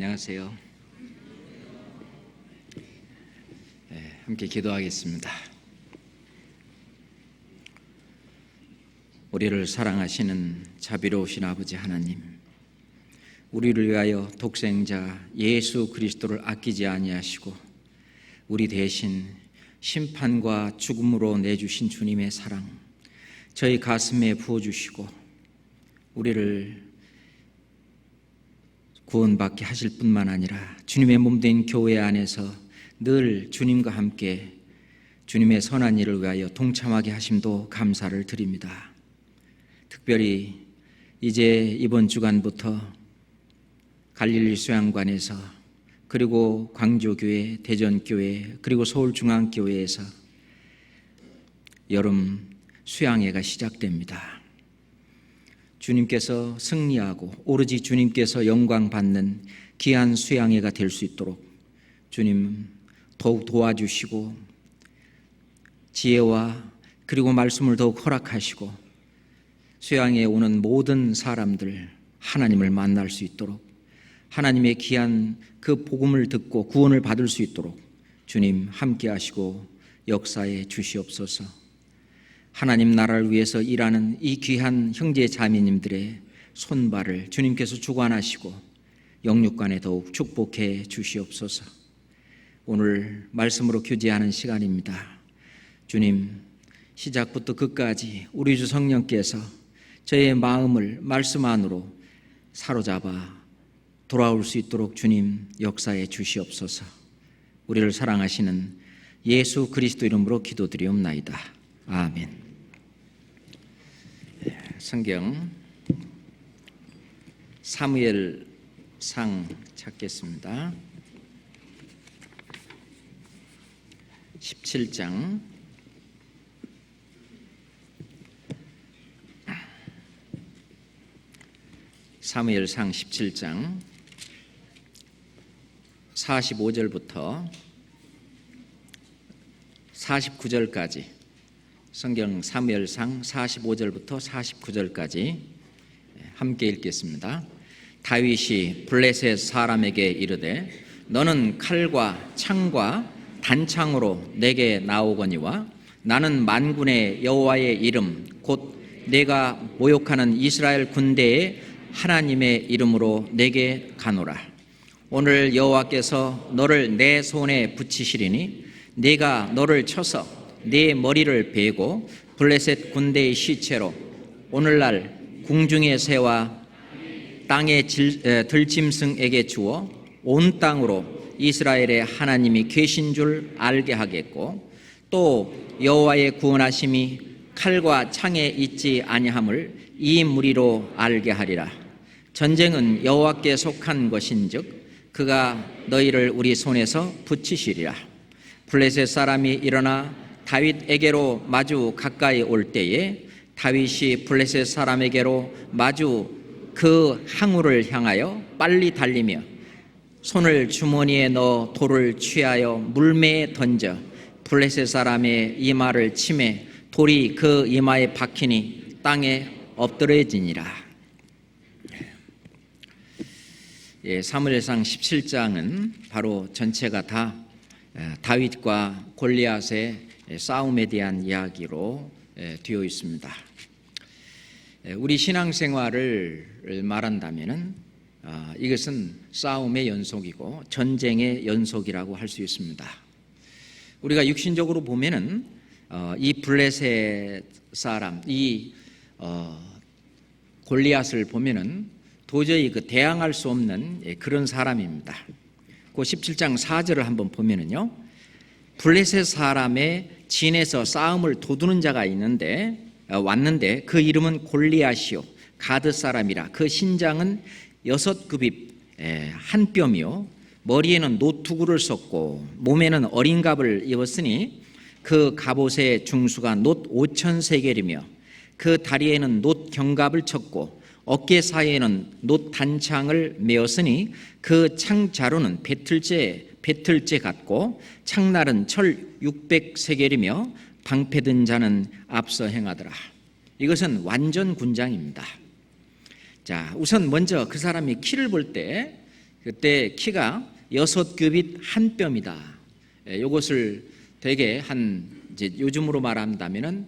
안녕하세요. 함께 기도하겠습니다. 우리를 사랑하시는 자비로우신 아버지 하나님, 우리를 위하여 독생자 예수 그리스도를 아끼지 아니하시고 우리 대신 심판과 죽음으로 내주신 주님의 사랑, 저희 가슴에 부어주시고 우리를 구원받게 하실 뿐만 아니라 주님의 몸된 교회 안에서 늘 주님과 함께 주님의 선한 일을 위하여 동참하게 하심도 감사를 드립니다. 특별히 이제 이번 주간부터 갈릴리 수양관에서, 그리고 광주교회, 대전교회, 그리고 서울중앙교회에서 여름 수양회가 시작됩니다. 주님께서 승리하고 오로지 주님께서 영광 받는 귀한 수양회가 될 수 있도록 주님 더욱 도와주시고 지혜와 그리고 말씀을 더욱 허락하시고 수양회에 오는 모든 사람들 하나님을 만날 수 있도록, 하나님의 귀한 그 복음을 듣고 구원을 받을 수 있도록 주님 함께 하시고 역사에 주시옵소서. 하나님 나라를 위해서 일하는 이 귀한 형제 자매님들의 손발을 주님께서 주관하시고 영육간에 더욱 축복해 주시옵소서. 오늘 말씀으로 교제하는 시간입니다. 주님, 시작부터 끝까지 우리 주 성령께서 저의 마음을 말씀 안으로 사로잡아 돌아올 수 있도록 주님 역사해 주시옵소서. 우리를 사랑하시는 예수 그리스도 이름으로 기도드리옵나이다. 아멘. 성경 사무엘상 찾겠습니다. 17장 사무엘상 17장 45절부터 49절까지, 성경 사무엘상 45절부터 49절까지 함께 읽겠습니다. 다윗이 블레셋 사람에게 이르되 너는 칼과 창과 단창으로 내게 나오거니와 나는 만군의 여호와의 이름 곧 내가 모욕하는 이스라엘 군대의 하나님의 이름으로 내게 가노라. 오늘 여호와께서 너를 내 손에 붙이시리니 네가 너를 쳐서 네 머리를 베고 블레셋 군대의 시체로 오늘날 궁중의 새와 땅의 들짐승에게 주어 온 땅으로 이스라엘의 하나님이 계신 줄 알게 하겠고, 또 여호와의 구원하심이 칼과 창에 있지 아니함을 이 무리로 알게 하리라. 전쟁은 여호와께 속한 것인즉 그가 너희를 우리 손에서 붙이시리라. 블레셋 사람이 일어나 다윗에게로 마주 가까이 올 때에 다윗이 블레셋 사람에게로 마주 그 항우를 향하여 빨리 달리며 손을 주머니에 넣어 돌을 취하여 물매에 던져 블레셋 사람의 이마를 치매 돌이 그 이마에 박히니 땅에 엎드려지니라. 사무엘상 17장은 바로 전체가 다 다윗과 골리앗의 싸움에 대한 이야기로 되어 있습니다. 우리 신앙생활을 말한다면 이것은 싸움의 연속이고 전쟁의 연속이라고 할 수 있습니다. 우리가 육신적으로 보면은 이 블레셋 사람, 이 골리앗을 보면은 도저히 대항할 수 없는 그런 사람입니다. 그 17장 4절을 한번 보면은요, 블레셋 사람의 진에서 싸움을 도두는 자가 왔는데 그 이름은 골리앗이요 가드 사람이라. 그 신장은 6급이 한 뼘이요 머리에는 노투구를 썼고 몸에는 어린 갑을 입었으니 그 갑옷의 중수가 놋 5,000세겔이며 그 다리에는 놋 경갑을 쳤고 어깨 사이에는 놋 단창을 메었으니 그 창자루는 배틀째 같고 창날은 철 600세겔이며 방패 든 자는 앞서 행하더라. 이것은 완전 군장입니다. 자, 우선 먼저 그 사람이 키를 볼 때 그때 키가 6규빗 한 뼘이다. 이것을 되게 이제 요즘으로 말한다면은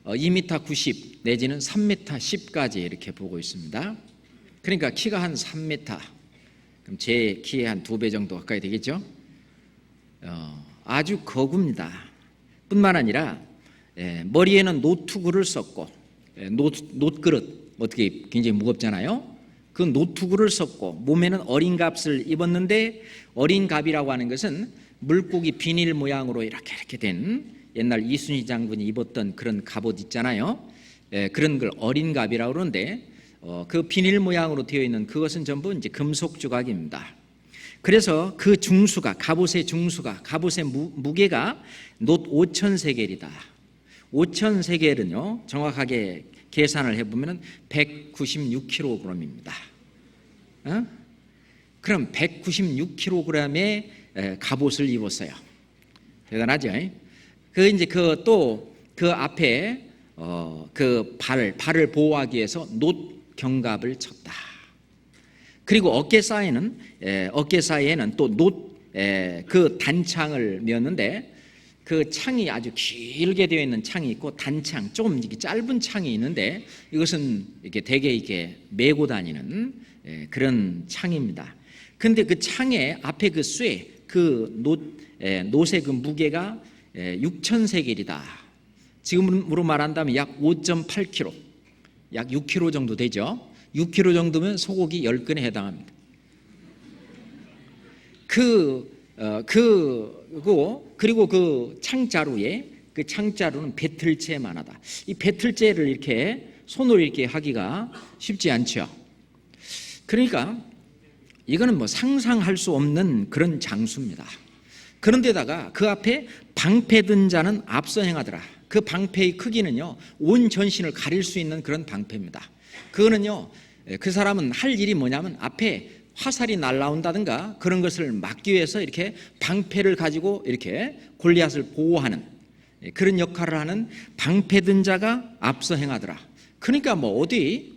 2m 90 내지는 3m 10까지 이렇게 보고 있습니다. 그러니까 키가 한 3m, 그럼 제 키의 한 2배 정도 가까이 되겠죠. 아주 거구입니다. 뿐만 아니라 머리에는 노투구를 썼고, 놋그릇 어떻게 굉장히 무겁잖아요. 그 노투구를 썼고, 몸에는 어린갑을 입었는데, 어린갑이라고 하는 것은 물고기 비닐 모양으로 이렇게 된 옛날 이순희 장군이 입었던 그런 갑옷 있잖아요. 그런 걸 어린갑이라고 그러는데, 그 비닐 모양으로 되어 있는 그것은 전부 이제 금속 조각입니다. 그래서 그 중수가, 갑옷의 중수가, 갑옷의 무게가 놋 5,000세겔이다. 5,000세겔은요, 정확하게 계산을 해보면 196kg입니다. 그럼 196kg의 갑옷을 입었어요. 대단하죠? 이제 그 앞에 발을 보호하기 위해서 놋 경갑을 쳤다. 그리고 어깨 사이에는 또 놋 그 단창을 메었는데, 그 창이 아주 길게 되어 있는 창이 있고 단창, 조금 이렇게 짧은 창이 있는데, 이것은 이렇게 대개 이렇게 메고 다니는 그런 창입니다. 근데 그 창의 앞에 그 놋의 그 무게가 6,000세겔이다. 지금으로 말한다면 약 5.8kg, 약 6kg 정도 되죠. 6kg 정도면 소고기 10근에 해당합니다. 그리고 그 창자루는 배틀째만 하다. 이 배틀째를 이렇게 손으로 이렇게 하기가 쉽지 않죠. 그러니까 이거는 뭐 상상할 수 없는 그런 장수입니다. 그런데다가 그 앞에 방패 든 자는 앞서 행하더라. 그 방패의 크기는요, 온 전신을 가릴 수 있는 그런 방패입니다. 그거는요, 그 사람은 할 일이 뭐냐면 앞에 화살이 날아온다든가 그런 것을 막기 위해서 이렇게 방패를 가지고 이렇게 골리앗을 보호하는 그런 역할을 하는 방패 든 자가 앞서 행하더라. 그러니까 뭐 어디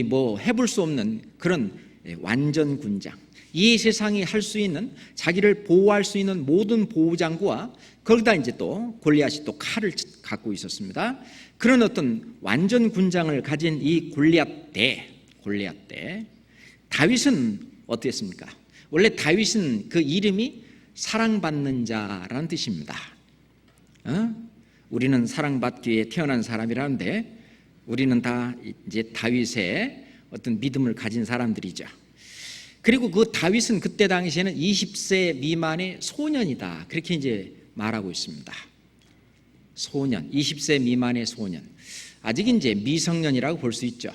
뭐 해볼 수 없는 그런 완전 군장, 이 세상이 할 수 있는, 자기를 보호할 수 있는 모든 보호장구와 거기다 이제 또 골리앗이 또 칼을 갖고 있었습니다. 그런 어떤 완전 군장을 가진 이 골리앗 대 다윗은 어땠습니까? 원래 다윗은 그 이름이 사랑받는 자라는 뜻입니다. 우리는 사랑받기 위해 태어난 사람이라는데, 우리는 다 이제 다윗의 어떤 믿음을 가진 사람들이죠. 그리고 그 다윗은 그때 당시에는 20세 미만의 소년이다, 그렇게 이제 말하고 있습니다. 소년, 20세 미만의 소년, 아직 이제 미성년이라고 볼 수 있죠.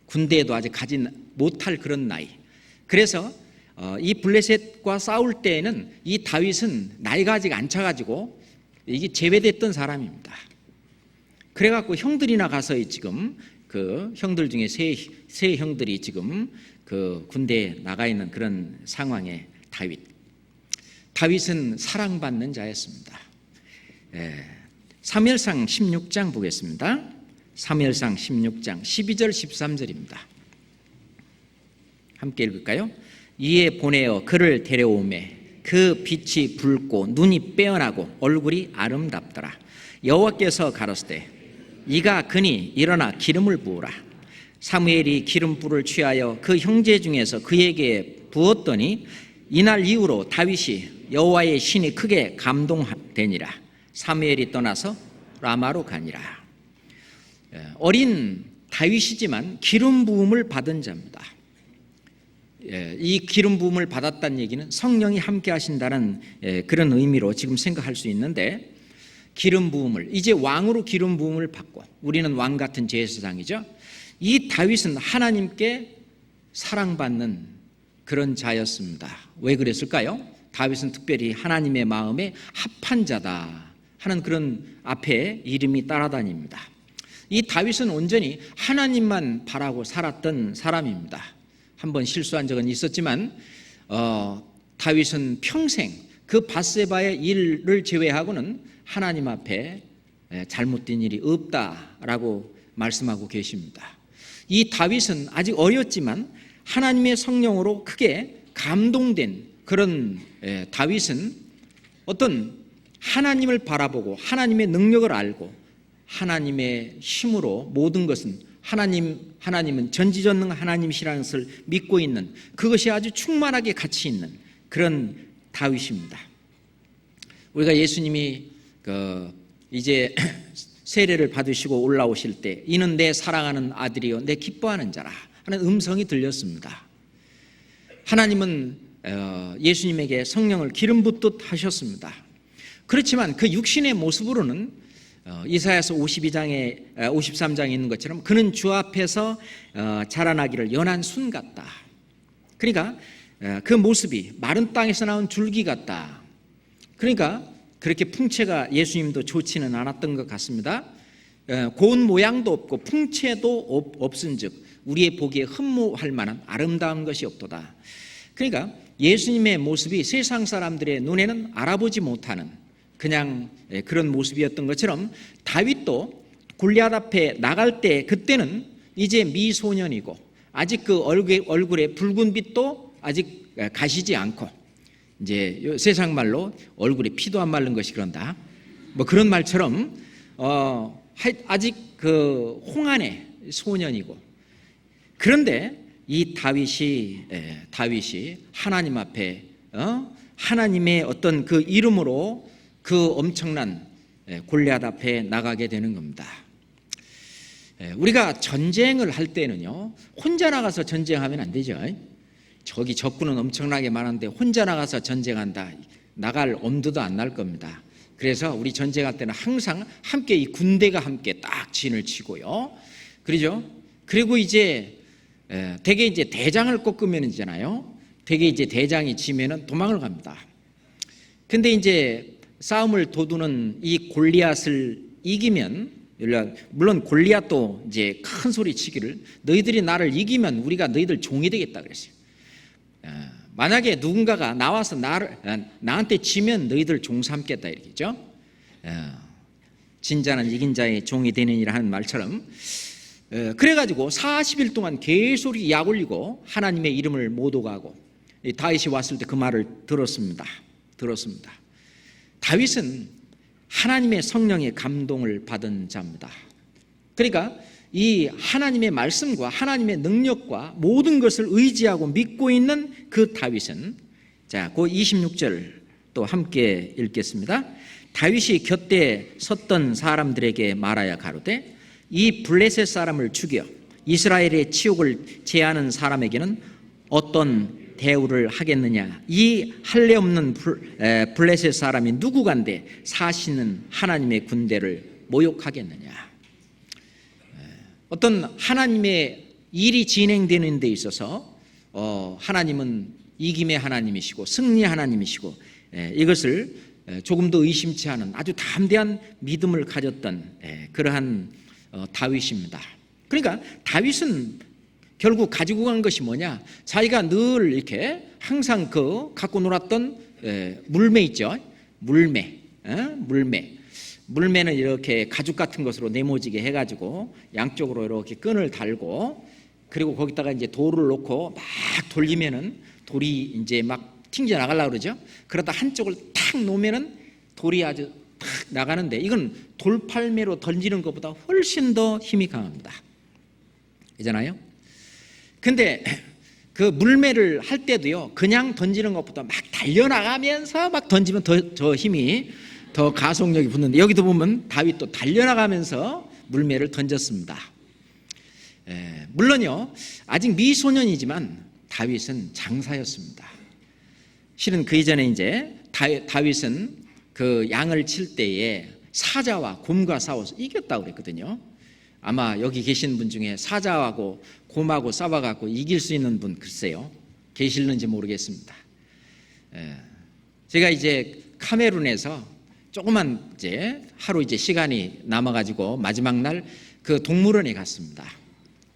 군대에도 아직 가진 못할 그런 나이. 그래서 이 블레셋과 싸울 때에는 이 다윗은 나이가 아직 안 차가지고 이게 제외됐던 사람입니다. 그래갖고 형들이나 가서 지금 그 형들 중에 세 형들이 지금 그 군대에 나가 있는 그런 상황에 다윗은 사랑받는 자였습니다. 사무엘상 16장 보겠습니다. 사무엘상 16장 12절 13절입니다. 함께 읽을까요? 이에 보내어 그를 데려오매 그 빛이 붉고 눈이 빼어나고 얼굴이 아름답더라. 여호와께서 가로시되 이가 그니 일어나 기름을 부으라. 사무엘이 기름불을 취하여 그 형제 중에서 그에게 부었더니 이날 이후로 다윗이 여호와의 신이 크게 감동되니라. 사무엘이 떠나서 라마로 가니라. 어린 다윗이지만 기름 부음을 받은 자입니다. 이 기름 부음을 받았다는 얘기는 성령이 함께 하신다는 그런 의미로 지금 생각할 수 있는데, 기름 부음을, 이제 왕으로 기름 부음을 받고, 우리는 왕 같은 제사장이죠. 이 다윗은 하나님께 사랑받는 그런 자였습니다. 왜 그랬을까요? 다윗은 특별히 하나님의 마음에 합한 자다 하는 그런 앞에 이름이 따라다닙니다. 이 다윗은 온전히 하나님만 바라고 살았던 사람입니다. 한번 실수한 적은 있었지만 다윗은 평생 그 밧세바의 일을 제외하고는 하나님 앞에 잘못된 일이 없다라고 말씀하고 계십니다. 이 다윗은 아직 어렸지만 하나님의 성령으로 크게 감동된 그런 다윗은 어떤 하나님을 바라보고 하나님의 능력을 알고 하나님의 힘으로 모든 것은 하나님은 전지전능 하나님이시라는 것을 믿고 있는, 그것이 아주 충만하게 가치 있는 그런 다윗입니다. 우리가 예수님이 이제 세례를 받으시고 올라오실 때 이는 내 사랑하는 아들이요 내 기뻐하는 자라 하는 음성이 들렸습니다. 하나님은 예수님에게 성령을 기름 붓듯 하셨습니다. 그렇지만 그 육신의 모습으로는 이사야서 53장에 있는 것처럼 그는 주 앞에서 자라나기를 연한 순 같다. 그러니까 그 모습이 마른 땅에서 나온 줄기 같다. 그러니까 그렇게 풍채가 예수님도 좋지는 않았던 것 같습니다. 고운 모양도 없고 풍채도 없은즉 우리의 보기에 흠모할 만한 아름다운 것이 없도다. 그러니까 예수님의 모습이 세상 사람들의 눈에는 알아보지 못하는 그냥 그런 모습이었던 것처럼 다윗도 골리앗 앞에 나갈 때 그때는 이제 미소년이고 아직 그 얼굴에 붉은 빛도 아직 가시지 않고 이제 세상 말로 얼굴에 피도 안 마른 것이 그런다 뭐 그런 말처럼 아직 그 홍안의 소년이고, 그런데 이 다윗이 하나님 앞에 하나님의 어떤 그 이름으로 그 엄청난 골리앗 앞에 나가게 되는 겁니다. 우리가 전쟁을 할 때는요 혼자 나가서 전쟁하면 안 되죠. 저기 적군은 엄청나게 많은데 혼자 나가서 전쟁한다, 나갈 엄두도 안 날 겁니다. 그래서 우리 전쟁할 때는 항상 함께 이 군대가 함께 딱 진을 치고요. 그러죠? 그리고 이제 대개 이제 대장을 꺾으면이잖아요. 대개 이제 대장이 지면은 도망을 갑니다. 근데 이제 싸움을 도두는 이 골리앗을 이기면, 물론 골리앗도 이제 큰 소리 치기를 너희들이 나를 이기면 우리가 너희들 종이 되겠다 그랬어요. 만약에 누군가가 나와서 나한테 지면 너희들 종 삼겠다 이렇게죠. 진자는 이긴 자의 종이 되느니라 하는 말처럼 그래가지고 40일 동안 계속 약 올리고 하나님의 이름을 못 오가고 다윗이 왔을 때 그 말을 들었습니다. 다윗은 하나님의 성령의 감동을 받은 자입니다. 그러니까 이 하나님의 말씀과 하나님의 능력과 모든 것을 의지하고 믿고 있는 그 다윗은, 자, 그 26절 또 함께 읽겠습니다. 다윗이 곁에 섰던 사람들에게 말하여 가로되 이 블레셋 사람을 죽여 이스라엘의 치욕을 제하는 사람에게는 어떤 대우를 하겠느냐. 이 할례 없는 블레셋 사람이 누구간데 사시는 하나님의 군대를 모욕하겠느냐. 어떤 하나님의 일이 진행되는 데 있어서 하나님은 이김의 하나님이시고 승리의 하나님이시고 이것을 조금도 의심치 않은 아주 담대한 믿음을 가졌던 그러한 다윗입니다. 그러니까 다윗은 결국 가지고 간 것이 뭐냐, 자기가 늘 이렇게 항상 그 갖고 놀았던 물매 있죠. 물매는 이렇게 가죽 같은 것으로 네모지게 해가지고 양쪽으로 이렇게 끈을 달고, 그리고 거기다가 이제 돌을 놓고 막 돌리면은 돌이 이제 막 튕겨 나가려고 그러죠. 그러다 한쪽을 탁 놓으면은 돌이 아주 탁 나가는데, 이건 돌팔매로 던지는 것보다 훨씬 더 힘이 강합니다. 있잖아요. 근데 그 물매를 할 때도요, 그냥 던지는 것보다 막 달려나가면서 막 던지면 더 힘이, 더 가속력이 붙는데, 여기도 보면 다윗도 달려나가면서 물매를 던졌습니다. 물론요, 아직 미소년이지만 다윗은 장사였습니다. 실은 그 이전에 이제 다윗은 그 양을 칠 때에 사자와 곰과 싸워서 이겼다고 그랬거든요. 아마 여기 계신 분 중에 사자하고 곰하고 싸워갖고 이길 수 있는 분 글쎄요, 계실는지 모르겠습니다. 제가 이제 카메룬에서 조그만 이제 하루 이제 시간이 남아가지고 마지막 날 그 동물원에 갔습니다.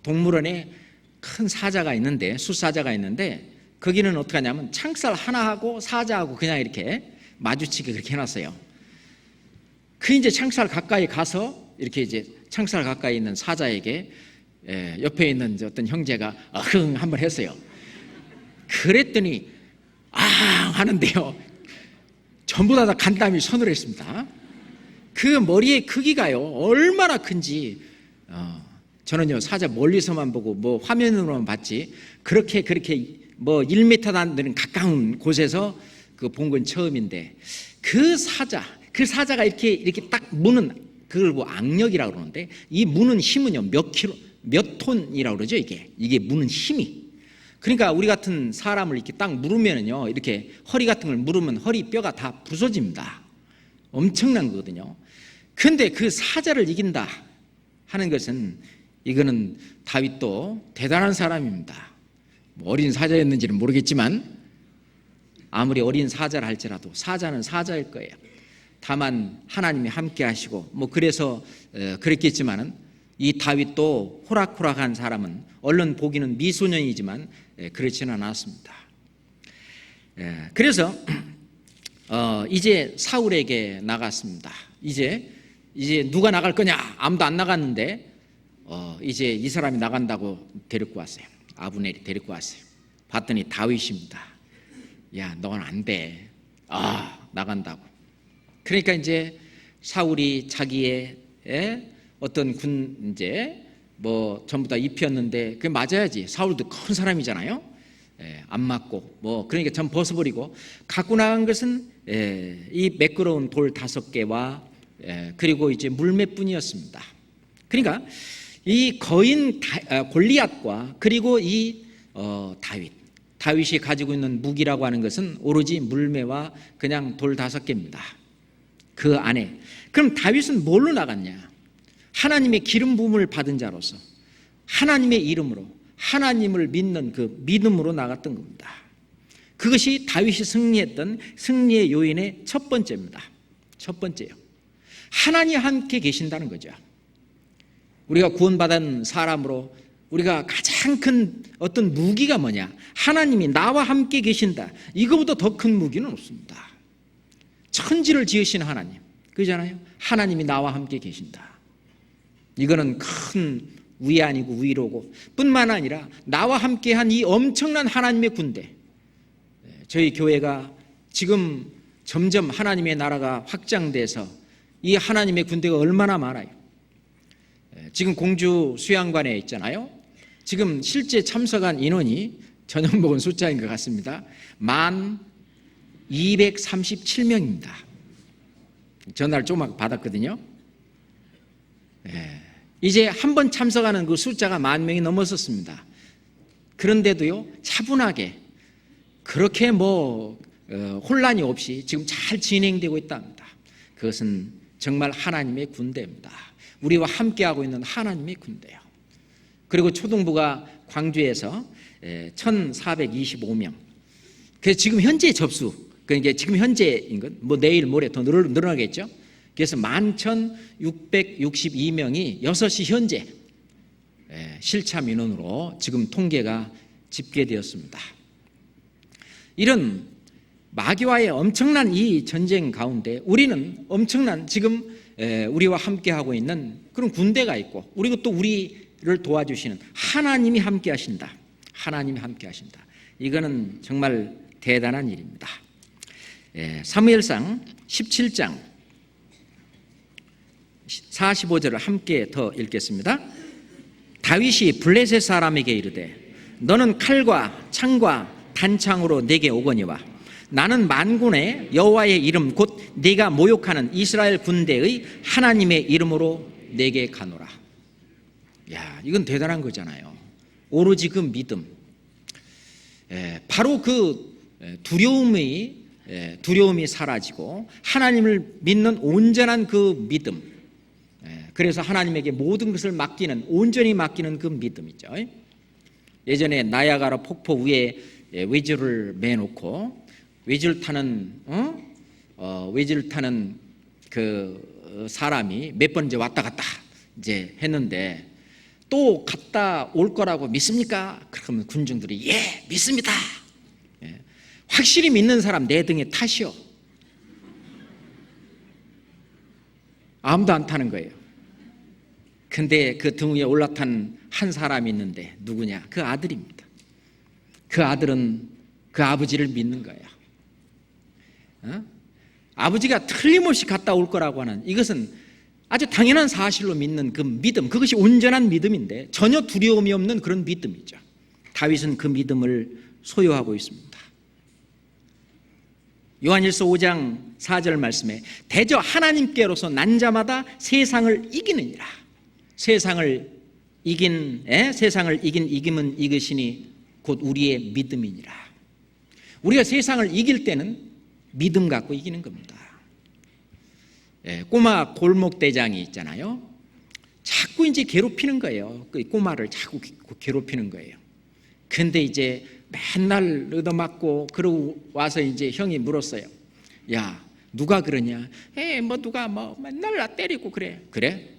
동물원에 큰 사자가 있는데, 숫사자가 있는데, 거기는 어떻게 하냐면 창살 하나하고 사자하고 그냥 이렇게 마주치게 그렇게 해놨어요. 그 이제 창살 가까이 가서 이렇게 이제 창살 가까이 있는 사자에게 옆에 있는 어떤 형제가 흥 한번 했어요. 그랬더니 아 하는데요, 전부 다 간담이 서늘했습니다. 그 머리의 크기가요 얼마나 큰지 저는요 사자 멀리서만 보고 뭐 화면으로만 봤지 그렇게 뭐 1m도 안 되는 가까운 곳에서 그 본 건 처음인데, 그 사자가 이렇게 딱 무는, 그걸 뭐 악력이라고 그러는데, 이 무는 힘은요 몇 톤이라고 그러죠. 이게 무는 힘이. 그러니까 우리 같은 사람을 이렇게 딱 물으면은요, 이렇게 허리 같은 걸 물으면 허리 뼈가 다 부서집니다. 엄청난 거거든요. 근데 그 사자를 이긴다 하는 것은, 이거는 다윗도 대단한 사람입니다. 뭐 어린 사자였는지는 모르겠지만 아무리 어린 사자라 할지라도 사자는 사자일 거예요. 다만 하나님이 함께 하시고 뭐 그래서 그랬겠지만은, 이 다윗도 호락호락한 사람은, 얼른 보기는 미소년이지만 그렇지는 않았습니다. 그래서 이제 사울에게 나갔습니다. 이제 누가 나갈 거냐? 아무도 안 나갔는데 이제 이 사람이 나간다고 데리고 왔어요. 아브넬이 데리고 왔어요. 봤더니 다윗입니다. 야, 넌 안 돼. 나간다고. 그러니까 이제 사울이 자기의 어떤 이제 뭐 전부 다 입혔는데, 그게 맞아야지. 사울도 큰 사람이잖아요. 안 맞고 뭐 그러니까 전 벗어버리고 갖고 나간 것은 이 매끄러운 돌 5개와 그리고 이제 물매뿐이었습니다. 그러니까 이 거인 골리앗과 그리고 이 다윗이 가지고 있는 무기라고 하는 것은 오로지 물매와 그냥 돌 5개입니다. 그 안에. 그럼 다윗은 뭘로 나갔냐? 하나님의 기름 부음을 받은 자로서 하나님의 이름으로 하나님을 믿는 그 믿음으로 나갔던 겁니다. 그것이 다윗이 승리했던 승리의 요인의 첫 번째입니다. 첫 번째요. 하나님 함께 계신다는 거죠. 우리가 구원받은 사람으로 우리가 가장 큰 어떤 무기가 뭐냐? 하나님이 나와 함께 계신다. 이거보다 더 큰 무기는 없습니다. 천지를 지으신 하나님, 그잖아요. 하나님이 나와 함께 계신다. 이거는 큰 위안이고 위로고, 뿐만 아니라 나와 함께한 이 엄청난 하나님의 군대. 저희 교회가 지금 점점 하나님의 나라가 확장돼서 이 하나님의 군대가 얼마나 많아요. 지금 공주 수양관에 있잖아요. 지금 실제 참석한 인원이 저녁 먹은 숫자인 것 같습니다. 1237명입니다. 전화를 조금 받았거든요. 이제 한 번 참석하는 그 숫자가 10,000명이 넘었었습니다. 그런데도요, 차분하게 그렇게 혼란이 없이 지금 잘 진행되고 있답니다. 그것은 정말 하나님의 군대입니다. 우리와 함께하고 있는 하나님의 군대요. 그리고 초등부가 광주에서 1,425명. 그래서 지금 현재 접수, 그러니까 지금 현재인 건 뭐 내일 모레 더 늘어나겠죠. 그래서 11,662명이 6시 현재 실참 인원으로 지금 통계가 집계되었습니다. 이런 마귀와의 엄청난 이 전쟁 가운데 우리는 엄청난 지금 우리와 함께하고 있는 그런 군대가 있고, 그리고 또 우리를 도와주시는 하나님이 함께 하신다. 하나님이 함께 하신다. 이거는 정말 대단한 일입니다. 사무엘상 17장 45절을 함께 더 읽겠습니다. 다윗이 블레셋 사람에게 이르되 너는 칼과 창과 단창으로 내게 오거니와 나는 만군의 여호와의 이름 곧 네가 모욕하는 이스라엘 군대의 하나님의 이름으로 내게 가노라. 야, 이건 대단한 거잖아요. 오로지 그 믿음, 바로 그 두려움이 사라지고 하나님을 믿는 온전한 그 믿음. 그래서 하나님에게 모든 것을 맡기는, 온전히 맡기는 그 믿음이죠. 예전에 나야가라 폭포 위에 외줄을 매놓고 외줄 타는 그 사람이 몇 번 이제 왔다 갔다 이제 했는데, 또 갔다 올 거라고 믿습니까? 그러면 군중들이 예, 믿습니다. 확실히 믿는 사람 내 등에 타시오. 아무도 안 타는 거예요. 근데 그 등 위에 올라탄 한 사람이 있는데 누구냐? 그 아들입니다. 그 아들은 그 아버지를 믿는 거예요. 아버지가 틀림없이 갔다 올 거라고 하는, 이것은 아주 당연한 사실로 믿는 그 믿음, 그것이 온전한 믿음인데 전혀 두려움이 없는 그런 믿음이죠. 다윗은 그 믿음을 소유하고 있습니다. 요한일서 5장 4절 말씀에 대저 하나님께로서 난 자마다 세상을 이기느니라. 세상을 이긴 이김은 이것이니 곧 우리의 믿음이니라. 우리가 세상을 이길 때는 믿음 갖고 이기는 겁니다. 꼬마 골목대장이 있잖아요. 자꾸 이제 괴롭히는 거예요. 그 꼬마를 자꾸 괴롭히는 거예요. 근데 이제 맨날 얻어맞고 그러고 와서 이제 형이 물었어요. 야, 누가 그러냐? 누가 맨날 나 때리고 그래. 그래?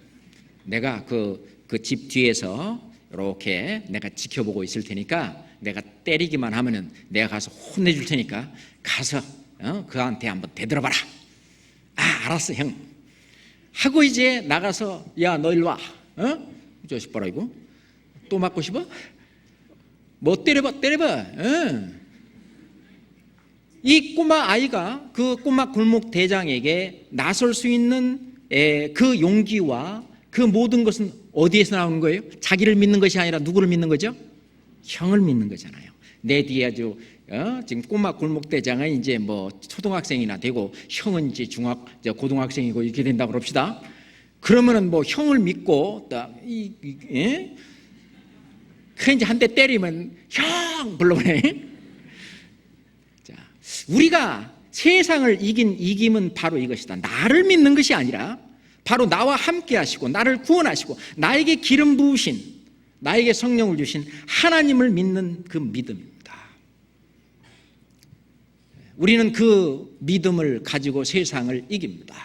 내가 그 집 뒤에서 이렇게 내가 지켜보고 있을 테니까 내가 때리기만 하면은 내가 가서 혼내줄 테니까 가서 그한테 한번 대들어봐라. 알았어 형. 하고 이제 나가서 야, 너 일로 와. 이 자식 봐라 이거. 또 맞고 싶어? 뭐 때려봐. 이 꼬마 아이가 그 꼬마 골목 대장에게 나설 수 있는 그 용기와 그 모든 것은 어디에서 나오는 거예요? 자기를 믿는 것이 아니라 누구를 믿는 거죠? 형을 믿는 거잖아요. 내 뒤에 아주 지금 꼬마 골목대장은 이제 초등학생이나 되고 형은 이제 고등학생이고 이렇게 된다고 그럽시다. 그러면은 형을 믿고 그 이제 한 대 때리면 형 불러보내. 자, 우리가 세상을 이긴 이김은 바로 이것이다. 나를 믿는 것이 아니라 바로 나와 함께 하시고 나를 구원하시고 나에게 기름 부으신, 나에게 성령을 주신 하나님을 믿는 그 믿음입니다. 우리는 그 믿음을 가지고 세상을 이깁니다.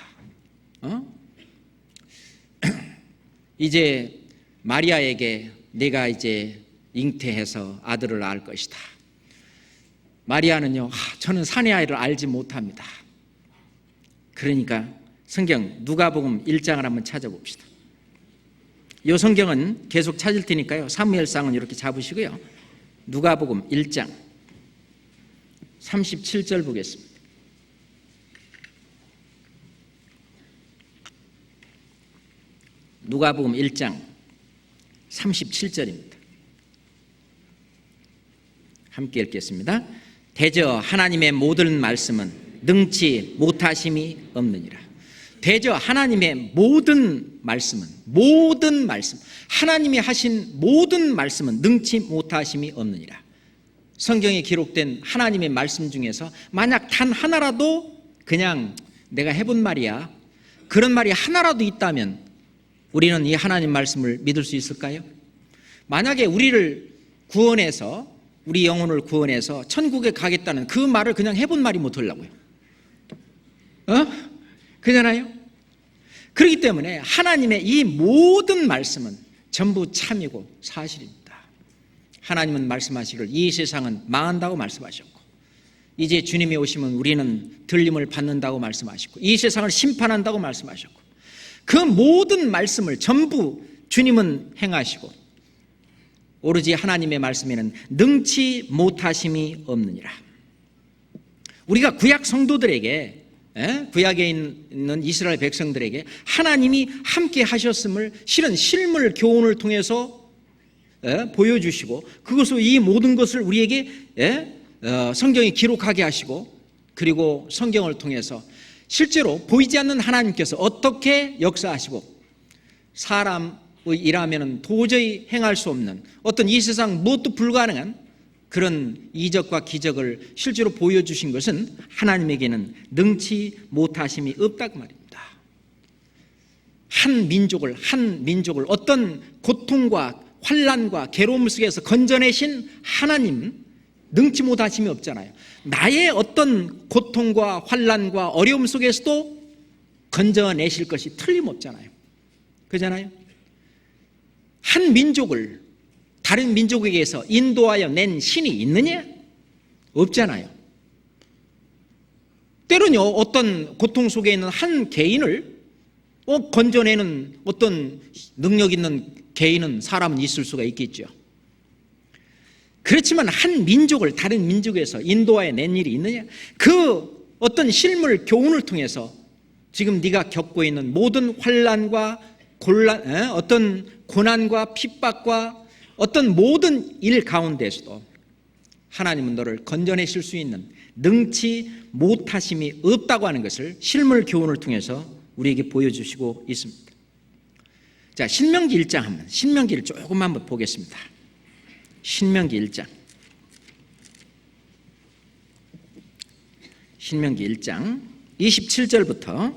이제 마리아에게 내가 이제 잉태해서 아들을 낳을 것이다. 마리아는요, 저는 사내 아이를 알지 못합니다. 그러니까 성경 누가복음 1장을 한번 찾아봅시다. 이 성경은 계속 찾을 테니까요, 사무엘상은 이렇게 잡으시고요. 누가복음 1장 37절 보겠습니다. 누가복음 1장 37절입니다. 함께 읽겠습니다. 대저 하나님의 모든 말씀은 능치 못하심이 없느니라. 대저 하나님의 모든 말씀은, 모든 말씀, 하나님이 하신 모든 말씀은 능치 못하심이 없느니라. 성경에 기록된 하나님의 말씀 중에서 만약 단 하나라도 그냥 내가 해본 말이야, 그런 말이 하나라도 있다면 우리는 이 하나님 말씀을 믿을 수 있을까요? 만약에 우리를 구원해서, 우리 영혼을 구원해서 천국에 가겠다는 그 말을 그냥 해본 말이 못하려고요. 그잖아요? 그렇기 때문에 하나님의 이 모든 말씀은 전부 참이고 사실입니다. 하나님은 말씀하시기를 이 세상은 망한다고 말씀하셨고, 이제 주님이 오시면 우리는 들림을 받는다고 말씀하셨고, 이 세상을 심판한다고 말씀하셨고, 그 모든 말씀을 전부 주님은 행하시고 오로지 하나님의 말씀에는 능치 못하심이 없느니라. 우리가 구약 성도들에게, 구약에 있는 이스라엘 백성들에게 하나님이 함께 하셨음을 실은 실물 교훈을 통해서 보여주시고, 그것으로 이 모든 것을 우리에게 성경이 기록하게 하시고, 그리고 성경을 통해서 실제로 보이지 않는 하나님께서 어떻게 역사하시고 사람의 일하면 도저히 행할 수 없는 어떤 이 세상 무엇도 불가능한 그런 이적과 기적을 실제로 보여주신 것은 하나님에게는 능치 못하심이 없다고 말입니다. 한 민족을 어떤 고통과 환난과 괴로움 속에서 건져내신 하나님, 능치 못하심이 없잖아요. 나의 어떤 고통과 환난과 어려움 속에서도 건져내실 것이 틀림없잖아요. 그렇잖아요? 한 민족을 다른 민족에게서 인도하여 낸 신이 있느냐? 없잖아요. 때로는요, 어떤 고통 속에 있는 한 개인을 건져내는 어떤 능력 있는 개인은 사람은 있을 수가 있겠죠. 그렇지만 한 민족을 다른 민족에서 인도하여 낸 일이 있느냐? 그 어떤 실물 교훈을 통해서 지금 네가 겪고 있는 모든 환난과 어떤 고난과 핍박과 어떤 모든 일 가운데서도 하나님은 너를 건져내실 수 있는 능치 못하심이 없다고 하는 것을 실물 교훈을 통해서 우리에게 보여주시고 있습니다. 자, 신명기 1장 한번, 신명기를 조금 한번 보겠습니다. 신명기 1장. 신명기 1장 27절부터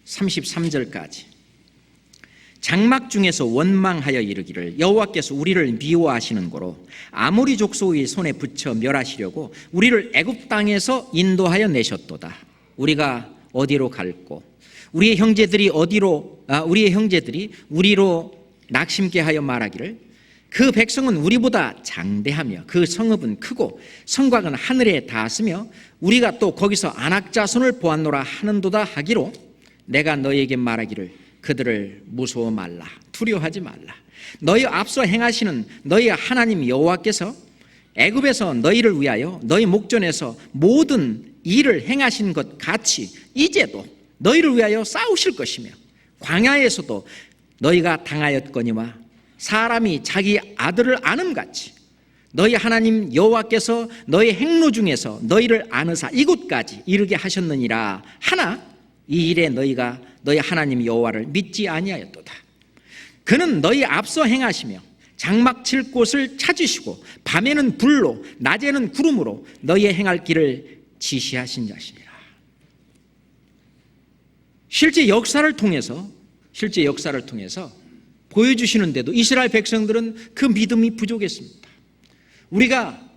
33절까지. 장막 중에서 원망하여 이르기를 여호와께서 우리를 미워하시는 고로 아모리 족속의 손에 붙여 멸하시려고 우리를 애굽 땅에서 인도하여 내셨도다. 우리가 어디로 갈고 우리의 형제들이 우리로 낙심케 하여 말하기를 그 백성은 우리보다 장대하며 그 성읍은 크고 성곽은 하늘에 닿았으며 우리가 또 거기서 아낙 자손을 보았노라 하는도다 하기로 내가 너희에게 말하기를 그들을 무서워 말라, 두려워하지 말라. 너희 앞서 행하시는 너희 하나님 여호와께서 애굽에서 너희를 위하여 너희 목전에서 모든 일을 행하신 것 같이 이제도 너희를 위하여 싸우실 것이며 광야에서도 너희가 당하였거니와 사람이 자기 아들을 아는같이 너희 하나님 여호와께서 너희 행로 중에서 너희를 아느사 이곳까지 이르게 하셨느니라 하나 이 일에 너희가 너희 하나님 여호와를 믿지 아니하였도다. 그는 너희 앞서 행하시며 장막 칠 곳을 찾으시고 밤에는 불로 낮에는 구름으로 너희의 행할 길을 지시하신 자시니라. 실제 역사를 통해서 보여주시는데도 이스라엘 백성들은 그 믿음이 부족했습니다. 우리가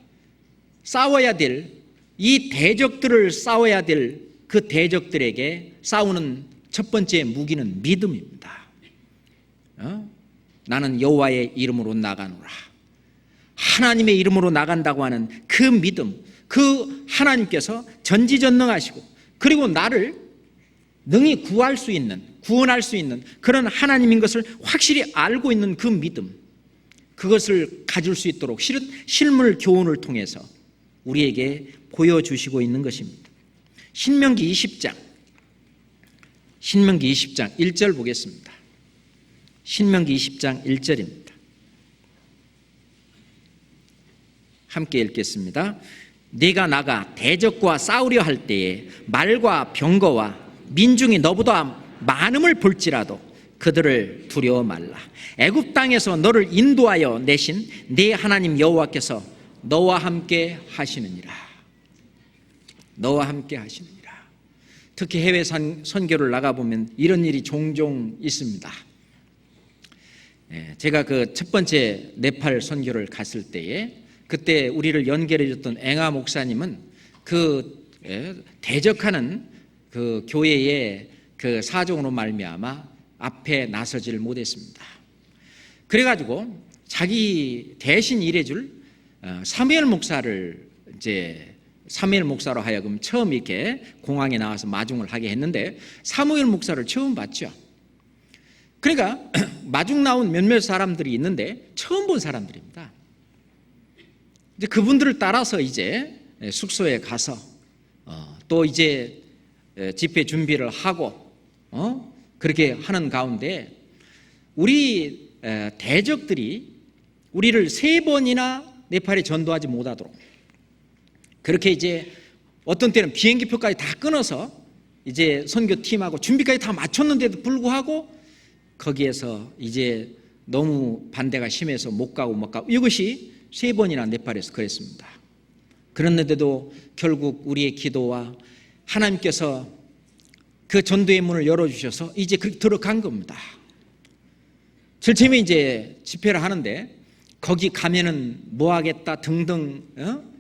싸워야 될 이 대적들을 싸워야 될 그 대적들에게 싸우는 첫 번째 무기는 믿음입니다. 나는 여호와의 이름으로 나가노라. 하나님의 이름으로 나간다고 하는 그 믿음, 그 하나님께서 전지전능하시고 그리고 나를 능히 구원할 수 있는 그런 하나님인 것을 확실히 알고 있는 그 믿음, 그것을 가질 수 있도록 실물 교훈을 통해서 우리에게 보여주시고 있는 것입니다. 신명기 20장 1절 보겠습니다. 신명기 20장 1절입니다. 함께 읽겠습니다. 네가 나가 대적과 싸우려 할 때에 말과 병거와 민중이 너보다 많음을 볼지라도 그들을 두려워 말라. 애굽 땅에서 너를 인도하여 내신 네 하나님 여호와께서 너와 함께 하시느니라. 너와 함께 하시느니라. 특히 해외 선교를 나가보면 이런 일이 종종 있습니다. 제가 그 첫 번째 네팔 선교를 갔을 때에 그때 우리를 연결해 줬던 앵아 목사님은 그 대적하는 그 교회의 그 사정으로 말미암아 앞에 나서지를 못했습니다. 그래가지고 자기 대신 일해줄 사무엘 목사를 사무엘 목사로 하여금 처음 이렇게 공항에 나와서 마중을 하게 했는데 사무엘 목사를 처음 봤죠. 그러니까 마중 나온 몇몇 사람들이 있는데 처음 본 사람들입니다. 이제 그분들을 따라서 이제 숙소에 가서 또 이제 집회 준비를 하고 그렇게 하는 가운데 우리 대적들이 우리를 3번이나 네팔에 전도하지 못하도록 그렇게 이제 어떤 때는 비행기표까지 다 끊어서 이제 선교팀하고 준비까지 다 마쳤는데도 불구하고 거기에서 이제 너무 반대가 심해서 못 가고 이것이 3번이나 네팔에서 그랬습니다. 그랬는데도 결국 우리의 기도와 하나님께서 그 전도의 문을 열어주셔서 이제 그렇게 들어간 겁니다. 제일 처음에 이제 집회를 하는데 거기 가면은 뭐 하겠다 등등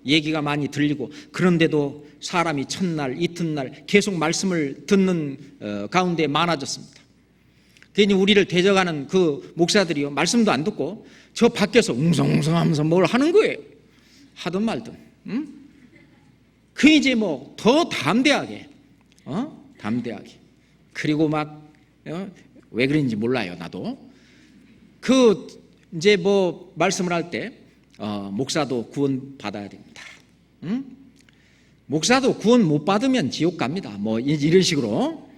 얘기가 많이 들리고 그런데도 사람이 첫날 이튿날 계속 말씀을 듣는 가운데 많아졌습니다. 괜히 우리를 대적하는 그 목사들이요 말씀도 안 듣고 저 밖에서 웅성웅성하면서 뭘 하는 거예요. 하든 말든. 그 이제 뭐 더 담대하게 담대하게. 그리고 막 왜 그런지 몰라요, 나도. 이제 뭐 말씀을 할 때 목사도 구원 받아야 됩니다. 목사도 구원 못 받으면 지옥 갑니다. 뭐 이런 식으로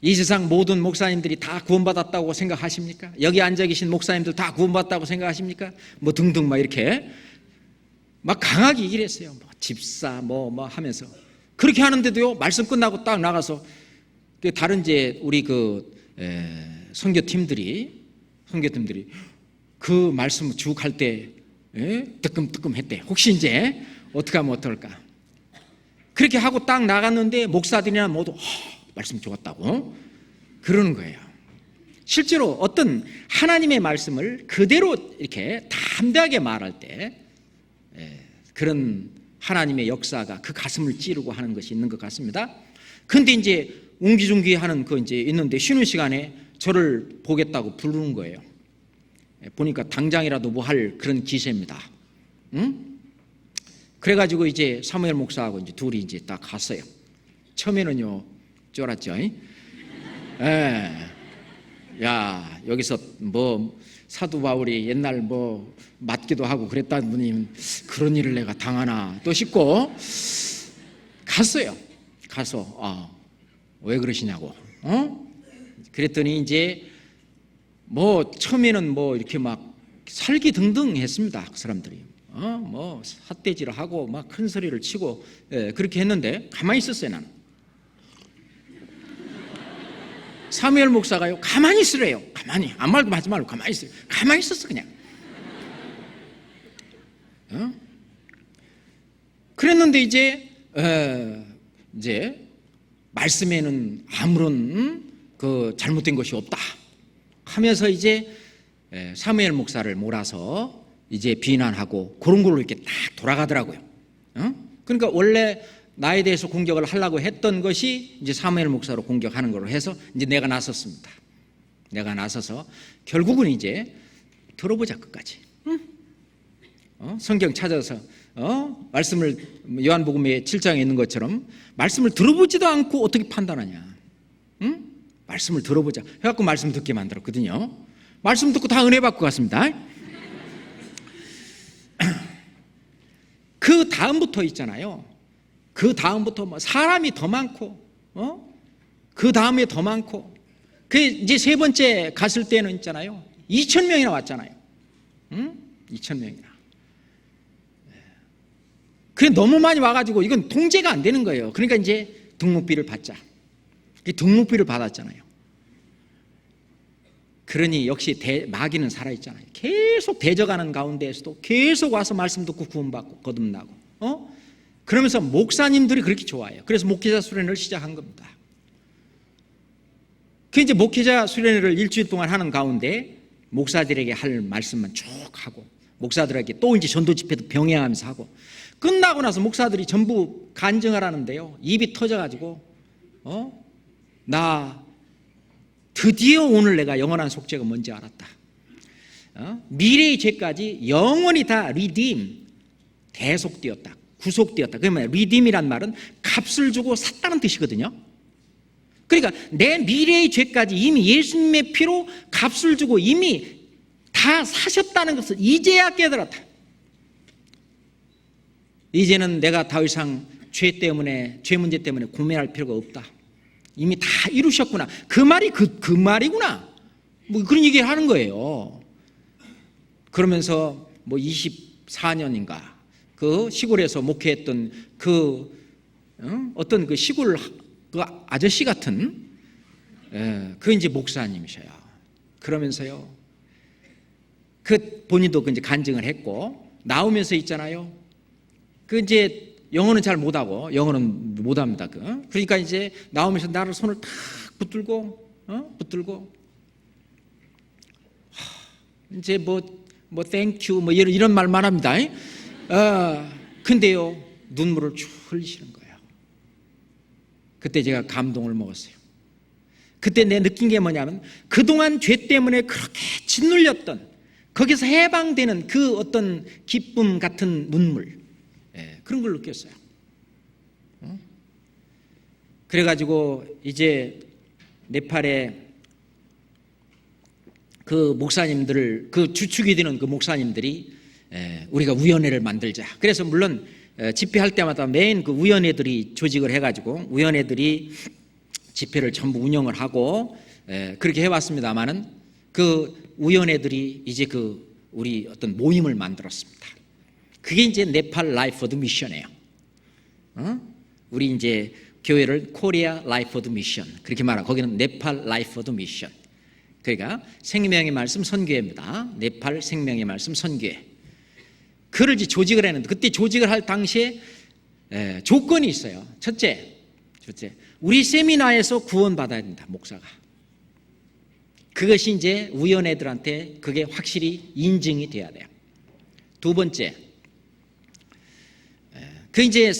이 세상 모든 목사님들이 다 구원받았다고 생각하십니까? 여기 앉아 계신 목사님들 다 구원받았다고 생각하십니까? 뭐 등등 막 이렇게 막 강하게 얘기를 했어요. 뭐 집사 뭐 하면서 그렇게 하는데도요, 말씀 끝나고 딱 나가서 다른 이제 우리 선교팀들이 그 말씀 쭉 할 때 뜨끔뜨끔했대. 혹시 이제 어떻게 하면 어떨까? 그렇게 하고 딱 나갔는데 목사들이나 모두 말씀 좋았다고 그러는 거예요. 실제로 어떤 하나님의 말씀을 그대로 이렇게 담대하게 말할 때 그런 하나님의 역사가 그 가슴을 찌르고 하는 것이 있는 것 같습니다. 근데 이제 웅기중기 하는 이제 있는데 쉬는 시간에 저를 보겠다고 부르는 거예요. 보니까 당장이라도 뭐 할 그런 기세입니다. 그래가지고 이제 사무엘 목사하고 이제 둘이 이제 딱 갔어요. 처음에는요, 쫄았죠. 야, 여기서 뭐 사도 바울이 옛날 뭐 맞기도 하고 그랬다는 분이 그런 일을 내가 당하나 또 싶고 갔어요. 가서 왜 그러시냐고. 그랬더니 이제 뭐 처음에는 뭐 이렇게 막 설기등등 했습니다. 그 사람들이 뭐 삿대질을 하고 막 큰 소리를 치고 그렇게 했는데 가만히 있었어요. 나는 사무엘 목사가요, 가만히 있으래요. 가만히, 아무 말도 하지 말고 가만히 있어요. 가만히 있었어 그냥. 그랬는데 이제 말씀에는 아무런 잘못된 것이 없다 하면서 이제 사무엘 목사를 몰아서 이제 비난하고 그런 걸로 이렇게 딱 돌아가더라고요. 그러니까 원래 나에 대해서 공격을 하려고 했던 것이 이제 사무엘 목사로 공격하는 걸로 해서 이제 내가 나섰습니다. 내가 나서서 결국은 이제 들어보자 끝까지. 성경 찾아서 말씀을 요한복음의 7장에 있는 것처럼 말씀을 들어보지도 않고 어떻게 판단하냐. 말씀을 들어보자 해갖고 말씀 듣게 만들었거든요. 말씀 듣고 다 은혜 받고 갔습니다. 그 다음부터 있잖아요. 그 다음부터 뭐 사람이 더 많고, 그 다음에 더 많고, 그 이제 세 번째 갔을 때는 있잖아요. 2,000명이나 왔잖아요. 2,000명이나. 그게 너무 많이 와가지고 이건 통제가 안 되는 거예요. 그러니까 이제 등록비를 받자. 등록비를 받았잖아요. 그러니 역시 마귀는 살아있잖아요. 계속 대적하는 가운데에서도 계속 와서 말씀 듣고 구원받고 거듭나고, 그러면서 목사님들이 그렇게 좋아해요. 그래서 목회자 수련회를 시작한 겁니다. 그 이제 목회자 수련회를 일주일 동안 하는 가운데 목사들에게 할 말씀만 쭉 하고 목사들에게 또 이제 전도 집회도 병행하면서 하고 끝나고 나서 목사들이 전부 간증을 하는데요. 입이 터져가지고 나 드디어 오늘 내가 영원한 속죄가 뭔지 알았다. 미래의 죄까지 영원히 다 리딤, 대속되었다. 구속되었다. 그러면 리딤이란 말은 값을 주고 샀다는 뜻이거든요. 그러니까 내 미래의 죄까지 이미 예수님의 피로 값을 주고 이미 다 사셨다는 것을 이제야 깨달았다. 이제는 내가 더 이상 죄 문제 때문에 고민할 필요가 없다. 이미 다 이루셨구나. 그 말이 그 말이구나. 뭐 그런 얘기를 하는 거예요. 그러면서 뭐 24년인가 그 시골에서 목회했던 어떤 그 시골 그 아저씨 같은 그 이제 목사님이셔요. 그러면서요, 그 본인도 그 이제 간증을 했고 나오면서 있잖아요. 그 이제 영어는 잘 못하고 영어는 못합니다. 그러니까 이제 나오면서 나를 손을 탁 붙들고 이제 뭐 thank you 뭐 이런 말만 합니다. 근데요 눈물을 쭉 흘리시는 거예요. 그때 제가 감동을 먹었어요. 그때 내 느낀 게 뭐냐면 그동안 죄 때문에 그렇게 짓눌렸던 거기서 해방되는 그 어떤 기쁨 같은 눈물, 그런 걸 느꼈어요. 그래가지고 이제 네팔에 그 목사님들을, 그 주축이 되는 그 목사님들이 우리가 위원회를 만들자. 그래서 물론 집회할 때마다 매인 그 위원회들이 조직을 해가지고 위원회들이 집회를 전부 운영을 하고 그렇게 해왔습니다만은 그 위원회들이 이제 그 우리 어떤 모임을 만들었습니다. 그게 이제 네팔 라이프 오브 미션이에요. 우리 이제 교회를 코리아 라이프 오브 미션 그렇게 말하고, 거기는 네팔 라이프 오브 미션. 그러니까 생명의 말씀 선교회입니다. 네팔 생명의 말씀 선교회. 그를 이제 조직을 했는데, 그때 조직을 할 당시에 조건이 있어요. 첫째, 우리 세미나에서 구원받아야 된다, 목사가. 그것이 이제 위원회들한테 그게 확실히 인증이 돼야 돼요. 두 번째, 그 이제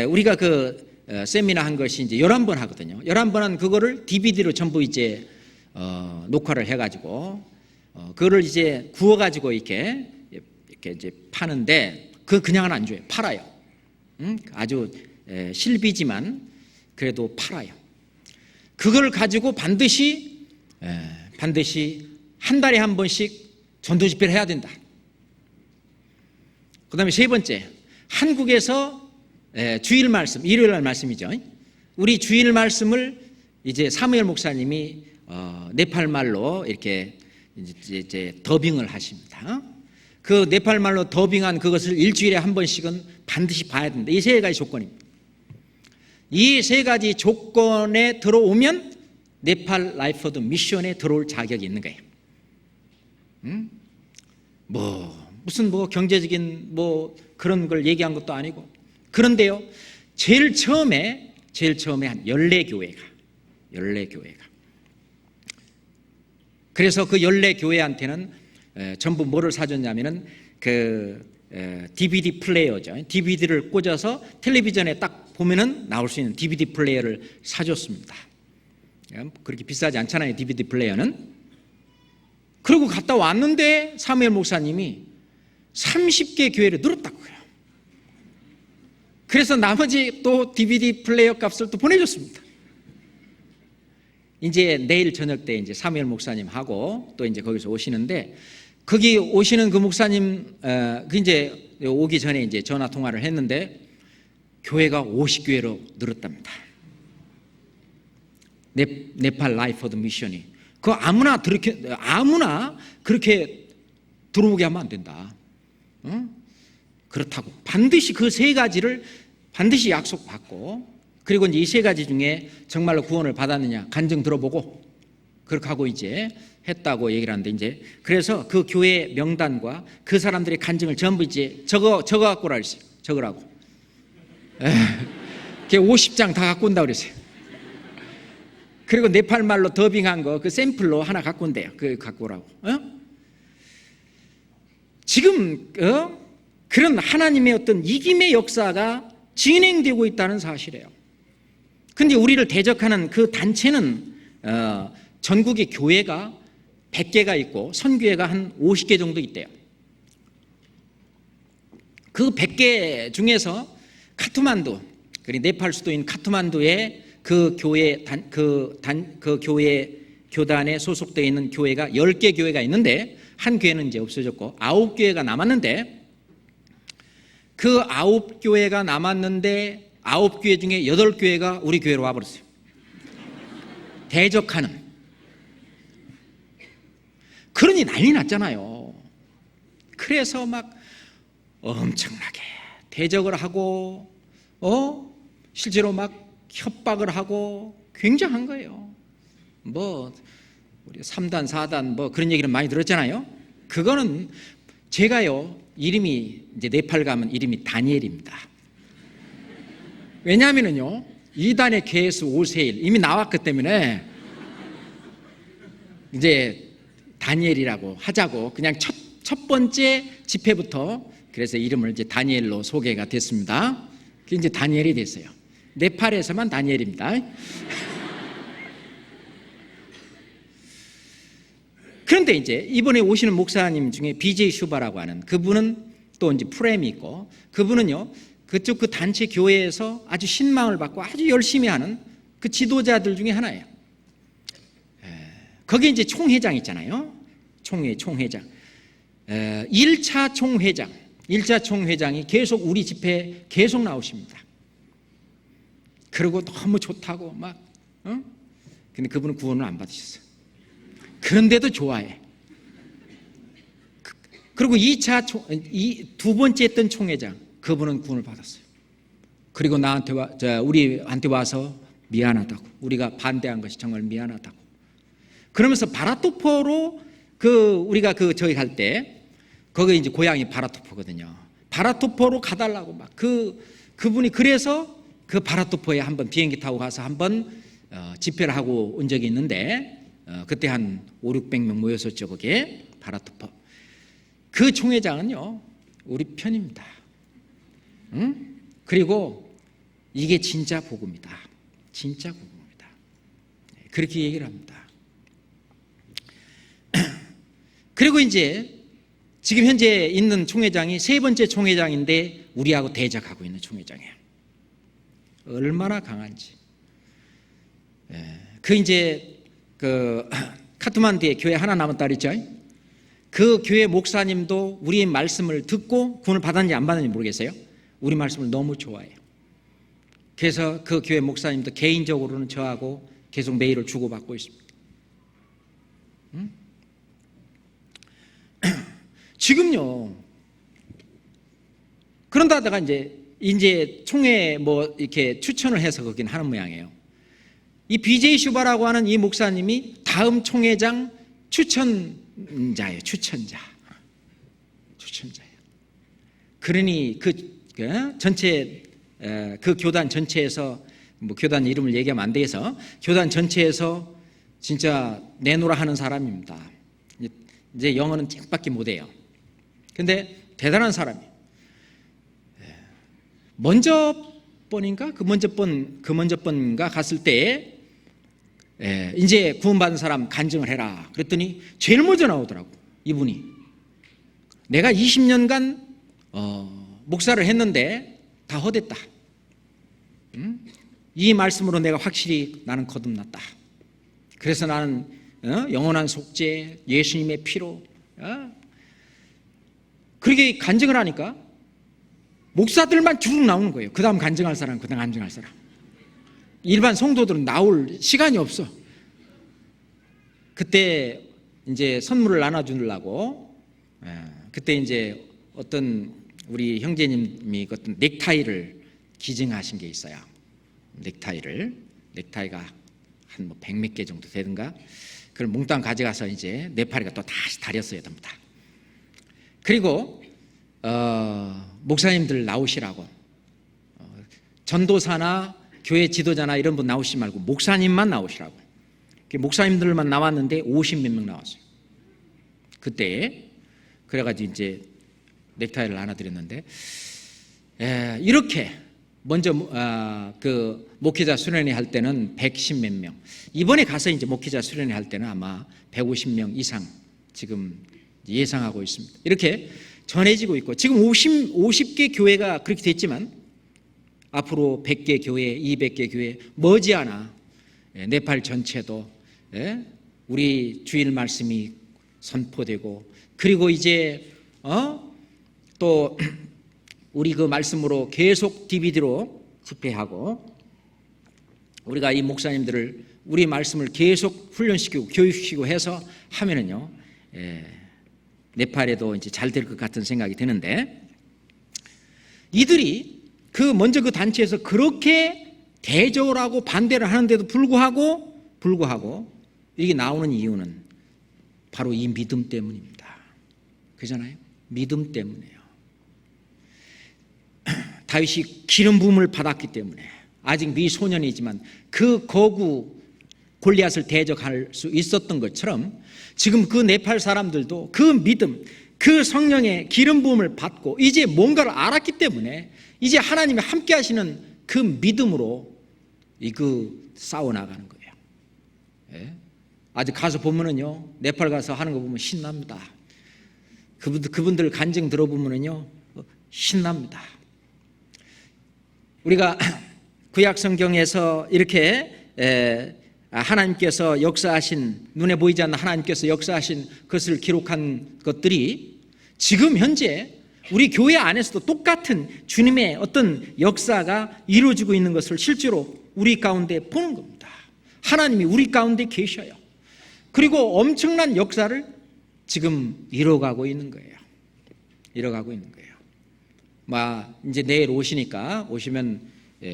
우리가 그 세미나 한 것이 이제 11번 하거든요. 11번은 그거를 DVD로 전부 이제 녹화를 해가지고 그거를 이제 구워가지고 이렇게 이제 파는데, 그냥은 안 줘요. 팔아요. 아주 실비지만 그래도 팔아요. 그걸 가지고 반드시 한 달에 한 번씩 전도 집회를 해야 된다. 그 다음에 세 번째, 한국에서 주일 말씀, 일요일 날 말씀이죠. 우리 주일 말씀을 이제 사무엘 목사님이 네팔 말로 이렇게 이제 더빙을 하십니다. 그 네팔 말로 더빙한 그것을 일주일에 한 번씩은 반드시 봐야 된다. 이 세 가지 조건입니다. 이 세 가지 조건에 들어오면 네팔 라이프 오브 미션에 들어올 자격이 있는 거예요. 무슨 경제적인 그런 걸 얘기한 것도 아니고. 그런데요, 제일 처음에 한 14교회가. 그래서 그 14교회한테는 전부 뭐를 사줬냐면은 그 DVD 플레이어죠. DVD를 꽂아서 텔레비전에 딱 보면은 나올 수 있는 DVD 플레이어를 사줬습니다. 그렇게 비싸지 않잖아요, DVD 플레이어는. 그리고 갔다 왔는데 사무엘 목사님이 30개 교회를 늘었다고 해요. 그래서 나머지 또 DVD 플레이어 값을 또 보내줬습니다. 이제 내일 저녁 때 이제 사무엘 목사님하고 또 이제 거기서 오시는데, 거기 오시는 그 목사님 그 이제 오기 전에 이제 전화 통화를 했는데 교회가 50교회로 늘었답니다. 네팔 라이프 오브 미션이. 그 아무나 그렇게 들어오게 하면 안 된다. 그렇다고 반드시 그 세 가지를 반드시 약속받고, 그리고 이제 이 세 가지 중에 정말로 구원을 받았느냐 간증 들어보고 그렇게 하고 이제 했다고 얘기를 하는데, 이제 그래서 그 교회 명단과 그 사람들의 간증을 전부 이제 적어 갖고 오라 그랬어요. 적으라고. 50장 다 갖고 온다고 그랬어요. 그리고 네팔 말로 더빙한 거 그 샘플로 하나 갖고 온대요. 그 갖고 오라고. 지금 그런 하나님의 어떤 이김의 역사가 진행되고 있다는 사실이에요. 근데 우리를 대적하는 그 단체는 전국의 교회가 100개가 있고 선교회가 한 50개 정도 있대요. 그 100개 중에서 카트만두, 그리고 네팔 수도인 카트만두에 그 교회 그 교회 교단에 소속되어 있는 교회가 10개 교회가 있는데, 한 교회는 이제 없어졌고 9교회가 남았는데, 그 9교회가 남았는데 9교회 중에 8교회가 우리 교회로 와버렸어요. 대적하는. 그러니 난리 났잖아요. 그래서 막 엄청나게 대적을 하고 실제로 막 협박을 하고 굉장한 거예요. 우리 3단 4단 그런 얘기를 많이 들었잖아요. 그거는 제가요, 이름이 이제 네팔 가면 이름이 다니엘입니다. 왜냐하면요, 2단의 개수 5세일 이미 나왔기 때문에 이제 다니엘이라고 하자고 그냥 첫 번째 집회부터 그래서 이름을 이제 다니엘로 소개가 됐습니다. 그게 이제 다니엘이 됐어요. 네팔에서만 다니엘입니다. 그런데 이제 이번에 오시는 목사님 중에 BJ 슈바라고 하는 그분은 또 이제 프렘이 있고, 그분은요 그쪽 그 단체 교회에서 아주 신망을 받고 아주 열심히 하는 그 지도자들 중에 하나예요. 거기에 이제 총회장 있잖아요. 총회장. 1차 총회장이 계속 우리 집회에 계속 나오십니다. 그리고 너무 좋다고 막, 근데 그분은 구원을 안 받으셨어요. 그런데도 좋아해. 그리고 두 번째 했던 총회장, 그분은 구원을 받았어요. 그리고 우리한테 와서 미안하다고, 우리가 반대한 것이 정말 미안하다고. 그러면서 바라토포로 우리가 저기 갈 때, 거기 이제 고향이 바라토포거든요. 바라토포로 가달라고 막 그분이 그래서 그 바라토포에 한번 비행기 타고 가서 한번 집회를 하고 온 적이 있는데, 그때 한 500-600명 모였었죠. 거기에 바라토포. 그 총회장은요, 우리 편입니다. 그리고 이게 진짜 복음이다. 진짜 복음입니다. 그렇게 얘기를 합니다. 그리고 이제 지금 현재 있는 총회장이 세 번째 총회장인데 우리하고 대적하고 있는 총회장이에요. 얼마나 강한지. 이제 카트만두에 교회 하나 남았다 그랬죠. 그 교회 목사님도 우리의 말씀을 듣고 구원을 받았는지 안 받았는지 모르겠어요. 우리 말씀을 너무 좋아해요. 그래서 그 교회 목사님도 개인적으로는 저하고 계속 메일을 주고받고 있습니다. 지금요. 그런다다가 이제 총회 이렇게 추천을 해서 거긴 하는 모양이에요. 이 BJ 슈바라고 하는 이 목사님이 다음 총회장 추천자예요. 추천자예요. 그러니 전체 그 교단 전체에서 교단 이름을 얘기하면 안 돼서 교단 전체에서 진짜 내노라 하는 사람입니다. 이제 영어는 쨍밖에 못해요. 근데 대단한 사람이에요. 먼저 번인가 그 먼저 번인가 갔을 때 이제 구원받은 사람 간증을 해라. 그랬더니 제일 먼저 나오더라고. 이분이 내가 20년간 목사를 했는데 다 헛됐다. 이 말씀으로 내가 확실히 나는 거듭났다. 그래서 나는 영원한 속죄, 예수님의 피로 그렇게 간증을 하니까 목사들만 쭉 나오는 거예요. 그 다음 간증할 사람, 그 다음 간증할 사람. 일반 성도들은 나올 시간이 없어. 그때 이제 선물을 나눠주려고 그때 이제 어떤 우리 형제님이 어떤 넥타이를 기증하신 게 있어요. 넥타이가 한 100몇 개 정도 되든가. 그걸 몽땅 가져가서 이제 네팔이가 또 다시 다렸어야 됩니다. 그리고 목사님들 나오시라고 전도사나 교회 지도자나 이런 분 나오시지 말고 목사님만 나오시라고. 목사님들만 나왔는데 50몇 명 나왔어요. 그때 그래가지고 이제 넥타이를 나눠드렸는데 이렇게 먼저 그 목회자 수련회 할 때는 110몇 명, 이번에 가서 이제 목회자 수련회 할 때는 아마 150명 이상 지금 예상하고 있습니다. 이렇게 전해지고 있고 지금 50개 교회가 그렇게 됐지만 앞으로 100개 교회, 200개 교회 머지않아 네팔 전체도 우리 주일 말씀이 선포되고 그리고 이제 또 우리 그 말씀으로 계속 DVD로 집회하고 우리가 이 목사님들을 우리 말씀을 계속 훈련시키고 교육시키고 해서 하면은요 네팔에도 이제 잘 될 것 같은 생각이 드는데 이들이 먼저 그 단체에서 그렇게 대적을 하고 반대를 하는데도 불구하고 이게 나오는 이유는 바로 이 믿음 때문입니다. 그잖아요? 믿음 때문이에요. 다윗이 기름 부음을 받았기 때문에 아직 미소년이지만 그 거구 골리앗을 대적할 수 있었던 것처럼 지금 그 네팔 사람들도 그 믿음, 그 성령의 기름 부음을 받고 이제 뭔가를 알았기 때문에 이제 하나님이 함께 하시는 그 믿음으로 싸워 나가는 거예요. 아직 가서 보면은요, 네팔 가서 하는 거 보면 신납니다. 그분들 간증 들어보면은요, 신납니다. 우리가 구약 성경에서 이렇게 하나님께서 역사하신, 눈에 보이지 않는 하나님께서 역사하신 것을 기록한 것들이 지금 현재 우리 교회 안에서도 똑같은 주님의 어떤 역사가 이루어지고 있는 것을 실제로 우리 가운데 보는 겁니다. 하나님이 우리 가운데 계셔요. 그리고 엄청난 역사를 지금 이뤄가고 있는 거예요. 이뤄가고 있는 거예요. 이제 내일 오시면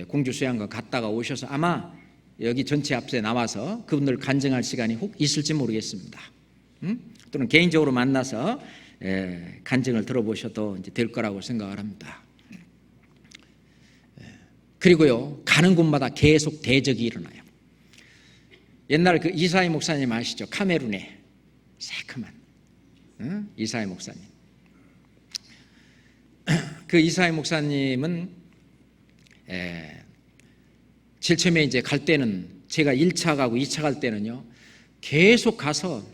공주 수양관 갔다가 오셔서 아마 여기 전체 앞에 나와서 그분들 간증할 시간이 혹 있을지 모르겠습니다. 또는 개인적으로 만나서 간증을 들어보셔도 이제 될 거라고 생각을 합니다. 그리고요, 가는 곳마다 계속 대적이 일어나요. 옛날 그 이사야 목사님 아시죠? 카메룬의 새카만 이사야 목사님. 그 이사야 목사님은 제일 처음에 이제 갈 때는, 제가 1차 가고 2차 갈 때는요, 계속 가서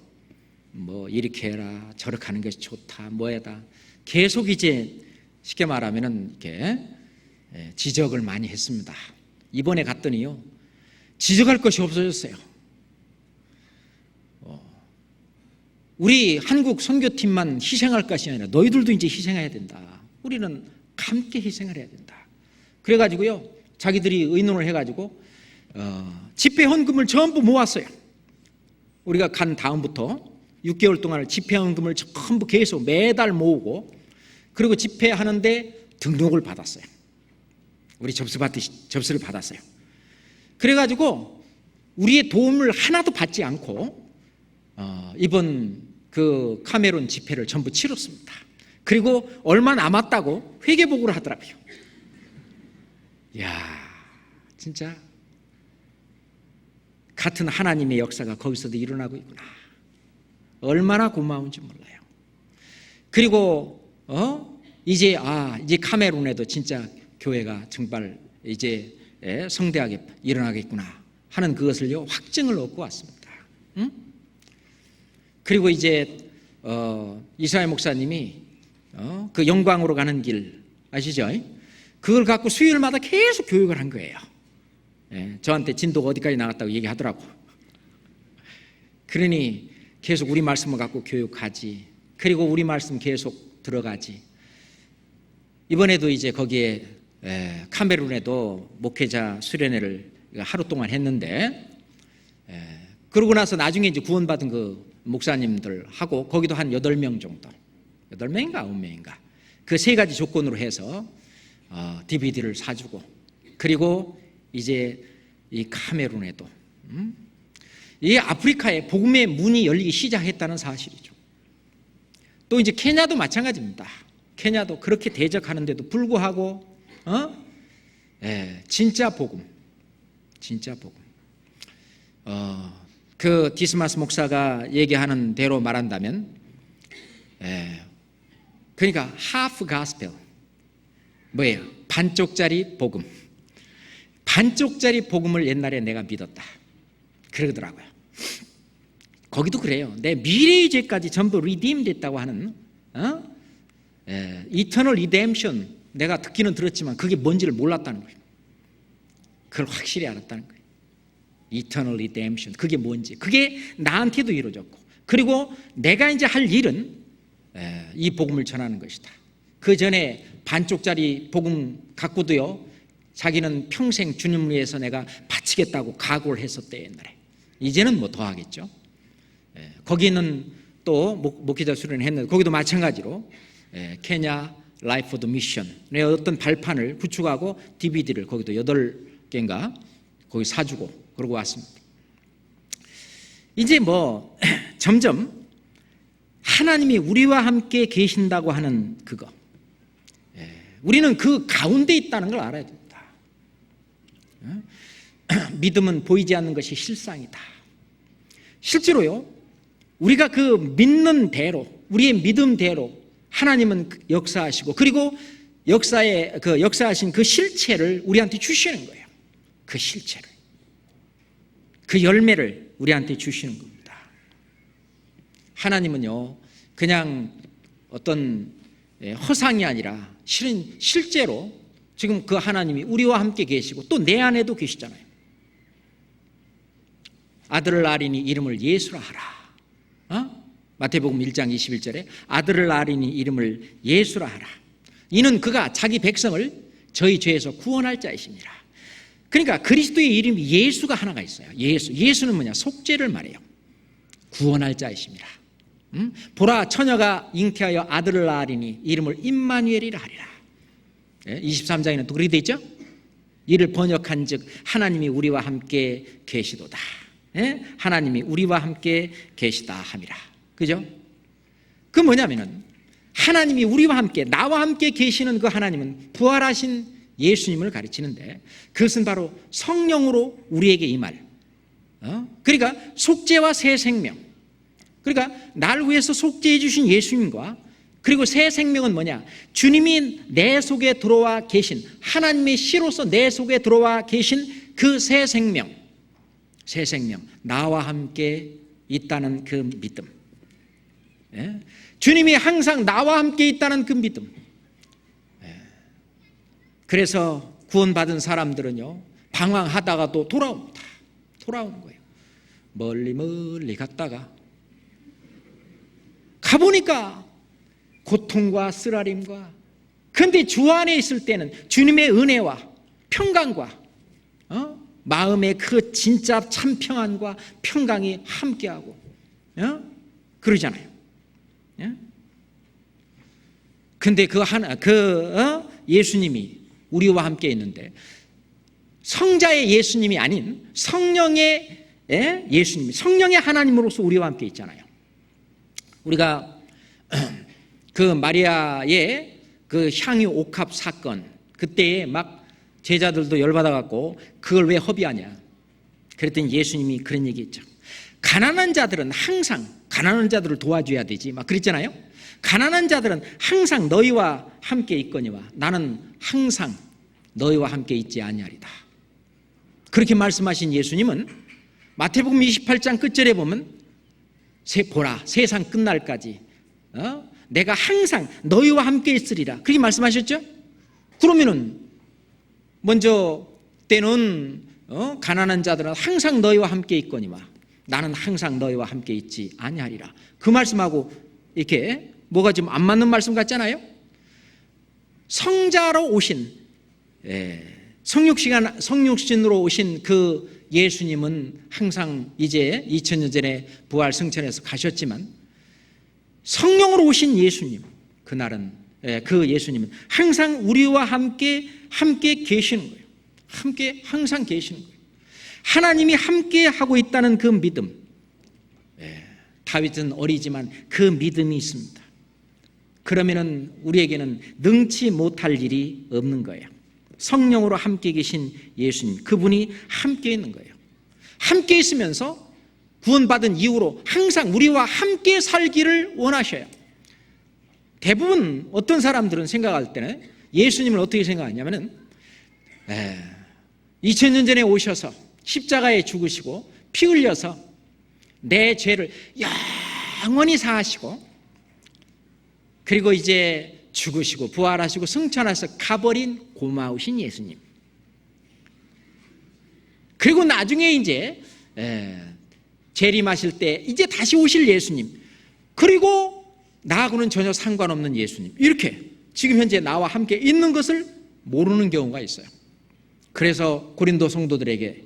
뭐 이렇게 해라, 저렇게 하는 것이 좋다, 뭐에다 계속 이제 쉽게 말하면은 이렇게 지적을 많이 했습니다. 이번에 갔더니요, 지적할 것이 없어졌어요. 우리 한국 선교팀만 희생할 것이 아니라 너희들도 이제 희생해야 된다. 우리는 함께 희생을 해야 된다. 그래가지고요, 자기들이 의논을 해가지고 집회 헌금을 전부 모았어요. 우리가 간 다음부터 6개월 동안 집회 헌금을 전부 계속 매달 모으고, 그리고 집회하는데 등록을 받았어요. 우리 접수를 받았어요. 그래가지고 우리의 도움을 하나도 받지 않고 이번 그 카메룬 집회를 전부 치렀습니다. 그리고 얼마 남았다고 회개복으로 하더라고요. 이야, 진짜 같은 하나님의 역사가 거기서도 일어나고 있구나. 얼마나 고마운지 몰라요. 그리고 이제 카메룬에도 진짜 교회가 정말 이제 성대하게 일어나겠구나 하는 그것을요, 확증을 얻고 왔습니다. 그리고 이제 이사야 목사님이 그 영광으로 가는 길 아시죠? 그걸 갖고 수요일마다 계속 교육을 한 거예요. 저한테 진도가 어디까지 나갔다고 얘기하더라고. 그러니 계속 우리 말씀을 갖고 교육하지, 그리고 우리 말씀 계속 들어가지. 이번에도 이제 거기에 카메룬에도 목회자 수련회를 하루 동안 했는데, 그러고 나서 나중에 이제 구원받은 그 목사님들하고 거기도 한 8명 정도, 8명인가 9명인가, 그 3가지 조건으로 해서 DVD를 사주고, 그리고 이제 이 카메룬에도 이 아프리카에 복음의 문이 열리기 시작했다는 사실이죠. 또 이제 케냐도 마찬가지입니다. 케냐도 그렇게 대적하는데도 불구하고 진짜 복음, 진짜 복음. 그 디스마스 목사가 얘기하는 대로 말한다면, 그러니까 half gospel, 뭐예요? 반쪽짜리 복음. 반쪽짜리 복음을 옛날에 내가 믿었다, 그러더라고요. 거기도 그래요. 내 미래의 죄까지 전부 리딤 됐다고 하는 이터널 리뎀션, 내가 듣기는 들었지만 그게 뭔지를 몰랐다는 거예요. 그걸 확실히 알았다는 거예요. 이터널 리뎀션, 그게 뭔지, 그게 나한테도 이루어졌고, 그리고 내가 이제 할 일은 이 복음을 전하는 것이다. 그 전에 반쪽짜리 복음 갖고도요, 자기는 평생 주님을 위해서 내가 바치겠다고 각오를 했었대, 옛날에. 이제는 뭐 더 하겠죠. 거기는 또 목회자 수련을 했는데, 거기도 마찬가지로 케냐 라이프 오브 미션의 어떤 발판을 구축하고 DVD를 거기도 8개인가 거기 사주고 그러고 왔습니다. 이제 뭐 점점 하나님이 우리와 함께 계신다고 하는 그거, 우리는 그 가운데 있다는 걸 알아야 됩니다. 믿음은 보이지 않는 것이 실상이다. 실제로요, 우리가 그 믿는 대로, 우리의 믿음대로 하나님은 역사하시고, 그리고 역사하신 그 실체를 우리한테 주시는 거예요. 그 실체를, 그 열매를 우리한테 주시는 겁니다. 하나님은요, 그냥 어떤 허상이 아니라 실제로 지금 그 하나님이 우리와 함께 계시고 또 내 안에도 계시잖아요. 아들을 낳으리니 이름을 예수라 하라. 마태복음 1장 21절에 아들을 낳으리니 이름을 예수라 하라. 이는 그가 자기 백성을 저희 죄에서 구원할 자이십니다. 그러니까 그리스도의 이름이 예수가 하나가 있어요. 예수는 뭐냐? 속죄를 말해요. 구원할 자이십니다. 보라 처녀가 잉태하여 아들을 낳으리니 이름을 임마누엘이라 하리라. 23장에는 또 그렇게 돼 있죠. 이를 번역한 즉 하나님이 우리와 함께 계시도다. 하나님이 우리와 함께 계시다 함이라. 그죠? 그 뭐냐면은 하나님이 우리와 함께, 나와 함께 계시는 그 하나님은 부활하신 예수님을 가르치는데 그것은 바로 성령으로 우리에게 임할, 그러니까 속죄와 새 생명, 그러니까 날 위해서 속죄해 주신 예수님과 그리고 새 생명은 뭐냐? 주님이 내 속에 들어와 계신, 하나님의 씨로서 내 속에 들어와 계신 그 새 생명, 나와 함께 있다는 그 믿음. 주님이 항상 나와 함께 있다는 그 믿음. 그래서 구원받은 사람들은요, 방황하다가도 돌아옵니다. 돌아오는 거예요. 멀리 갔다가 가보니까 고통과 쓰라림과, 그런데 주 안에 있을 때는 주님의 은혜와 평강과 마음의 그 진짜 참 평안과 평강이 함께하고 그러잖아요. 근데 예수님이 우리와 함께 있는데 성자의 예수님이 아닌 성령의 예수님이, 성령의 하나님으로서 우리와 함께 있잖아요. 우리가 그 마리아의 그 향유 옥합 사건, 그때에 막 제자들도 열받아 갖고 그걸 왜 허비하냐 그랬더니 예수님이 그런 얘기했죠. 가난한 자들은 항상 가난한 자들을 도와줘야 되지 막 그랬잖아요. 가난한 자들은 항상 너희와 함께 있거니와 나는 항상 너희와 함께 있지 아니하리다. 그렇게 말씀하신 예수님은 마태복음 28장 끝절에 보면 보라 세상 끝날까지 내가 항상 너희와 함께 있으리라 그렇게 말씀하셨죠. 그러면은 먼저 때는 가난한 자들은 항상 너희와 함께 있거니와 나는 항상 너희와 함께 있지 아니하리라. 그 말씀하고 이렇게 뭐가 좀 안 맞는 말씀 같잖아요. 성자로 오신, 성육신으로 오신 그 예수님은 항상 이제 2000년 전에 부활 승천해서 가셨지만 성령으로 오신 예수님, 그날은 그 예수님은 항상 우리와 함께 계시는 거예요. 항상 계시는 거예요. 하나님이 함께 하고 있다는 그 믿음. 다윗은 어리지만 그 믿음이 있습니다. 그러면은 우리에게는 능치 못할 일이 없는 거예요. 성령으로 함께 계신 예수님, 그분이 함께 있는 거예요. 함께 있으면서 구원받은 이후로 항상 우리와 함께 살기를 원하셔요. 대부분 어떤 사람들은 생각할 때는 예수님을 어떻게 생각하냐면은 2000년 전에 오셔서 십자가에 죽으시고 피 흘려서 내 죄를 영원히 사하시고 그리고 이제 죽으시고 부활하시고 승천하셔서 가버린 고마우신 예수님. 그리고 나중에 이제 재림하실 때 이제 다시 오실 예수님, 그리고 나하고는 전혀 상관없는 예수님, 이렇게 지금 현재 나와 함께 있는 것을 모르는 경우가 있어요. 그래서 고린도 성도들에게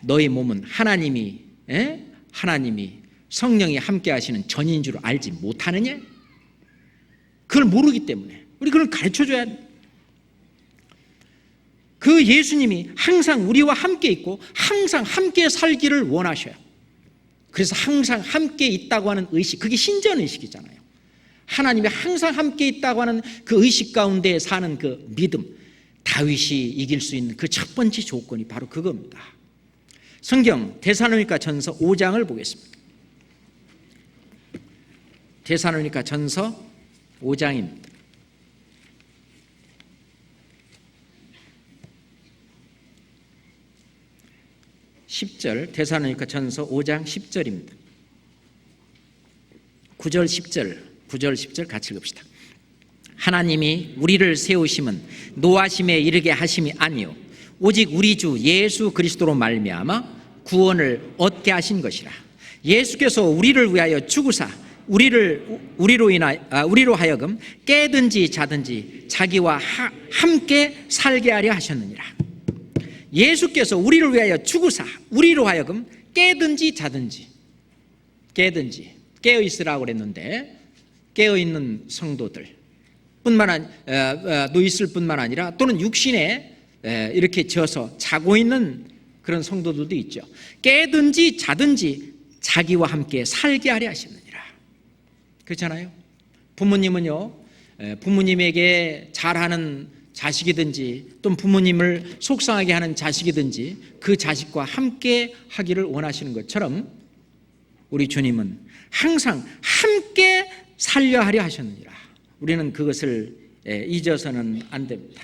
너희 몸은 하나님이 성령이 함께 하시는 전인 줄 알지 못하느냐? 그걸 모르기 때문에 우리 그걸 가르쳐줘야 돼. 그 예수님이 항상 우리와 함께 있고 항상 함께 살기를 원하셔요. 그래서 항상 함께 있다고 하는 의식, 그게 신전의식이잖아요. 하나님이 항상 함께 있다고 하는 그 의식 가운데 사는 그 믿음, 다윗이 이길 수 있는 그 첫 번째 조건이 바로 그겁니다. 성경 데살로니가 전서 5장을 보겠습니다. 데살로니가 전서 5장입니다. 10절, 데살로니가 전서 5장 10절입니다. 9절 10절 같이 읽읍시다. 하나님이 우리를 세우심은 노하심에 이르게 하심이 아니요 오직 우리 주 예수 그리스도로 말미암아 구원을 얻게 하신 것이라. 예수께서 우리를 위하여 죽으사 우리로 하여금 깨든지 자든지 자기와 함께 살게 하려 하셨느니라. 예수께서 우리를 위하여 죽으사 우리로 하여금 깨든지 자든지, 깨어 있으라고 그랬는데 깨어 있는 성도들 있을 뿐만 아니라 또는 육신에 이렇게 져서 자고 있는 그런 성도들도 있죠. 깨든지 자든지 자기와 함께 살게 하려 하셨느니라. 그렇잖아요. 부모님은요, 부모님에게 잘하는 자식이든지 또는 부모님을 속상하게 하는 자식이든지 그 자식과 함께 하기를 원하시는 것처럼 우리 주님은 항상 함께 살려 하려 하셨느니라. 우리는 그것을 잊어서는 안 됩니다.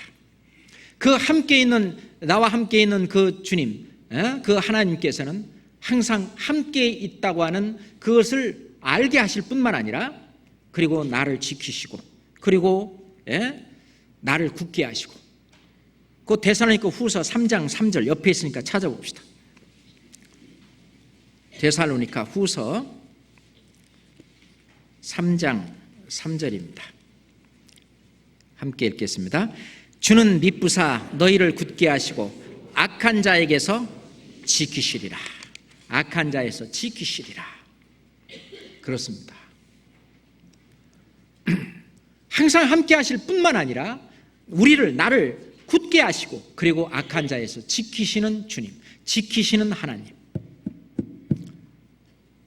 그 함께 있는, 나와 함께 있는 그 주님, 그 하나님께서는 항상 함께 있다고 하는 그것을 알게 하실 뿐만 아니라 그리고 나를 지키시고 그리고 나를 굳게 하시고, 그 데살로니가 후서 3장 3절 옆에 있으니까 찾아봅시다. 데살로니가 후서 3장 3절입니다. 함께 읽겠습니다. 주는 미쁘사 너희를 굳게 하시고 악한 자에게서 지키시리라. 악한 자에서 지키시리라. 그렇습니다. 항상 함께 하실 뿐만 아니라 나를 굳게 하시고 그리고 악한 자에서 지키시는 주님, 지키시는 하나님.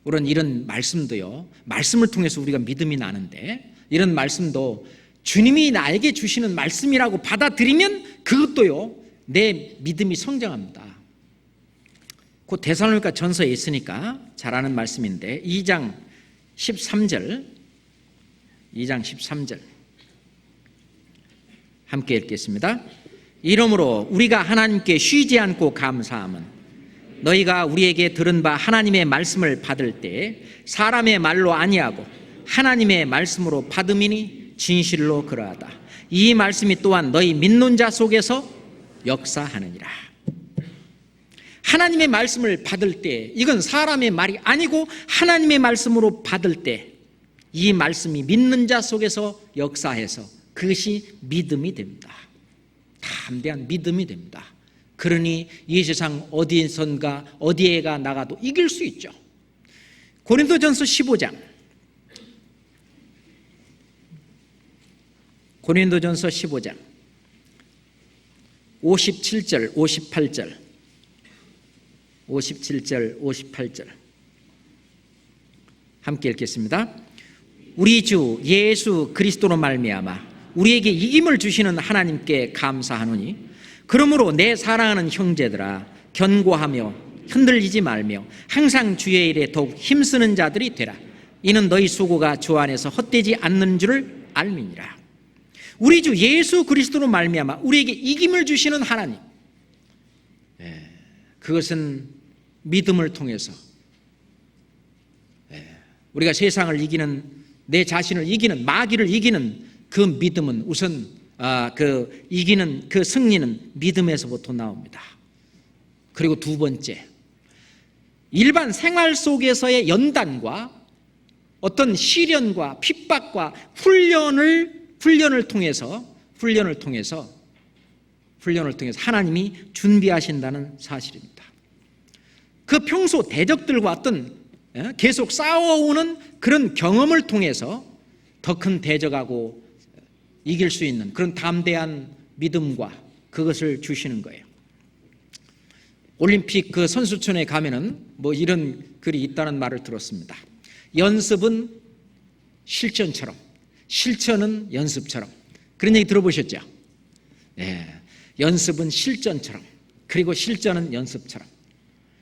우리는 이런 말씀도요, 말씀을 통해서 우리가 믿음이 나는데 이런 말씀도 주님이 나에게 주시는 말씀이라고 받아들이면 그것도요 내 믿음이 성장합니다. 그 데살로니가 전서에 있으니까 잘 아는 말씀인데 2장 13절 함께 읽겠습니다. 이러므로 우리가 하나님께 쉬지 않고 감사함은 너희가 우리에게 들은 바 하나님의 말씀을 받을 때 사람의 말로 아니하고 하나님의 말씀으로 받음이니 진실로 그러하다. 이 말씀이 또한 너희 믿는 자 속에서 역사하느니라. 하나님의 말씀을 받을 때 이건 사람의 말이 아니고 하나님의 말씀으로 받을 때 이 말씀이 믿는 자 속에서 역사해서 그것이 믿음이 됩니다. 담대한 믿음이 됩니다. 그러니 이 세상 어디선가 어디에가 나가도 이길 수 있죠. 고린도전서 15장 57절 58절 함께 읽겠습니다. 우리 주 예수 그리스도로 말미암아 우리에게 이김을 주시는 하나님께 감사하노니 그러므로 내 사랑하는 형제들아 견고하며 흔들리지 말며 항상 주의 일에 더욱 힘쓰는 자들이 되라. 이는 너희 수고가 주 안에서 헛되지 않는 줄을 알미니라. 우리 주 예수 그리스도로 말미암아 우리에게 이김을 주시는 하나님, 그것은 믿음을 통해서 우리가 세상을 이기는, 내 자신을 이기는, 마귀를 이기는 그 믿음은 우선 그 이기는 그 승리는 믿음에서부터 나옵니다. 그리고 두 번째, 일반 생활 속에서의 연단과 어떤 시련과 핍박과 훈련을 통해서 하나님이 준비하신다는 사실입니다. 그 평소 대적들과 어떤 계속 싸워오는 그런 경험을 통해서 더 큰 대적하고 이길 수 있는 그런 담대한 믿음과 그것을 주시는 거예요. 올림픽 그 선수촌에 가면은 뭐 이런 글이 있다는 말을 들었습니다. 연습은 실전처럼, 실천은 연습처럼. 그런 얘기 들어보셨죠? 연습은 실전처럼, 그리고 실전은 연습처럼.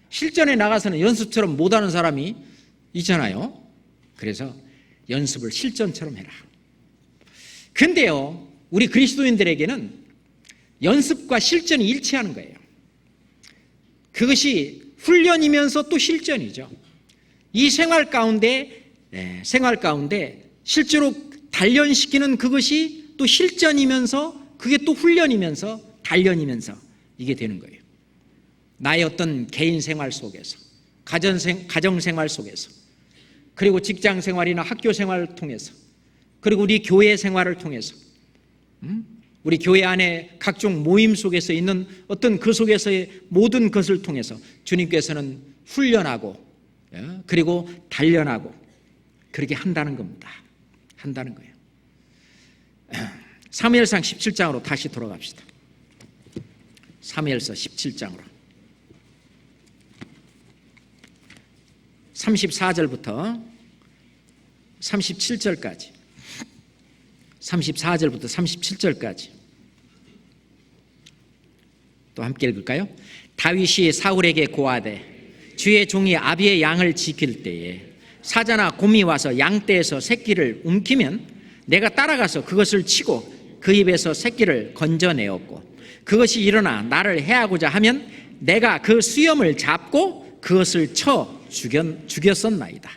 실전에 나가서는 연습처럼 못하는 사람이 있잖아요. 그래서 연습을 실전처럼 해라. 근데요, 우리 그리스도인들에게는 연습과 실전이 일치하는 거예요. 그것이 훈련이면서 또 실전이죠. 이 생활 가운데 실제로 단련시키는 그것이 또 실전이면서 그게 또 훈련이면서 단련이면서 이게 되는 거예요. 나의 어떤 개인 생활 속에서, 가정 생활 속에서, 그리고 직장 생활이나 학교 생활을 통해서, 그리고 우리 교회 생활을 통해서, 우리 교회 안에 각종 모임 속에서 있는 어떤 그 속에서의 모든 것을 통해서 주님께서는 훈련하고 그리고 단련하고 그렇게 한다는 겁니다. 한다는 거예요. 사무엘상 17장으로 다시 돌아갑시다. 사무엘서 17장으로 34절부터 37절까지 34절부터 37절까지 또 함께 읽을까요? 다윗이 사울에게 고하되 주의 종이 아비의 양을 지킬 때에 사자나 곰이 와서 양떼에서 새끼를 움키면 내가 따라가서 그것을 치고 그 입에서 새끼를 건져내었고 그것이 일어나 나를 해하고자 하면 내가 그 수염을 잡고 그것을 쳐 죽였었나이다.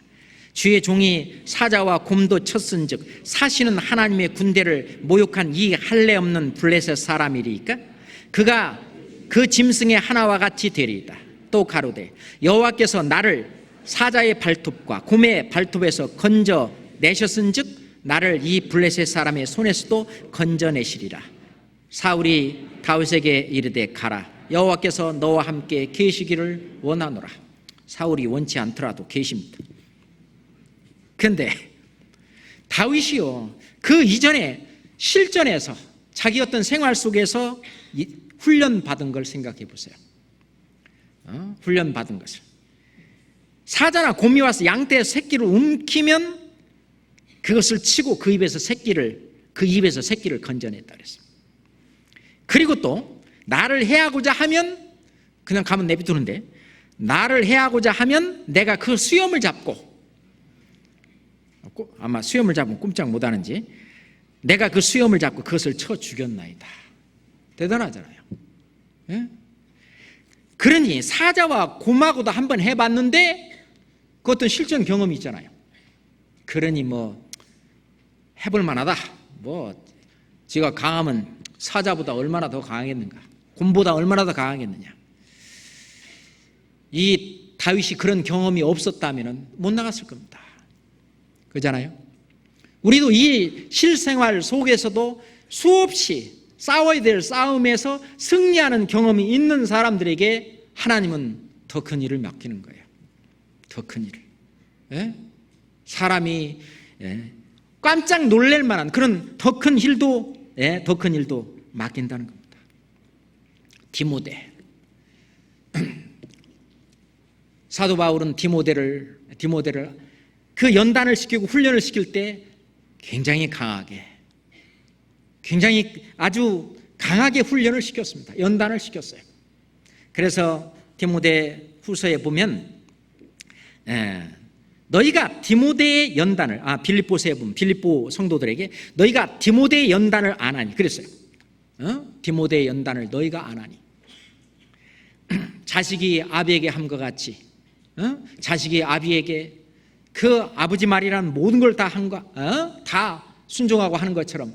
주의 종이 사자와 곰도 쳤은즉 사시는 하나님의 군대를 모욕한 이 할례 없는 블레셋 사람이리까 그가 그 짐승의 하나와 같이 되리이다. 또 가로되 여호와께서 나를 사자의 발톱과 곰의 발톱에서 건져 내셨은즉 나를 이 블레셋 사람의 손에서도 건져내시리라. 사울이 다윗에게 이르되 가라. 여호와께서 너와 함께 계시기를 원하노라. 사울이 원치 않더라도 계십니다. 그런데 다윗이요 그 이전에 실전에서 자기 어떤 생활 속에서 훈련받은 걸 생각해 보세요. 훈련받은 것을 사자나 곰이 와서 양떼의 새끼를 움키면 그것을 치고 그 입에서 새끼를 건져냈다 그랬어요. 그리고 또 나를 해하고자 하면 그냥 가면 내비두는데 나를 해하고자 하면 내가 그 수염을 잡고 아마 수염을 잡으면 꼼짝 못하는지 내가 그 수염을 잡고 그것을 쳐 죽였나이다. 대단하잖아요. 예? 그러니 사자와 곰하고도 한번 해봤는데 그 어떤 실전 경험이 있잖아요. 그러니 뭐 해볼 만하다. 뭐 지가 강하면 사자보다 얼마나 더 강하겠는가, 곰보다 얼마나 더 강하겠느냐. 이 다윗이 그런 경험이 없었다면 못 나갔을 겁니다. 그렇잖아요. 우리도 이 실생활 속에서도 수없이 싸워야 될 싸움에서 승리하는 경험이 있는 사람들에게 하나님은 더 큰 일을 맡기는 거예요. 더 큰 일을. 예? 사람이 깜짝 놀랄 만한 그런 더 큰 일도 맡긴다는 겁니다. 디모데. 사도 바울은 디모데를 그 연단을 시키고 훈련을 시킬 때 굉장히 아주 강하게 훈련을 시켰습니다. 연단을 시켰어요. 그래서 디모데 후서에 보면 너희가 디모데의 연단을 빌립보서에 보면 빌립보 성도들에게 너희가 디모데의 연단을 안 하니 그랬어요. 디모데의 연단을 너희가 안 하니 자식이 아비에게 함과 같이 자식이 아비에게 그 아버지 말이라는 모든 걸 다 다 순종하고 하는 것처럼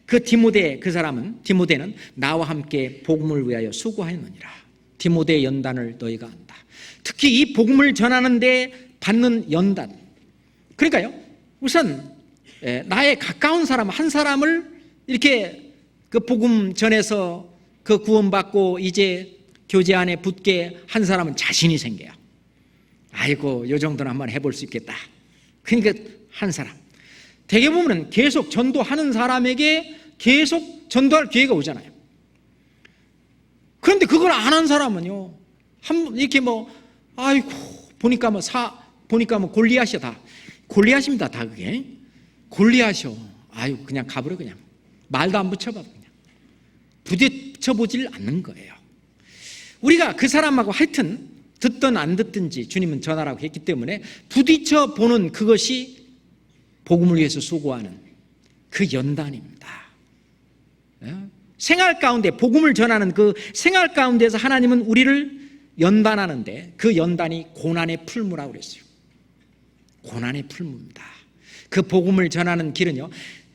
그 디모데는 나와 함께 복음을 위하여 수고하였느니라. 디모데의 연단을 너희가 안다. 특히 이 복음을 전하는데 받는 연단. 그러니까요, 우선 나의 가까운 사람 한 사람을 이렇게 그 복음 전해서 그 구원받고 이제 교제 안에 붙게 한 사람은 자신이 생겨요. 아이고, 이 정도는 한번 해볼 수 있겠다. 그러니까 한 사람. 대개 보면 계속 전도하는 사람에게 계속 전도할 기회가 오잖아요. 그런데 그걸 안 한 사람은요, 이렇게 아이고, 보니까 골리앗이다. 골리앗입니다, 다 그게. 골리앗이요. 아유, 그냥 가버려, 그냥. 말도 안 붙여봐, 그냥. 부딪혀보질 않는 거예요. 우리가 그 사람하고 하여튼 듣든 안 듣든지 주님은 전하라고 했기 때문에 부딪혀보는 그것이 복음을 위해서 수고하는 그 연단입니다. 생활 가운데 복음을 전하는 그 생활 가운데서 하나님은 우리를 연단하는데 그 연단이 고난의 풀무라고 그랬어요. 고난의 풀무입니다. 그 복음을 전하는 길은요,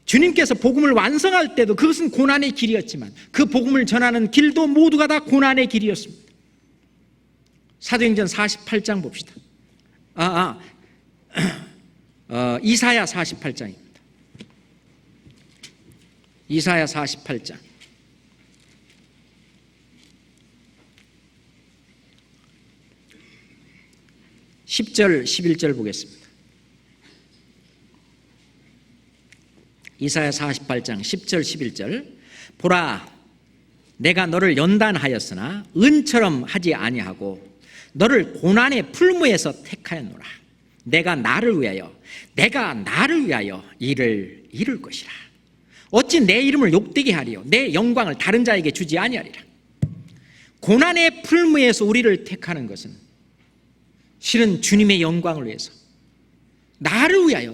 주님께서 복음을 완성할 때도 그것은 고난의 길이었지만 그 복음을 전하는 길도 모두가 다 고난의 길이었습니다. 사도행전 48장 봅시다. 이사야 48장입니다. 이사야 48장. 10절 11절 보겠습니다. 이사야 48장 10절 11절. 보라, 내가 너를 연단하였으나 은처럼 하지 아니하고 너를 고난의 풀무에서 택하였노라. 내가 나를 위하여 일을 이룰 것이라. 어찌 내 이름을 욕되게 하리요 내 영광을 다른 자에게 주지 아니하리라. 고난의 풀무에서 우리를 택하는 것은 실은 주님의 영광을 위해서, 나를 위하여,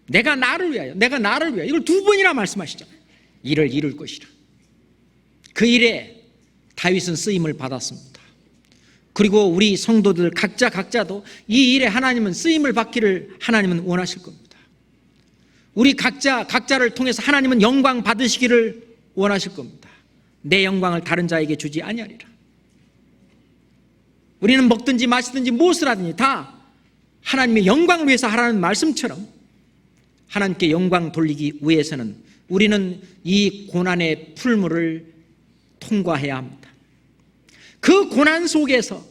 내가 나를 위하여, 이걸 두 번이나 말씀하시잖아요. 일을 이룰 것이라. 그 일에 다윗은 쓰임을 받았습니다. 그리고 우리 성도들 각자도 이 일에 하나님은 쓰임을 받기를 하나님은 원하실 겁니다. 우리 각자를 통해서 하나님은 영광 받으시기를 원하실 겁니다. 내 영광을 다른 자에게 주지 아니하리라. 우리는 먹든지 마시든지 무엇을 하든지 다 하나님의 영광을 위해서 하라는 말씀처럼 하나님께 영광 돌리기 위해서는 우리는 이 고난의 풀무를 통과해야 합니다. 그 고난 속에서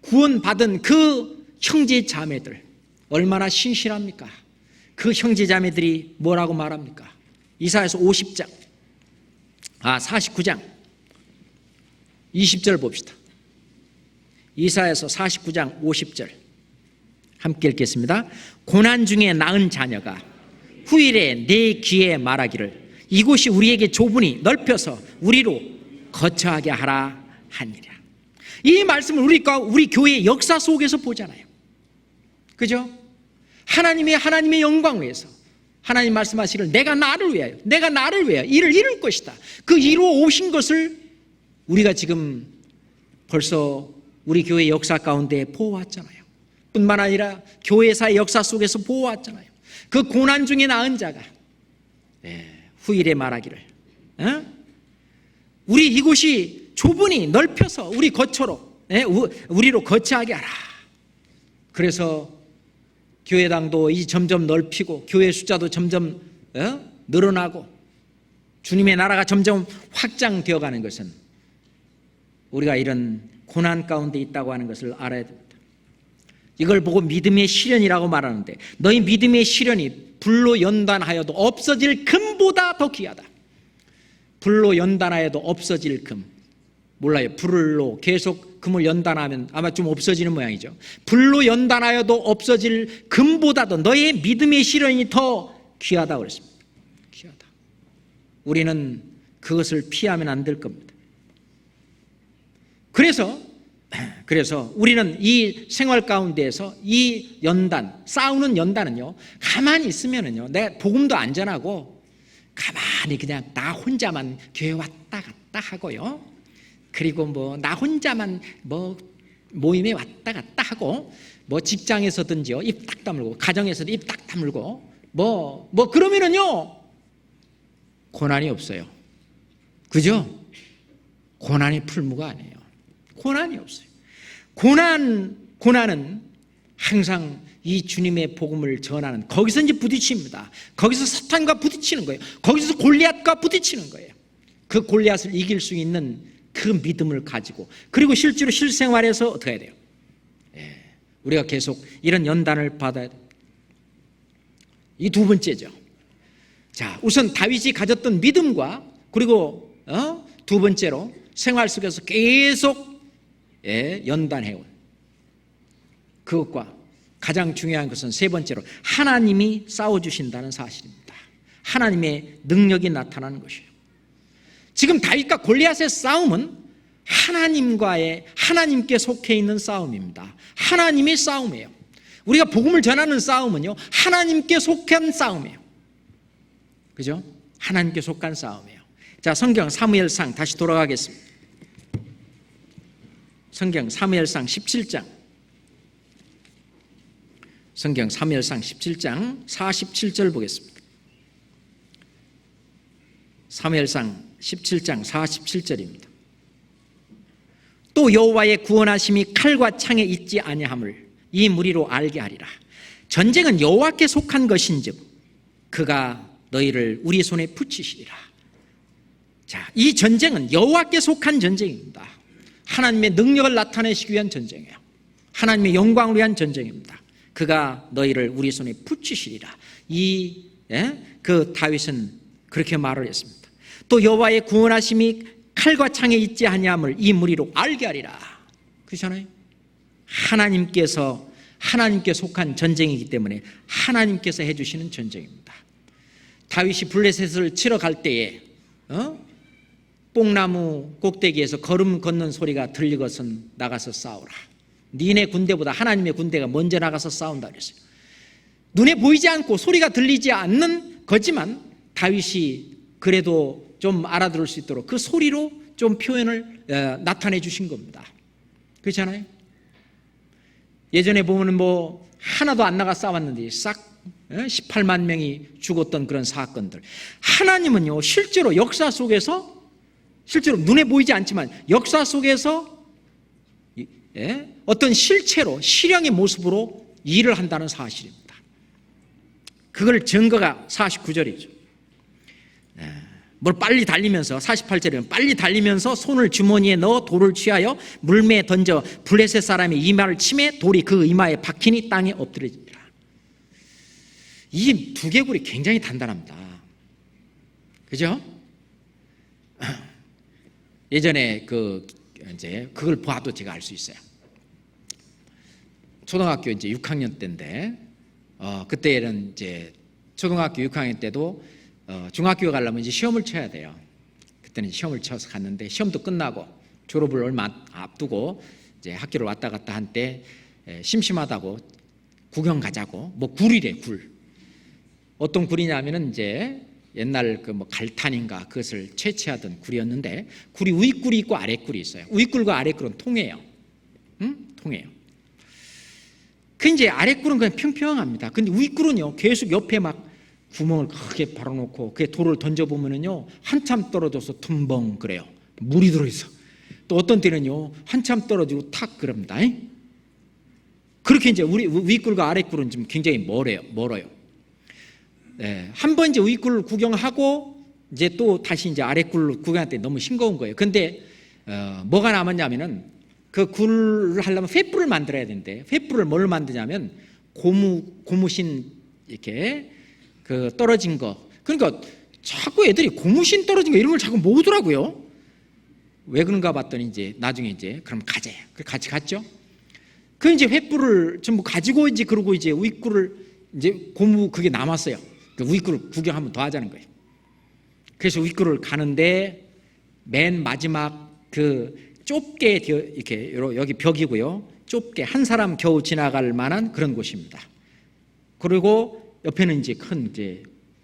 구원받은 그 형제 자매들 얼마나 신실합니까? 그 형제 자매들이 뭐라고 말합니까? 이사야서 49장 20절 봅시다. 이사야서 49장 50절 함께 읽겠습니다. 고난 중에 낳은 자녀가 후일에 내 귀에 말하기를 이곳이 우리에게 좁으니 넓혀서 우리로 거처하게 하라 하니라. 이 말씀을 우리 교회의 역사 속에서 보잖아요. 그죠? 하나님의 영광 위해서 하나님 말씀하시기를 내가 나를 위하여 일을 이룰 것이다. 그 이루어 오신 것을 우리가 지금 벌써 우리 교회 역사 가운데 보아왔잖아요. 뿐만 아니라 교회사의 역사 속에서 보아왔잖아요. 그 고난 중에 낳은 자가 후일에 말하기를 우리 이곳이 좁으니 넓혀서 우리 거처로 우리로 거처하게 하라. 그래서 교회당도 점점 넓히고 교회 숫자도 점점 늘어나고 주님의 나라가 점점 확장되어 가는 것은 우리가 이런 고난 가운데 있다고 하는 것을 알아야 됩니다. 이걸 보고 믿음의 시련이라고 말하는데 너희 믿음의 시련이 불로 연단하여도 없어질 금보다 더 귀하다. 불로 연단하여도 없어질 금. 몰라요. 불로 계속 금을 연단하면 아마 좀 없어지는 모양이죠. 불로 연단하여도 없어질 금보다도 너의 믿음의 시련이 더 귀하다고 그랬습니다. 귀하다. 우리는 그것을 피하면 안 될 겁니다. 그래서 우리는 이 생활 가운데에서 이 싸우는 연단은요, 가만히 있으면은요, 내가 복음도 안 전하고 가만히 그냥 나 혼자만 교회 왔다 갔다 하고요. 그리고 나 혼자만 모임에 왔다 갔다 하고 직장에서든지요, 입 딱 다물고 가정에서도 입 딱 다물고 그러면은요, 고난이 없어요. 그죠? 고난이 풀무가 아니에요. 고난이 없어요. 고난은 항상 이 주님의 복음을 전하는 거기서 이제 부딪힙니다. 거기서 사탄과 부딪히는 거예요. 거기서 골리앗과 부딪히는 거예요. 그 골리앗을 이길 수 있는 그 믿음을 가지고 그리고 실제로 실생활에서 어떻게 해야 돼요? 우리가 계속 이런 연단을 받아야 돼요. 이 두 번째죠. 자, 우선 다윗이 가졌던 믿음과 그리고 두 번째로 생활 속에서 계속 연단해온 그것과 가장 중요한 것은 세 번째로 하나님이 싸워주신다는 사실입니다. 하나님의 능력이 나타나는 것이에요. 지금 다윗과 골리앗의 싸움은 하나님께 속해 있는 싸움입니다. 하나님의 싸움이에요. 우리가 복음을 전하는 싸움은요, 하나님께 속한 싸움이에요. 그죠? 하나님께 속한 싸움이에요. 자, 성경 사무엘상 다시 돌아가겠습니다. 성경 사무엘상 17장 47절 보겠습니다. 사무엘상 17장 47절입니다. 또 여호와의 구원하심이 칼과 창에 있지 아니함을 이 무리로 알게 하리라. 전쟁은 여호와께 속한 것인즉 그가 너희를 우리 손에 붙이시리라. 자, 이 전쟁은 여호와께 속한 전쟁입니다. 하나님의 능력을 나타내시기 위한 전쟁이에요. 하나님의 영광을 위한 전쟁입니다. 그가 너희를 우리 손에 붙이시리라. 그 다윗은 그렇게 말을 했습니다. 또 여호와의 구원하심이 칼과 창에 있지 아니함을 이 무리로 알게 하리라. 그렇잖아요. 하나님께 속한 전쟁이기 때문에 하나님께서 해주시는 전쟁입니다. 다윗이 블레셋을 치러 갈 때에 뽕나무 꼭대기에서 걸음 걷는 소리가 들리거든 나가서 싸우라. 니네 군대보다 하나님의 군대가 먼저 나가서 싸운다 그랬어요. 눈에 보이지 않고 소리가 들리지 않는 거지만 다윗이 그래도 좀 알아들을 수 있도록 그 소리로 좀 표현을 나타내 주신 겁니다. 그렇잖아요. 예전에 보면 하나도 안 나가 싸웠는데 싹 18만 명이 죽었던 그런 사건들. 하나님은요 실제로 역사 속에서, 실제로 눈에 보이지 않지만 역사 속에서 어떤 실체로 실형의 모습으로 일을 한다는 사실입니다. 그걸 증거가 49절이죠. 뭘 빨리 달리면서 48절이면 빨리 달리면서 손을 주머니에 넣어 돌을 취하여 물매에 던져 블레셋 사람의 이마를 치매 돌이 그 이마에 박히니 땅에 엎드려지니라. 이 두개골이 굉장히 단단합니다. 그죠? 예전에 그걸 봐도 제가 알 수 있어요. 초등학교 6학년 때인데 그때는 초등학교 6학년 때도 중학교 가려면 시험을 쳐야 돼요. 그때는 시험을 쳐서 갔는데 시험도 끝나고 졸업을 얼마 앞두고 학교를 왔다 갔다 한 때 심심하다고 구경 가자고 굴이래. 굴. 어떤 굴이냐면은 옛날 갈탄인가 그것을 채취하던 굴이었는데 굴이 윗굴이 있고 아랫굴이 있어요. 윗굴과 아랫굴은 통해요. 통해요. 그 아랫굴은 그냥 평평합니다. 근데 윗굴은요 계속 옆에 막 구멍을 크게 발라놓고 그게 돌을 던져보면은요 한참 떨어져서 tum벙 그래요. 물이 들어있어. 또 어떤 때는요 한참 떨어지고 탁 그럽니다. 그렇게 우리 윗굴과 아랫굴은 좀 굉장히 멀어요. 한번 윗굴을 구경하고 또 다시 아랫굴로 구경할 때 너무 싱거운 거예요. 근데 뭐가 남았냐면은 그 굴을 하려면 횃불을 만들어야 되는데 횃불을 뭘 만드냐면 고무신 이렇게 떨어진 거. 그러니까 자꾸 애들이 고무신 떨어진 거 이런 걸 자꾸 모으더라고요. 왜 그런가 봤더니 나중에 그럼 가재. 같이 갔죠. 그 횃불을 전부 가지고 그러고 윗굴을 고무 그게 남았어요. 그 윗굴을 구경 한번 더 하자는 거예요. 그래서 윗굴을 가는데 맨 마지막 좁게 이렇게 여기 벽이고요. 좁게 한 사람 겨우 지나갈 만한 그런 곳입니다. 그리고 옆에는 큰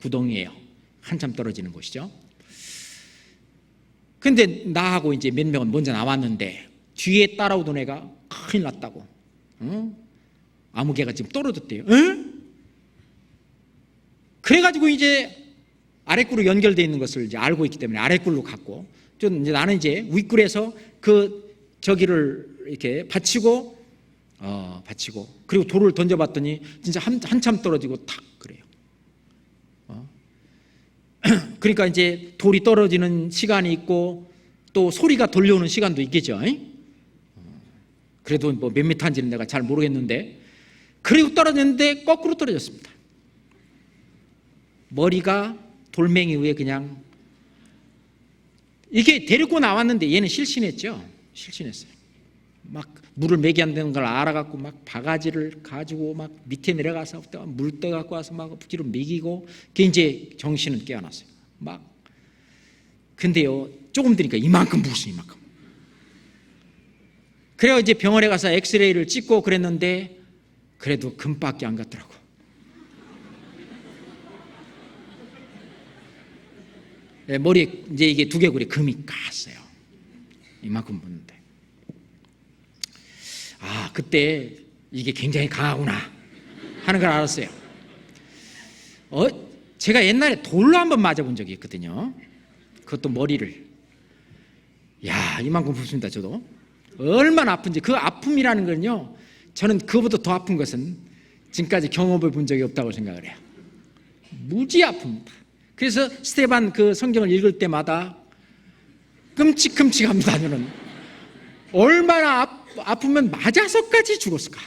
구덩이에요. 한참 떨어지는 곳이죠. 근데 나하고 몇 명은 먼저 나왔는데 뒤에 따라오던 애가 큰일 났다고. 아무개가 지금 떨어졌대요. 그래가지고 아랫굴로 연결되어 있는 것을 알고 있기 때문에 아랫굴로 갔고, 나는 윗굴에서 저기를 이렇게 받치고 그리고 돌을 던져봤더니 진짜 한참 떨어지고 탁 그래요. 그러니까 돌이 떨어지는 시간이 있고 또 소리가 들려오는 시간도 있겠죠. 그래도 몇 미터인지는 내가 잘 모르겠는데 그리고 떨어졌는데 거꾸로 떨어졌습니다. 머리가 돌멩이 위에 그냥 이렇게 데리고 나왔는데 얘는 실신했죠. 실신했어요. 막 물을 먹이 안 되는 걸 알아갖고 막 바가지를 가지고 막 밑에 내려가서 물 떠갖고 와서 막 뒤로 먹이고 그게 정신은 깨어났어요. 막 근데요 조금 되니까 이만큼 부었어요. 이만큼. 그래야 병원에 가서 엑스레이를 찍고 그랬는데 그래도 금밖에 안 갔더라고. 머리에 이게 두개골에 금이 깠어요. 이만큼 붙는데. 그때 이게 굉장히 강하구나 하는 걸 알았어요. 제가 옛날에 돌로 한번 맞아본 적이 있거든요. 그것도 머리를. 야, 이만큼 붓습니다. 저도 얼마나 아픈지. 그 아픔이라는 건요, 저는 그거보다 더 아픈 것은 지금까지 경험해 본 적이 없다고 생각을 해요. 무지 아픕니다. 그래서 스테반 그 성경을 읽을 때마다 끔찍합니다. 저는 얼마나 아프면 맞아서까지 죽었을까.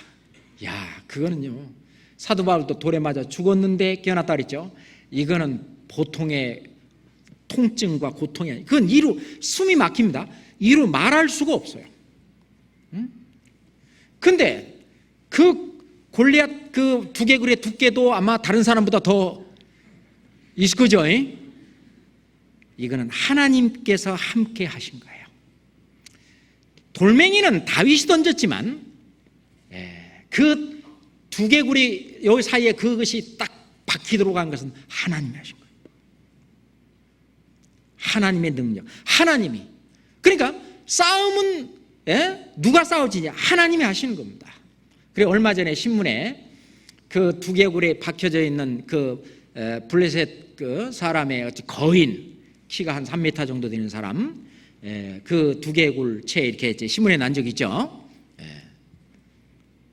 야, 그거는요, 사도 바울도 돌에 맞아 죽었는데 깨어났다 그랬죠. 이거는 보통의 통증과 고통이 아니에요. 그건 이루, 숨이 막힙니다. 이루 말할 수가 없어요. 근데 그 골리앗 그 두개굴의 두께도 아마 다른 사람보다 더 있을 거죠. 이거는 하나님께서 함께 하신 거예요. 돌멩이는 다윗이 던졌지만 그 두개굴이 여기 사이에 그것이 딱 박히도록 한 것은 하나님이 하신 거예요. 하나님의 능력, 하나님이. 그러니까 싸움은 누가 싸우지냐? 하나님이 하시는 겁니다. 그래, 얼마 전에 신문에 그 두개굴에 박혀져 있는 그 블레셋 그 사람의 거인, 키가 한 3m 정도 되는 사람, 그 두개굴 채 이렇게 신문에 난 적 있죠.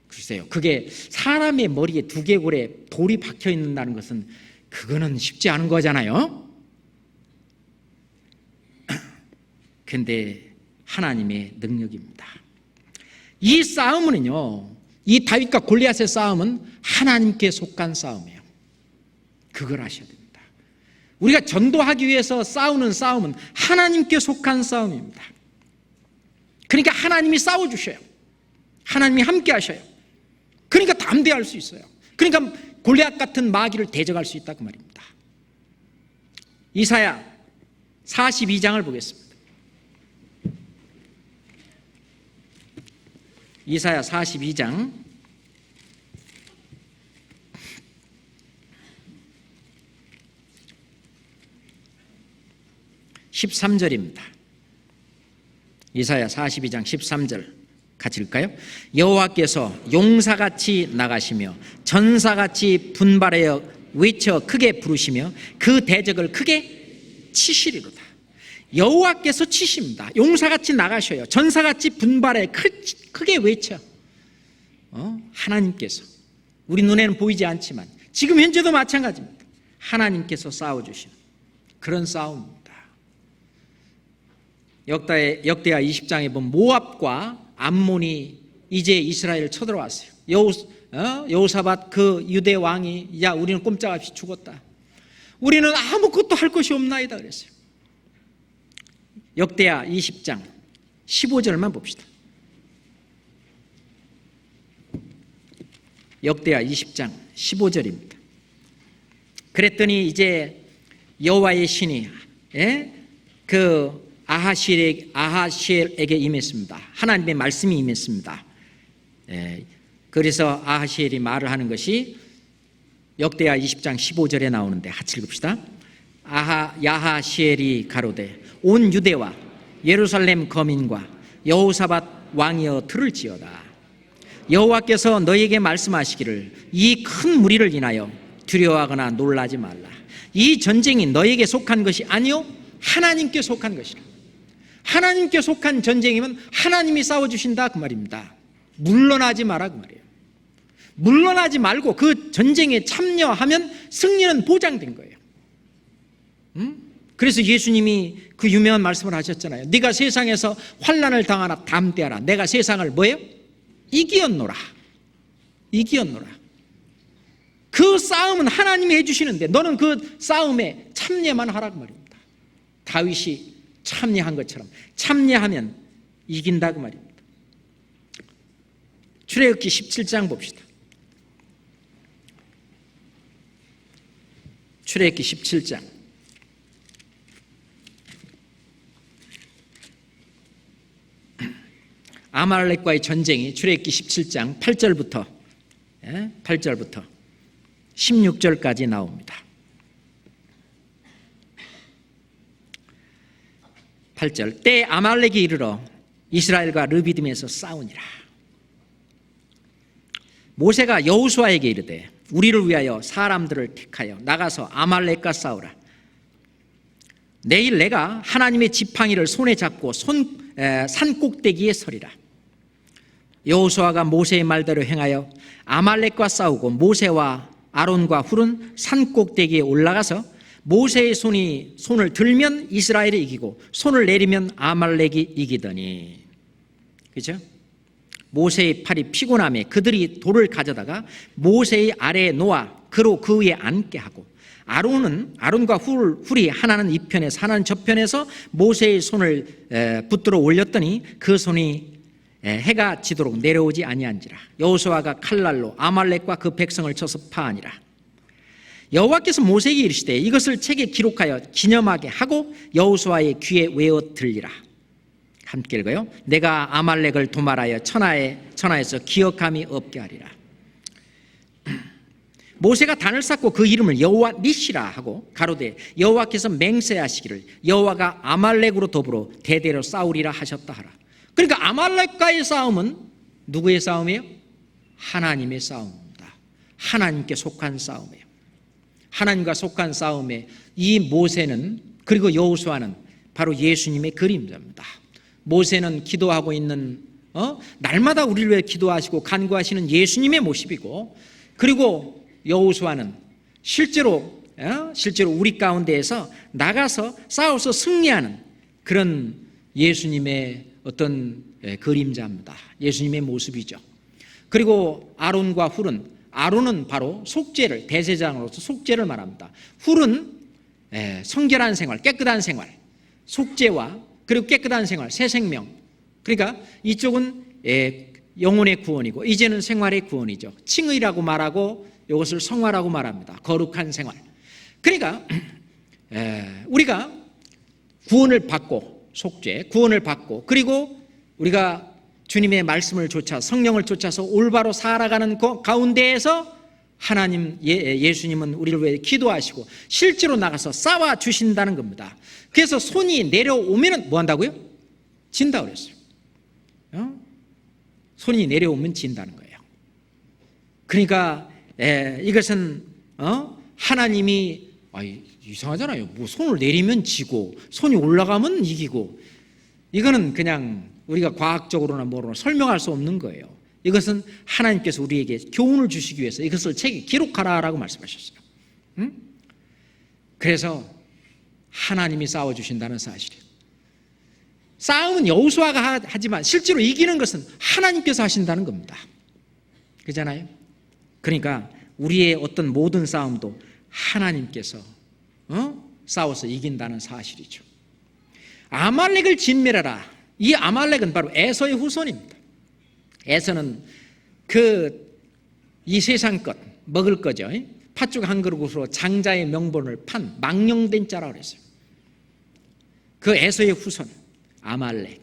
글쎄요, 그게 사람의 머리에 두개골에 돌이 박혀 있는다는 것은 그거는 쉽지 않은 거잖아요. 근데 하나님의 능력입니다. 이 싸움은요, 이 다윗과 골리앗의 싸움은 하나님께 속한 싸움이에요. 그걸 아셔야 됩니다. 우리가 전도하기 위해서 싸우는 싸움은 하나님께 속한 싸움입니다. 그러니까 하나님이 싸워주셔요. 하나님이 함께 하셔요. 그러니까 담대할 수 있어요. 그러니까 골리앗 같은 마귀를 대적할 수 있다 그 말입니다. 이사야 42장을 보겠습니다. 이사야 42장 13절입니다. 이사야 42장 13절 같이 읽을까요? 여호와께서 용사같이 나가시며 전사같이 분발하여 외쳐 크게 부르시며 그 대적을 크게 치시리로다. 여호와께서 치십니다. 용사같이 나가셔요. 전사같이 분발해 크게 외쳐. 하나님께서, 우리 눈에는 보이지 않지만 지금 현재도 마찬가지입니다. 하나님께서 싸워주시는 그런 싸움입니다. 역대하 20장에 보면 모압과 암몬이 이제 이스라엘을 쳐들어왔어요. 여호사밧 그 유대 왕이, 야, 우리는 꼼짝없이 죽었다. 우리는 아무것도 할 것이 없나이다 그랬어요. 역대하 20장 15절만 봅시다. 역대하 20장 15절입니다. 그랬더니 이제 여호와의 신이 그 아하시엘에게 임했습니다. 하나님의 말씀이 임했습니다. 그래서 아하시엘이 말을 하는 것이 역대하 20장 15절에 나오는데 같이 읽읍시다. 야하시엘이 가로되 온 유대와 예루살렘 거민과 여호사밧 왕이여 들을지어다. 여호와께서 너희에게 말씀하시기를 이 큰 무리를 인하여 두려워하거나 놀라지 말라. 이 전쟁이 너희에게 속한 것이 아니요 하나님께 속한 것이라. 하나님께 속한 전쟁이면 하나님이 싸워주신다 그 말입니다. 물러나지 마라 그 말이에요. 물러나지 말고 그 전쟁에 참여하면 승리는 보장된 거예요. 그래서 예수님이 그 유명한 말씀을 하셨잖아요. 네가 세상에서 환난을 당하나 담대하라. 내가 세상을 뭐예요? 이기었노라. 이기었노라. 그 싸움은 하나님이 해주시는데 너는 그 싸움에 참여만 하라 그 말입니다. 다윗이 참여한 것처럼 참여하면 이긴다 그 말입니다. 출애굽기 17장 봅시다. 출애굽기 17장 아말렉과의 전쟁이 출애굽기 17장 8절부터 16절까지 나옵니다. 8절 때 아말렉이 이르러 이스라엘과 르비딤에서 싸우니라. 모세가 여호수아에게 이르되 우리를 위하여 사람들을 택하여 나가서 아말렉과 싸우라. 내일 내가 하나님의 지팡이를 손에 잡고 산 꼭대기에 서리라. 여호수아가 모세의 말대로 행하여 아말렉과 싸우고 모세와 아론과 훌은 산 꼭대기에 올라가서 모세의 손을 들면 이스라엘이 이기고 손을 내리면 아말렉이 이기더니. 그렇죠? 모세의 팔이 피곤함에 그들이 돌을 가져다가 모세의 아래에 놓아 그로 그 위에 앉게 하고 아론과 훌이 하나는 이 편에서 하나는 저편에서 모세의 손을 붙들어 올렸더니 그 손이 해가 지도록 내려오지 아니한지라. 여호수아가 칼날로 아말렉과 그 백성을 쳐서 파하니라. 여호와께서 모세에게 이르시되 이것을 책에 기록하여 기념하게 하고 여호수아의 귀에 외어 들리라. 함께 읽어요. 내가 아말렉을 도말하여 천하에서 기억함이 없게 하리라. 모세가 단을 쌓고 그 이름을 여호와 니시라 하고 가로되 여호와께서 맹세하시기를 여호와가 아말렉으로 더불어 대대로 싸우리라 하셨다 하라. 그러니까 아말렉과의 싸움은 누구의 싸움이에요? 하나님의 싸움입니다. 하나님께 속한 싸움이에요. 하나님과 속한 싸움에 이 모세는 그리고 여호수아는 바로 예수님의 그림자입니다. 모세는 기도하고 있는 날마다 우리를 위해 기도하시고 간구하시는 예수님의 모습이고, 그리고 여호수아는 실제로 우리 가운데에서 나가서 싸워서 승리하는 그런 예수님의 어떤 그림자입니다. 예수님의 모습이죠. 그리고 아론과 훌은, 아론은 바로 속죄를, 대제사장으로서 속죄를 말합니다. 훌은 성결한 생활, 깨끗한 생활, 속죄와 그리고 깨끗한 생활, 새 생명. 그러니까 이쪽은 영혼의 구원이고 이제는 생활의 구원이죠. 칭의라고 말하고 이것을 성화라고 말합니다. 거룩한 생활. 그러니까 우리가 구원을 받고, 속죄, 구원을 받고, 그리고 우리가 주님의 말씀을 쫓아 성령을 쫓아서 올바로 살아가는 그 가운데에서 하나님, 예수님은 우리를 위해 기도하시고 실제로 나가서 싸워 주신다는 겁니다. 그래서 손이 내려오면 뭐 한다고요? 진다고 그랬어요. 손이 내려오면 진다는 거예요. 그러니까 이것은 하나님이 이상하잖아요. 뭐 손을 내리면 지고 손이 올라가면 이기고, 이거는 그냥 우리가 과학적으로나 뭐로 설명할 수 없는 거예요. 이것은 하나님께서 우리에게 교훈을 주시기 위해서 이것을 책에 기록하라라고 말씀하셨어요. 그래서 하나님이 싸워주신다는 사실이에요. 싸움은 여호수아가 하지만 실제로 이기는 것은 하나님께서 하신다는 겁니다. 그렇잖아요? 그러니까 우리의 어떤 모든 싸움도 하나님께서 싸워서 이긴다는 사실이죠. 아말렉을 진멸하라. 이 아말렉은 바로 에서의 후손입니다. 에서는 이 세상 것 먹을 거죠. 팥죽 한 그릇으로 장자의 명분을 판 망령된 자라고 그랬어요. 그 에서의 후손 아말렉.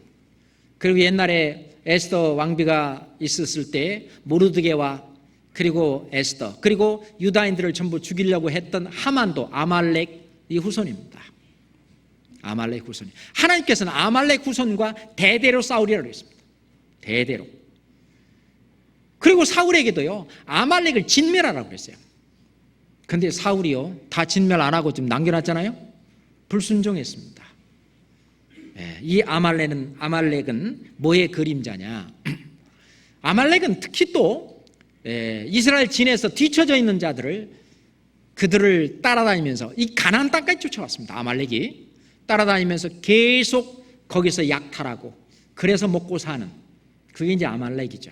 그리고 옛날에 에스더 왕비가 있었을 때 모르드게와 그리고 에스더 그리고 유다인들을 전부 죽이려고 했던 하만도 아말렉의 후손입니다. 아말렉 후손이. 하나님께서는 아말렉 후손과 대대로 싸우리라고 했습니다. 대대로. 그리고 사울에게도요, 아말렉을 진멸하라고 그랬어요. 근데 사울이요, 다 진멸 안 하고 좀 남겨놨잖아요. 불순종했습니다. 이 아말렉은 뭐의 그림자냐? 아말렉은 특히 또 이스라엘 진에서 뒤처져 있는 그들을 따라다니면서 이 가나안 땅까지 쫓아왔습니다. 아말렉이 따라다니면서 계속 거기서 약탈하고 그래서 먹고 사는, 그게 이제 아말렉이죠.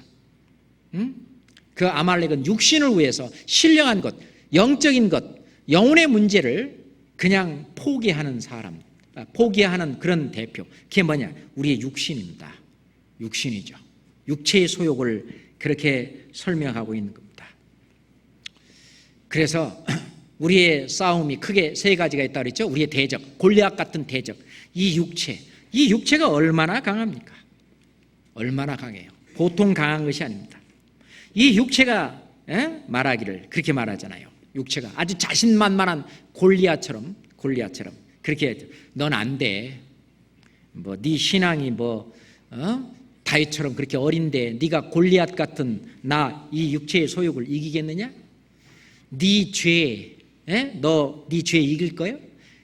그 아말렉은 육신을 위해서 신령한 것, 영적인 것, 영혼의 문제를 그냥 포기하는 사람, 포기하는 그런 대표. 그게 뭐냐? 우리의 육신입니다. 육신이죠. 육체의 소욕을 그렇게 설명하고 있는 겁니다. 그래서 우리의 싸움이 크게 세 가지가 있다고 그랬죠. 우리의 대적, 골리앗 같은 대적. 이 육체가 얼마나 강합니까? 얼마나 강해요. 보통 강한 것이 아닙니다. 이 육체가 말하기를 그렇게 말하잖아요. 육체가 아주 자신만만한 골리앗처럼 그렇게 넌 안 돼. 뭐 네 신앙이 다윗처럼 그렇게 어린데 네가 골리앗 같은 이 육체의 소욕을 이기겠느냐? 네 죄, 네 죄 이길 거예요?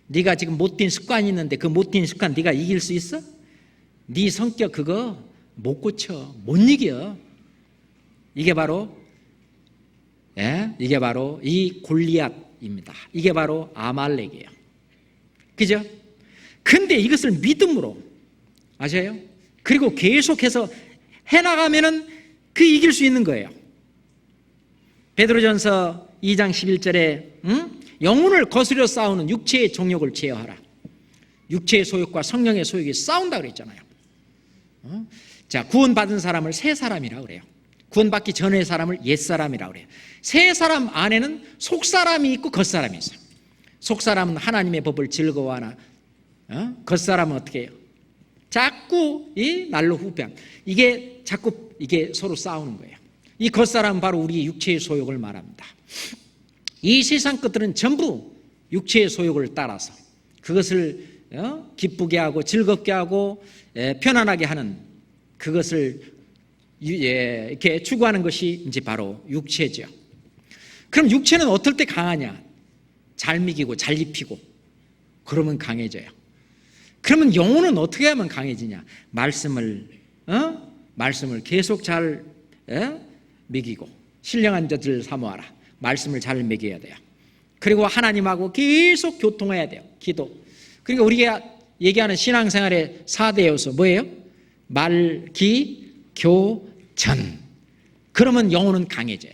네가 지금 못된 습관이 있는데 그 못된 습관 네가 이길 수 있어? 네 성격 그거 못 고쳐, 못 이겨. 이게 바로 이 골리앗입니다. 이게 바로 아말렉이에요. 그죠? 근데 이것을 믿음으로 아셔요? 그리고 계속해서 해나가면은 그 이길 수 있는 거예요. 베드로전서 2장 11절에 영혼을 거스려 싸우는 육체의 정욕을 제어하라. 육체의 소욕과 성령의 소욕이 싸운다 그랬잖아요. 자, 구원받은 사람을 새 사람이라고 그래요. 구원받기 전의 사람을 옛 사람이라고 그래요. 새 사람 안에는 속 사람이 있고 겉 사람이 있어요. 속 사람은 하나님의 법을 즐거워하나, 겉 사람은 어떻게 해요? 자꾸 이 날로 후패함. 이게 자꾸 이게 서로 싸우는 거예요. 이 겉 사람은 바로 우리 육체의 소욕을 말합니다. 이 세상 것들은 전부 육체의 소욕을 따라서 그것을 기쁘게 하고 즐겁게 하고 편안하게 하는 그것을 이렇게 추구하는 것이 이제 바로 육체죠. 그럼 육체는 어떨 때 강하냐? 잘 먹이고 잘 입히고 그러면 강해져요. 그러면 영혼은 어떻게 하면 강해지냐? 말씀을 계속 잘 먹이고 신령한 자들 사모하라. 말씀을 잘 먹여야 돼요. 그리고 하나님하고 계속 교통해야 돼요. 기도. 그러니까 우리가 얘기하는 신앙생활의 4대 요소 뭐예요? 말, 기, 교, 전. 그러면 영혼은 강해져요.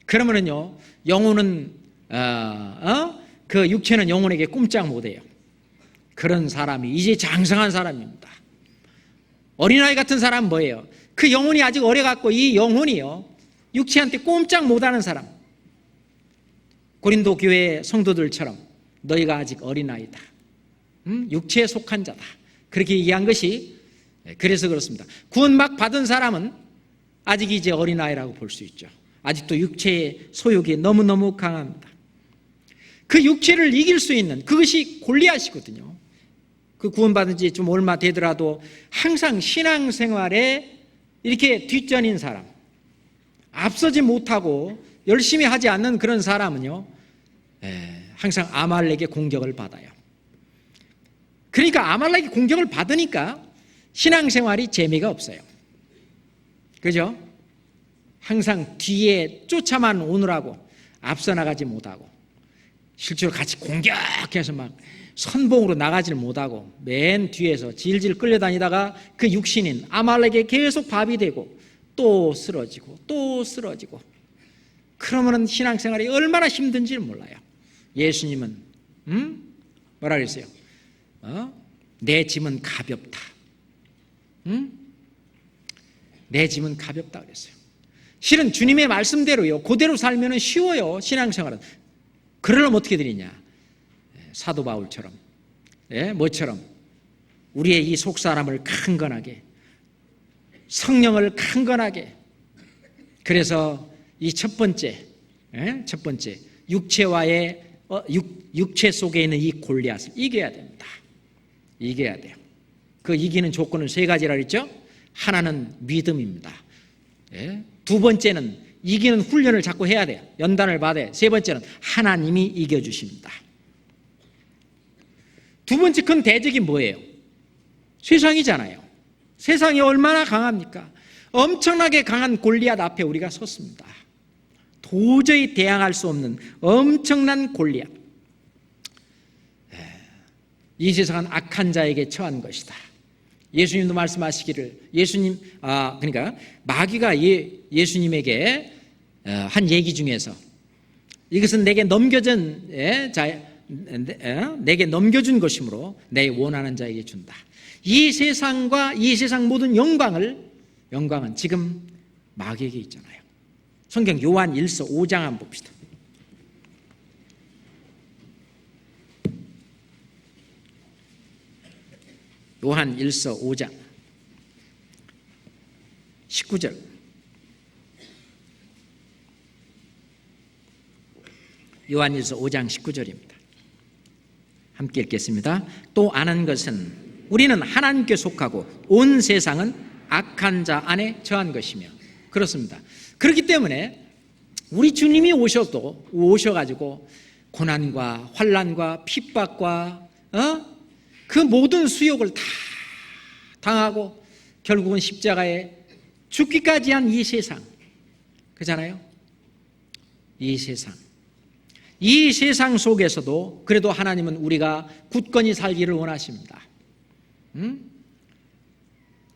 그러면은요, 영혼은 그 육체는 영혼에게 꼼짝 못해요. 그런 사람이 이제 장성한 사람입니다. 어린아이 같은 사람은 뭐예요? 그 영혼이 아직 어려갖고 이 영혼이요, 육체한테 꼼짝 못하는 사람. 고린도 교회 성도들처럼 너희가 아직 어린아이다. 육체에 속한 자다. 그렇게 얘기한 것이 그래서 그렇습니다. 구원 막 받은 사람은 아직 이제 어린아이라고 볼 수 있죠. 아직도 육체의 소욕이 너무너무 강합니다. 그 육체를 이길 수 있는 그것이 골리앗이거든요. 그 구원받은 지 좀 얼마 되더라도 항상 신앙생활에 이렇게 뒷전인 사람, 앞서지 못하고 열심히 하지 않는 그런 사람은요, 항상 아말렉의 공격을 받아요. 그러니까 아말렉의 공격을 받으니까 신앙생활이 재미가 없어요. 그죠? 항상 뒤에 쫓아만 오느라고 앞서 나가지 못하고 실제로 같이 공격해서 막 선봉으로 나가지를 못하고 맨 뒤에서 질질 끌려다니다가 그 육신인 아말렉에 계속 밥이 되고 또 쓰러지고 또 쓰러지고, 그러면은 신앙생활이 얼마나 힘든지를 몰라요. 예수님은 뭐라 그랬어요? 내 짐은 가볍다. 내 짐은 가볍다 그랬어요. 실은 주님의 말씀대로요, 그대로 살면 쉬워요. 신앙생활은. 그러려면 어떻게 되느냐? 사도 바울처럼, 뭐처럼 우리의 이 속사람을 강건하게, 성령을 강건하게. 그래서 이 첫 번째 육체와의 육체 속에 있는 이 골리앗을 이겨야 됩니다. 이겨야 돼요. 그 이기는 조건은 세 가지라 그랬죠. 하나는 믿음입니다. 두 번째는 이기는 훈련을 자꾸 해야 돼요. 연단을 받아야 돼요. 세 번째는 하나님이 이겨주십니다. 두 번째 큰 대적이 뭐예요? 세상이잖아요. 세상이 얼마나 강합니까? 엄청나게 강한 골리앗 앞에 우리가 섰습니다. 도저히 대항할 수 없는 엄청난 골리앗. 이 세상은 악한 자에게 처한 것이다. 예수님도 말씀하시기를, 그러니까 마귀가 예수님에게 한 얘기 중에서 이것은 내게 넘겨준 것이므로 내 원하는 자에게 준다. 이 세상과 이 세상 모든 영광은 지금 마귀에게 있잖아요. 성경 요한 1서 5장 한번 봅시다. 요한 1서 5장 19절. 요한 1서 5장 19절입니다. 함께 읽겠습니다. 또 아는 것은 우리는 하나님께 속하고 온 세상은 악한 자 안에 처한 것이며. 그렇습니다. 그렇기 때문에 우리 주님이 오셔가지고 고난과 환난과 핍박과 그 모든 수욕을 다 당하고 결국은 십자가에 죽기까지 한 이 세상, 그잖아요. 이 세상 속에서도 그래도 하나님은 우리가 굳건히 살기를 원하십니다.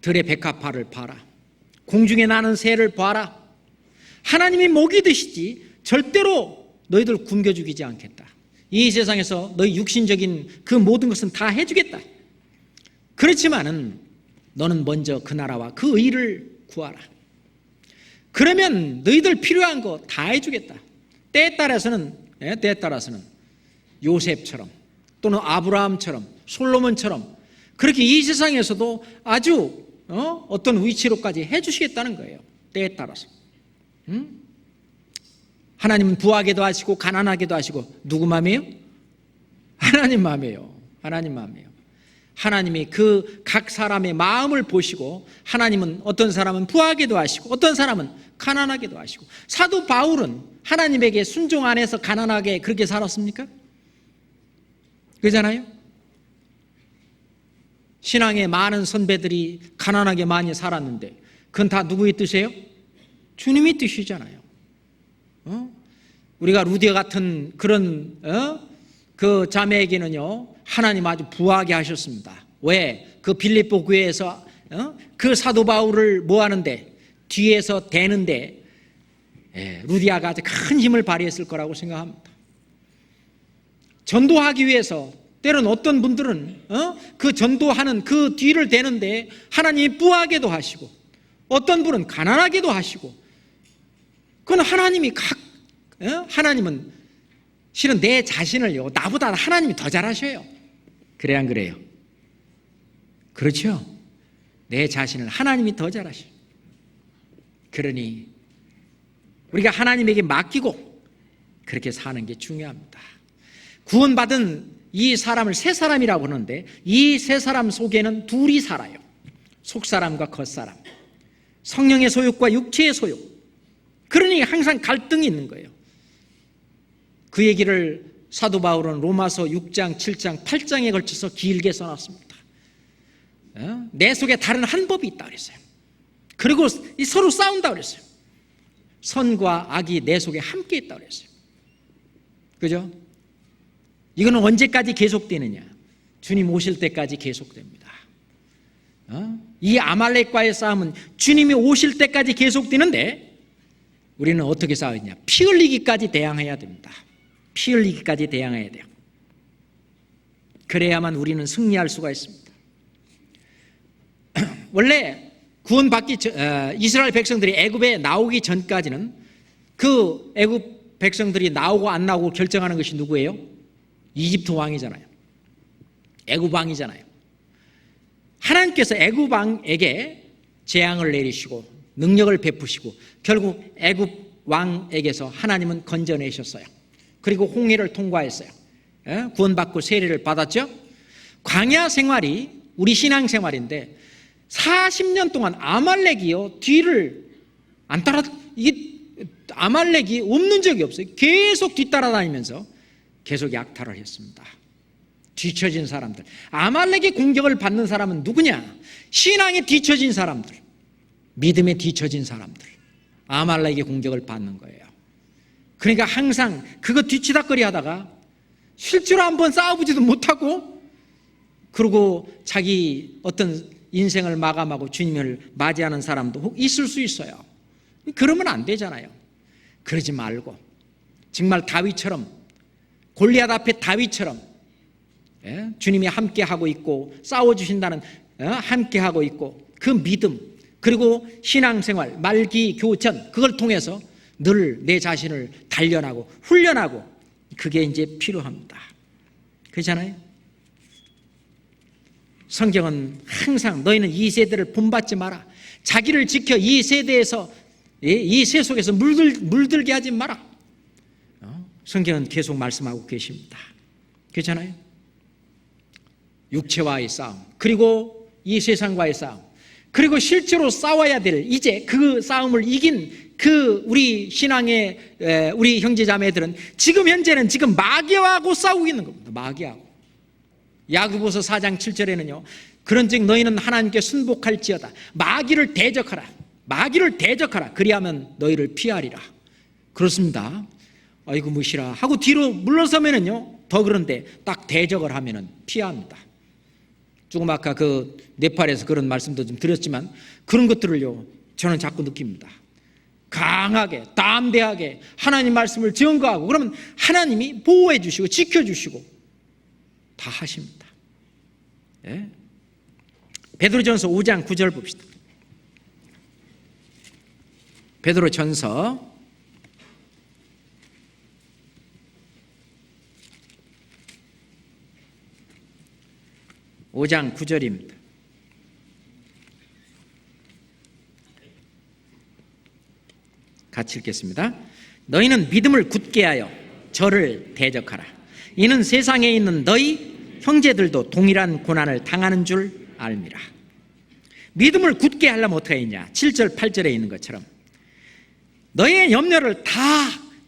들의 백합화를 봐라, 공중에 나는 새를 봐라. 하나님이 목이 되시지 절대로 너희들 굶겨 죽이지 않겠다. 이 세상에서 너희 육신적인 그 모든 것은 다 해주겠다. 그렇지만은 너는 먼저 그 나라와 그 의를 구하라. 그러면 너희들 필요한 거 다 해주겠다. 때에 따라서는 요셉처럼 또는 아브라함처럼 솔로몬처럼 그렇게 이 세상에서도 아주 어떤 위치로까지 해주시겠다는 거예요. 때에 따라서. 하나님은 부하게도 하시고 가난하게도 하시고 누구 마음이에요? 하나님 마음이에요. 하나님 마음이에요. 하나님이 그 각 사람의 마음을 보시고 하나님은 어떤 사람은 부하게도 하시고 어떤 사람은 가난하게도 하시고, 사도 바울은 하나님에게 순종 안에서 가난하게 그렇게 살았습니까? 그러잖아요. 신앙의 많은 선배들이 가난하게 많이 살았는데 그건 다 누구의 뜻이에요? 주님의 뜻이잖아요. 우리가 루디아 같은 그런 그 자매에게는요 하나님 아주 부하게 하셨습니다. 왜? 그 빌립보 교회에서 그 사도 바울을 뭐 하는데 뒤에서 대는데 루디아가 아주 큰 힘을 발휘했을 거라고 생각합니다. 전도하기 위해서 때로는 어떤 분들은 그 전도하는 그 뒤를 대는데 하나님이 부하게도 하시고 어떤 분은 가난하게도 하시고, 그건 하나님이 하나님은 실은 내 자신을요 나보다 하나님이 더 잘하셔요. 그래 안 그래요? 그렇죠. 내 자신을 하나님이 더 잘하셔요. 그러니 우리가 하나님에게 맡기고 그렇게 사는 게 중요합니다. 구원받은 이 사람을 세 사람이라고 하는데 이 세 사람 속에는 둘이 살아요. 속사람과 겉사람, 성령의 소욕과 육체의 소욕. 그러니 항상 갈등이 있는 거예요. 그 얘기를 사도 바울은 로마서 6장, 7장, 8장에 걸쳐서 길게 써놨습니다. 내 속에 다른 한 법이 있다 그랬어요. 그리고 서로 싸운다 그랬어요. 선과 악이 내 속에 함께 있다 그랬어요. 그죠? 이거는 언제까지 계속되느냐? 주님 오실 때까지 계속됩니다. 이 아말렉과의 싸움은 주님이 오실 때까지 계속되는데 우리는 어떻게 싸우느냐? 피 흘리기까지 대항해야 됩니다. 피 흘리기까지 대항해야 돼요. 그래야만 우리는 승리할 수가 있습니다. 원래 이스라엘 백성들이 애굽에 나오기 전까지는 그 애굽 백성들이 나오고 안 나오고 결정하는 것이 누구예요? 이집트 왕이잖아요. 애굽 왕이잖아요. 하나님께서 애굽 왕에게 재앙을 내리시고 능력을 베푸시고 결국 애굽 왕에게서 하나님은 건져내셨어요. 그리고 홍해를 통과했어요. 구원받고 세례를 받았죠. 광야 생활이 우리 신앙 생활인데 40년 동안 아말렉이요 뒤를 안 따라, 이게 아말렉이 없는 적이 없어요. 계속 뒤따라다니면서 계속 약탈을 했습니다. 뒤처진 사람들, 아말렉의 공격을 받는 사람은 누구냐? 신앙에 뒤처진 사람들, 믿음에 뒤처진 사람들, 아말렉의 공격을 받는 거예요. 그러니까 항상 그거 뒤치다거리 하다가 실제로 한번 싸워보지도 못하고 그리고 자기 어떤 인생을 마감하고 주님을 맞이하는 사람도 있을 수 있어요. 그러면 안 되잖아요. 그러지 말고 정말 다윗처럼, 골리앗 앞에 다윗처럼 주님이 함께하고 있고 싸워주신다는 함께하고 있고 그 믿음, 그리고 신앙생활, 말기 교전, 그걸 통해서 늘 내 자신을 단련하고 훈련하고, 그게 이제 필요합니다. 그렇잖아요? 성경은 항상 너희는 이 세대를 본받지 마라, 자기를 지켜 이 세대에서 이 세 속에서 물들게 하지 마라. 성경은 계속 말씀하고 계십니다. 그렇잖아요? 육체와의 싸움, 그리고 이 세상과의 싸움, 그리고 실제로 싸워야 될, 이제 그 싸움을 이긴 그 우리 신앙의 우리 형제자매들은 지금 현재는 지금 마귀하고 싸우고 있는 겁니다. 마귀하고. 야고보서 4장 7절에는요, 그런즉 너희는 하나님께 순복할지어다. 마귀를 대적하라. 마귀를 대적하라. 그리하면 너희를 피하리라. 그렇습니다. 아이고 무시라 하고 뒤로 물러서면은요, 더 그런데 딱 대적을 하면은 피합니다. 조금 아까 그 네팔에서 그런 말씀도 좀 드렸지만 그런 것들을요, 저는 자꾸 느낍니다. 강하게 담대하게 하나님 말씀을 증거하고 그러면 하나님이 보호해 주시고 지켜주시고 다 하십니다. 예? 베드로전서 5장 9절 봅시다. 베드로전서 5장 9절입니다. 같이 읽겠습니다. 너희는 믿음을 굳게 하여 저를 대적하라. 이는 세상에 있는 너희 형제들도 동일한 고난을 당하는 줄 알미라. 믿음을 굳게 하려면 어떻게 했냐? 7절 8절에 있는 것처럼 너희의 염려를 다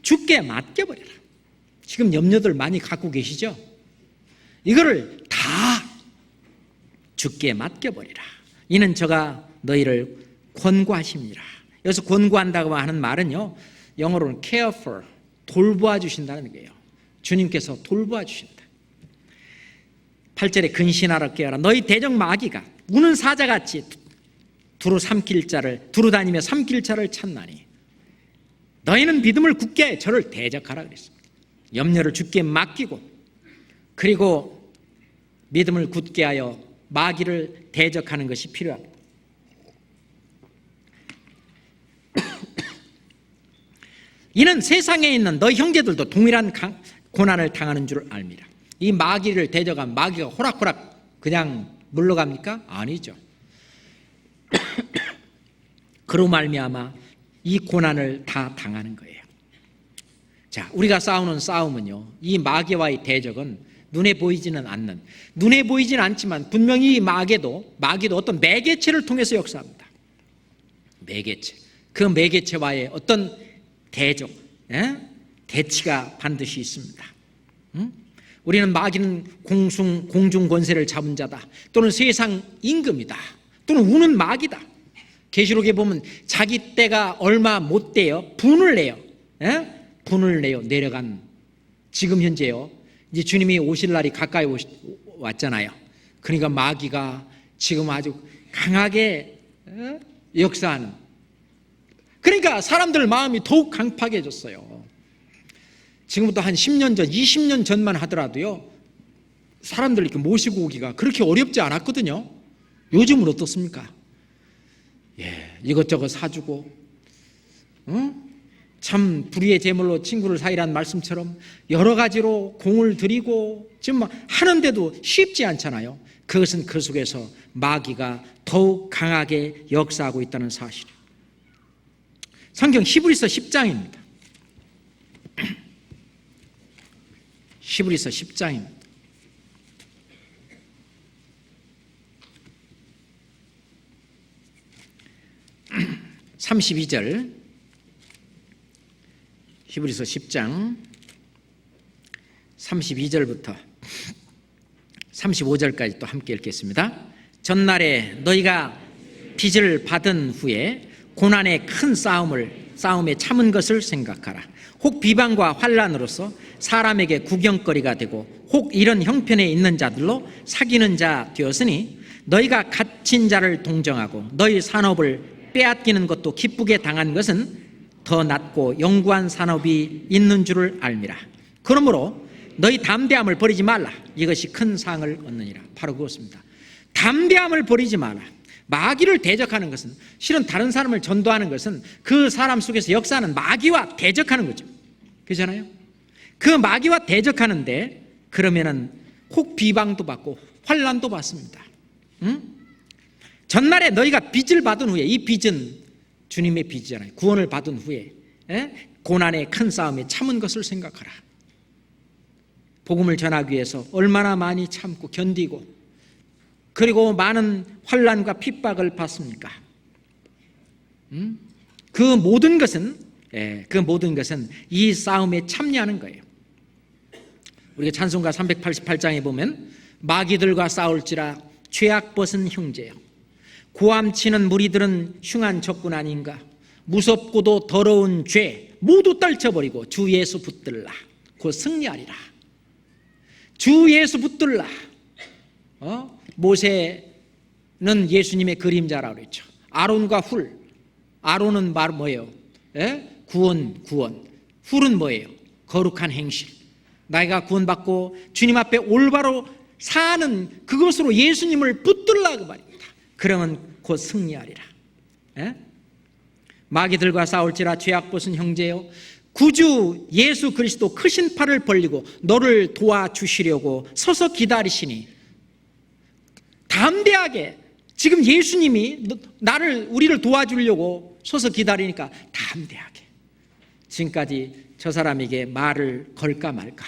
주께 맡겨버려라. 지금 염려들 많이 갖고 계시죠? 이거를 다 주께 맡겨버리라. 이는 저가 너희를 권고하십니다. 여기서 권고한다고 하는 말은요, 영어로는 care for, 돌보아 주신다는 거예요. 주님께서 돌보아 주신다. 8절에 근신하라 깨어라. 너희 대적 마귀가 우는 사자같이 두루 다니며 삼킬 자를 찾나니 너희는 믿음을 굳게 해 저를 대적하라 그랬습니다. 염려를 주께 맡기고 그리고 믿음을 굳게 하여 마귀를 대적하는 것이 필요합니다. 이는 세상에 있는 너희 형제들도 동일한 고난을 당하는 줄 압니다. 이 마귀를 대적하면 마귀가 호락호락 그냥 물러갑니까? 아니죠. 그로 말미암아 이 고난을 다 당하는 거예요. 자, 우리가 싸우는 싸움은요, 이 마귀와의 대적은 눈에 보이지는 않지만 분명히 마귀도 어떤 매개체를 통해서 역사합니다. 매개체. 그 매개체와의 어떤 대적, 대치가 반드시 있습니다. 우리는 마귀는 공중 권세를 잡은 자다, 또는 세상 임금이다, 또는 우는 마귀다. 계시록에 보면 자기 때가 얼마 못 돼요, 분을 내요. 내려간 지금 현재요. 이제 주님이 오실 날이 가까이 왔잖아요. 그러니까 마귀가 지금 아주 강하게 역사하는. 그러니까 사람들 마음이 더욱 강팍해졌어요. 지금부터 한 10년 전, 20년 전만 하더라도요, 사람들 이렇게 모시고 오기가 그렇게 어렵지 않았거든요. 요즘은 어떻습니까? 이것저것 사주고, 참 불의의 제물로 친구를 사이란 말씀처럼 여러 가지로 공을 들이고 지금 하는데도 쉽지 않잖아요. 그것은 그 속에서 마귀가 더욱 강하게 역사하고 있다는 사실이에요. 성경 히브리서 10장입니다. 히브리서 10장입니다. 32절, 히브리서 10장 32절부터 35절까지 또 함께 읽겠습니다. 전날에 너희가 빚을 받은 후에 고난의 큰 싸움에 참은 것을 생각하라. 혹 비방과 환난으로서 사람에게 구경거리가 되고 혹 이런 형편에 있는 자들로 사귀는 자 되었으니 너희가 갇힌 자를 동정하고 너희 산업을 빼앗기는 것도 기쁘게 당한 것은 더 낫고 영구한 산업이 있는 줄을 알미라. 그러므로 너희 담대함을 버리지 말라. 이것이 큰 상을 얻느니라. 바로 그것입니다. 담대함을 버리지 마라. 마귀를 대적하는 것은, 실은 다른 사람을 전도하는 것은 그 사람 속에서 역사하는 마귀와 대적하는 거죠. 그렇잖아요. 그 마귀와 대적하는데 그러면은 혹 비방도 받고 환난도 받습니다. 전날에 너희가 빚을 받은 후에, 이 빚은 주님의 빚이잖아요. 구원을 받은 후에 고난의 큰 싸움에 참은 것을 생각하라. 복음을 전하기 위해서 얼마나 많이 참고 견디고 그리고 많은 환난과 핍박을 받습니까? 그 모든 것은 이 싸움에 참여하는 거예요. 우리가 찬송가 388장에 보면 마귀들과 싸울지라 죄악 벗은 형제여, 고함치는 무리들은 흉한 적군 아닌가. 무섭고도 더러운 죄 모두 떨쳐버리고 주 예수 붙들라. 곧 승리하리라. 주 예수 붙들라. 모세는 예수님의 그림자라고 그랬죠. 아론과 훌. 아론은 말 뭐예요? 구원. 훌은 뭐예요? 거룩한 행실. 나이가 구원받고 주님 앞에 올바로 사는 그것으로 예수님을 붙들라 그 말입니다. 그러면 곧 승리하리라. 마귀들과 싸울지라 죄악 벗은 형제여, 구주 예수 그리스도 크신 팔을 벌리고 너를 도와주시려고 서서 기다리시니. 담대하게 지금 예수님이 우리를 도와주려고 서서 기다리니까 담대하게. 지금까지 저 사람에게 말을 걸까 말까.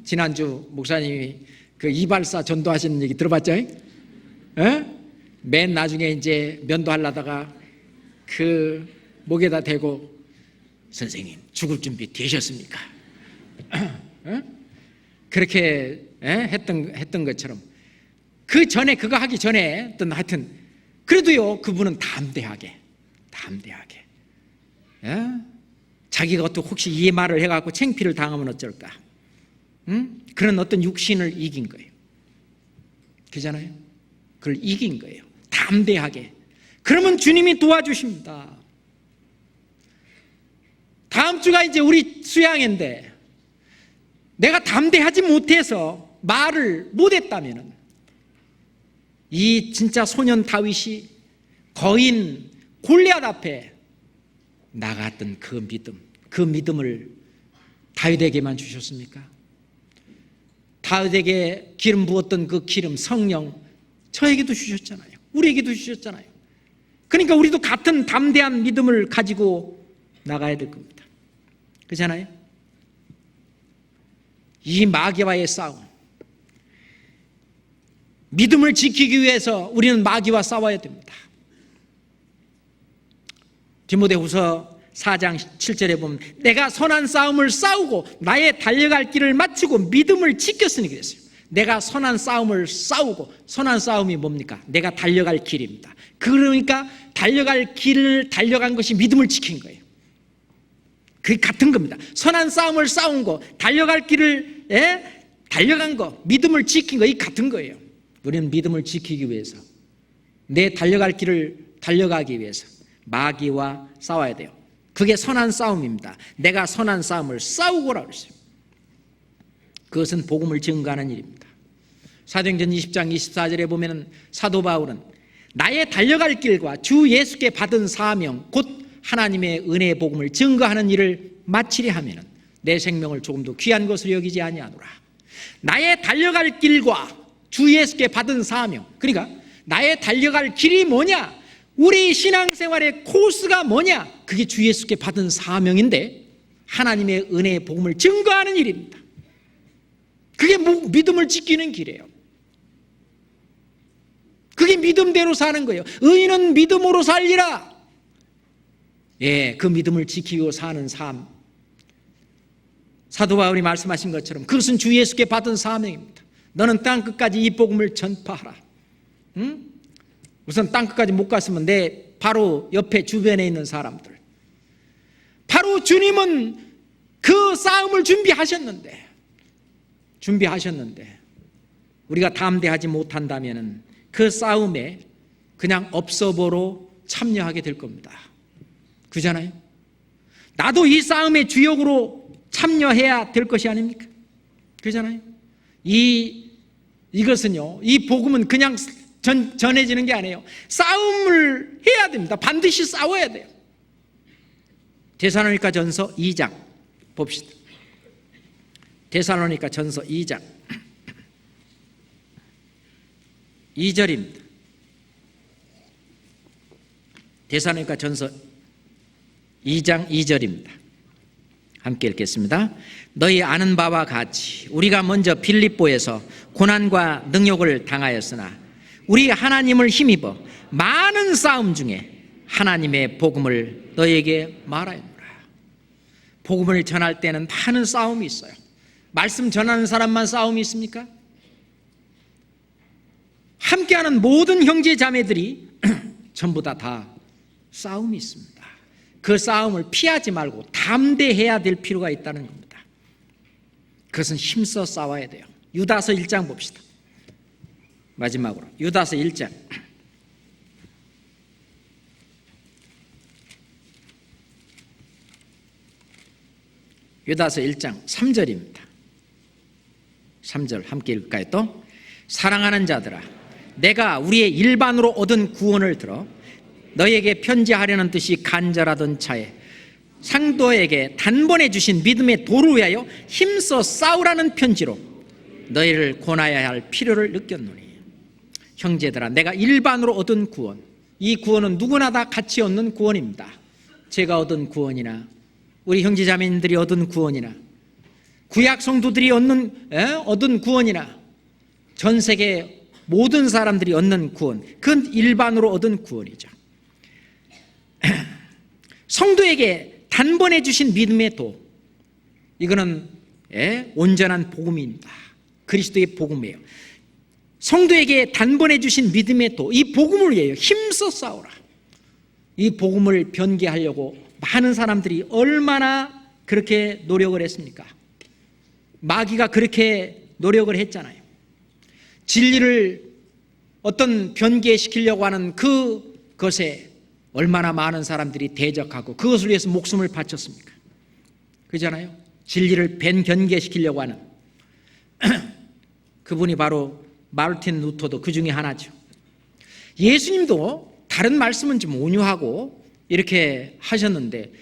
지난주 목사님이 그 이발사 전도하시는 얘기 들어봤죠? 맨 나중에 이제 면도하려다가 그 목에다 대고 선생님 죽을 준비 되셨습니까? 그렇게 했던 것처럼 그 전에 그거 하기 전에 어떤 하여튼 그래도요 그분은 담대하게 자기가 또 혹시 이 말을 해갖고 창피를 당하면 어쩔까? 그런 어떤 육신을 이긴 거예요. 그잖아요. 그걸 이긴 거예요. 담대하게. 그러면 주님이 도와주십니다. 다음 주가 이제 우리 수양회인데 내가 담대하지 못해서 말을 못했다면 이 진짜 소년 다윗이 거인 골리앗 앞에 나갔던 그 믿음을 다윗에게만 주셨습니까? 다윗에게 기름 부었던 그 기름, 성령 저에게도 주셨잖아요. 우리에게도 주셨잖아요. 그러니까 우리도 같은 담대한 믿음을 가지고 나가야 될 겁니다. 그렇잖아요? 이 마귀와의 싸움, 믿음을 지키기 위해서 우리는 마귀와 싸워야 됩니다. 디모데후서 4장 7절에 보면 내가 선한 싸움을 싸우고 나의 달려갈 길을 마치고 믿음을 지켰으니 그랬어요. 내가 선한 싸움을 싸우고, 선한 싸움이 뭡니까? 내가 달려갈 길입니다. 그러니까 달려갈 길을 달려간 것이 믿음을 지킨 거예요. 그게 같은 겁니다. 선한 싸움을 싸운 거, 달려갈 길을 달려간 거, 믿음을 지킨 거, 이 같은 거예요. 우리는 믿음을 지키기 위해서, 내 달려갈 길을 달려가기 위해서 마귀와 싸워야 돼요. 그게 선한 싸움입니다. 내가 선한 싸움을 싸우고라 그랬어요. 그것은 복음을 증거하는 일입니다. 사도행전 20장 24절에 보면 사도 바울은 나의 달려갈 길과 주 예수께 받은 사명 곧 하나님의 은혜의 복음을 증거하는 일을 마치려 하면 내 생명을 조금도 귀한 것으로 여기지 아니하노라. 나의 달려갈 길과 주 예수께 받은 사명, 그러니까 나의 달려갈 길이 뭐냐, 우리 신앙생활의 코스가 뭐냐, 그게 주 예수께 받은 사명인데 하나님의 은혜의 복음을 증거하는 일입니다. 그게 믿음을 지키는 길이에요. 그게 믿음대로 사는 거예요. 의인은 믿음으로 살리라. 그 믿음을 지키고 사는 삶, 사도 바울이 말씀하신 것처럼 그것은 주 예수께 받은 사명입니다. 너는 땅끝까지 이 복음을 전파하라. 우선 땅끝까지 못 갔으면 내 바로 옆에 주변에 있는 사람들, 바로 주님은 그 싸움을 준비하셨는데 우리가 담대하지 못한다면 그 싸움에 그냥 업서보로 참여하게 될 겁니다. 그잖아요. 나도 이 싸움의 주역으로 참여해야 될 것이 아닙니까? 그잖아요. 이것은요, 이 복음은 그냥 전해지는 게 아니에요. 싸움을 해야 됩니다. 반드시 싸워야 돼요. 데살로니가 전서 2장 봅시다. 데살로니가 전서 2장 2절입니다. 데살로니가 전서 2장 2절입니다. 함께 읽겠습니다. 너희 아는 바와 같이 우리가 먼저 빌립보에서 고난과 능욕을 당하였으나 우리 하나님을 힘입어 많은 싸움 중에 하나님의 복음을 너희에게 말하였노라. 복음을 전할 때는 많은 싸움이 있어요. 말씀 전하는 사람만 싸움이 있습니까? 함께하는 모든 형제 자매들이 전부 다 싸움이 있습니다. 그 싸움을 피하지 말고 담대해야 될 필요가 있다는 겁니다. 그것은 힘써 싸워야 돼요. 유다서 1장 봅시다. 마지막으로 유다서 1장. 유다서 1장 3절입니다. 3절 함께 읽을까요? 또 사랑하는 자들아, 내가 우리의 일반으로 얻은 구원을 들어 너희에게 편지하려는 뜻이 간절하던 차에 상도에게 단번에 주신 믿음의 도를 위하여 힘써 싸우라는 편지로 너희를 권하여야 할 필요를 느꼈노니. 형제들아, 내가 일반으로 얻은 구원, 이 구원은 누구나 다 같이 얻는 구원입니다. 제가 얻은 구원이나 우리 형제자매님들이 얻은 구원이나 구약 성도들이 얻은 구원이나 전 세계 모든 사람들이 얻는 구원, 그건 일반으로 얻은 구원이죠. 성도에게 단번에 주신 믿음의 도, 이거는 온전한 복음입니다. 그리스도의 복음이에요. 성도에게 단번에 주신 믿음의 도, 이 복음을 위하여 힘써 싸우라. 이 복음을 변개하려고 많은 사람들이 얼마나 그렇게 노력을 했습니까? 마귀가 그렇게 노력을 했잖아요. 진리를 어떤 변개시키려고 하는 그것에 얼마나 많은 사람들이 대적하고 그것을 위해서 목숨을 바쳤습니까? 그렇잖아요. 진리를 변개시키려고 하는 그분이 바로 마르틴 루터도 그 중에 하나죠. 예수님도 다른 말씀은 좀 온유하고 이렇게 하셨는데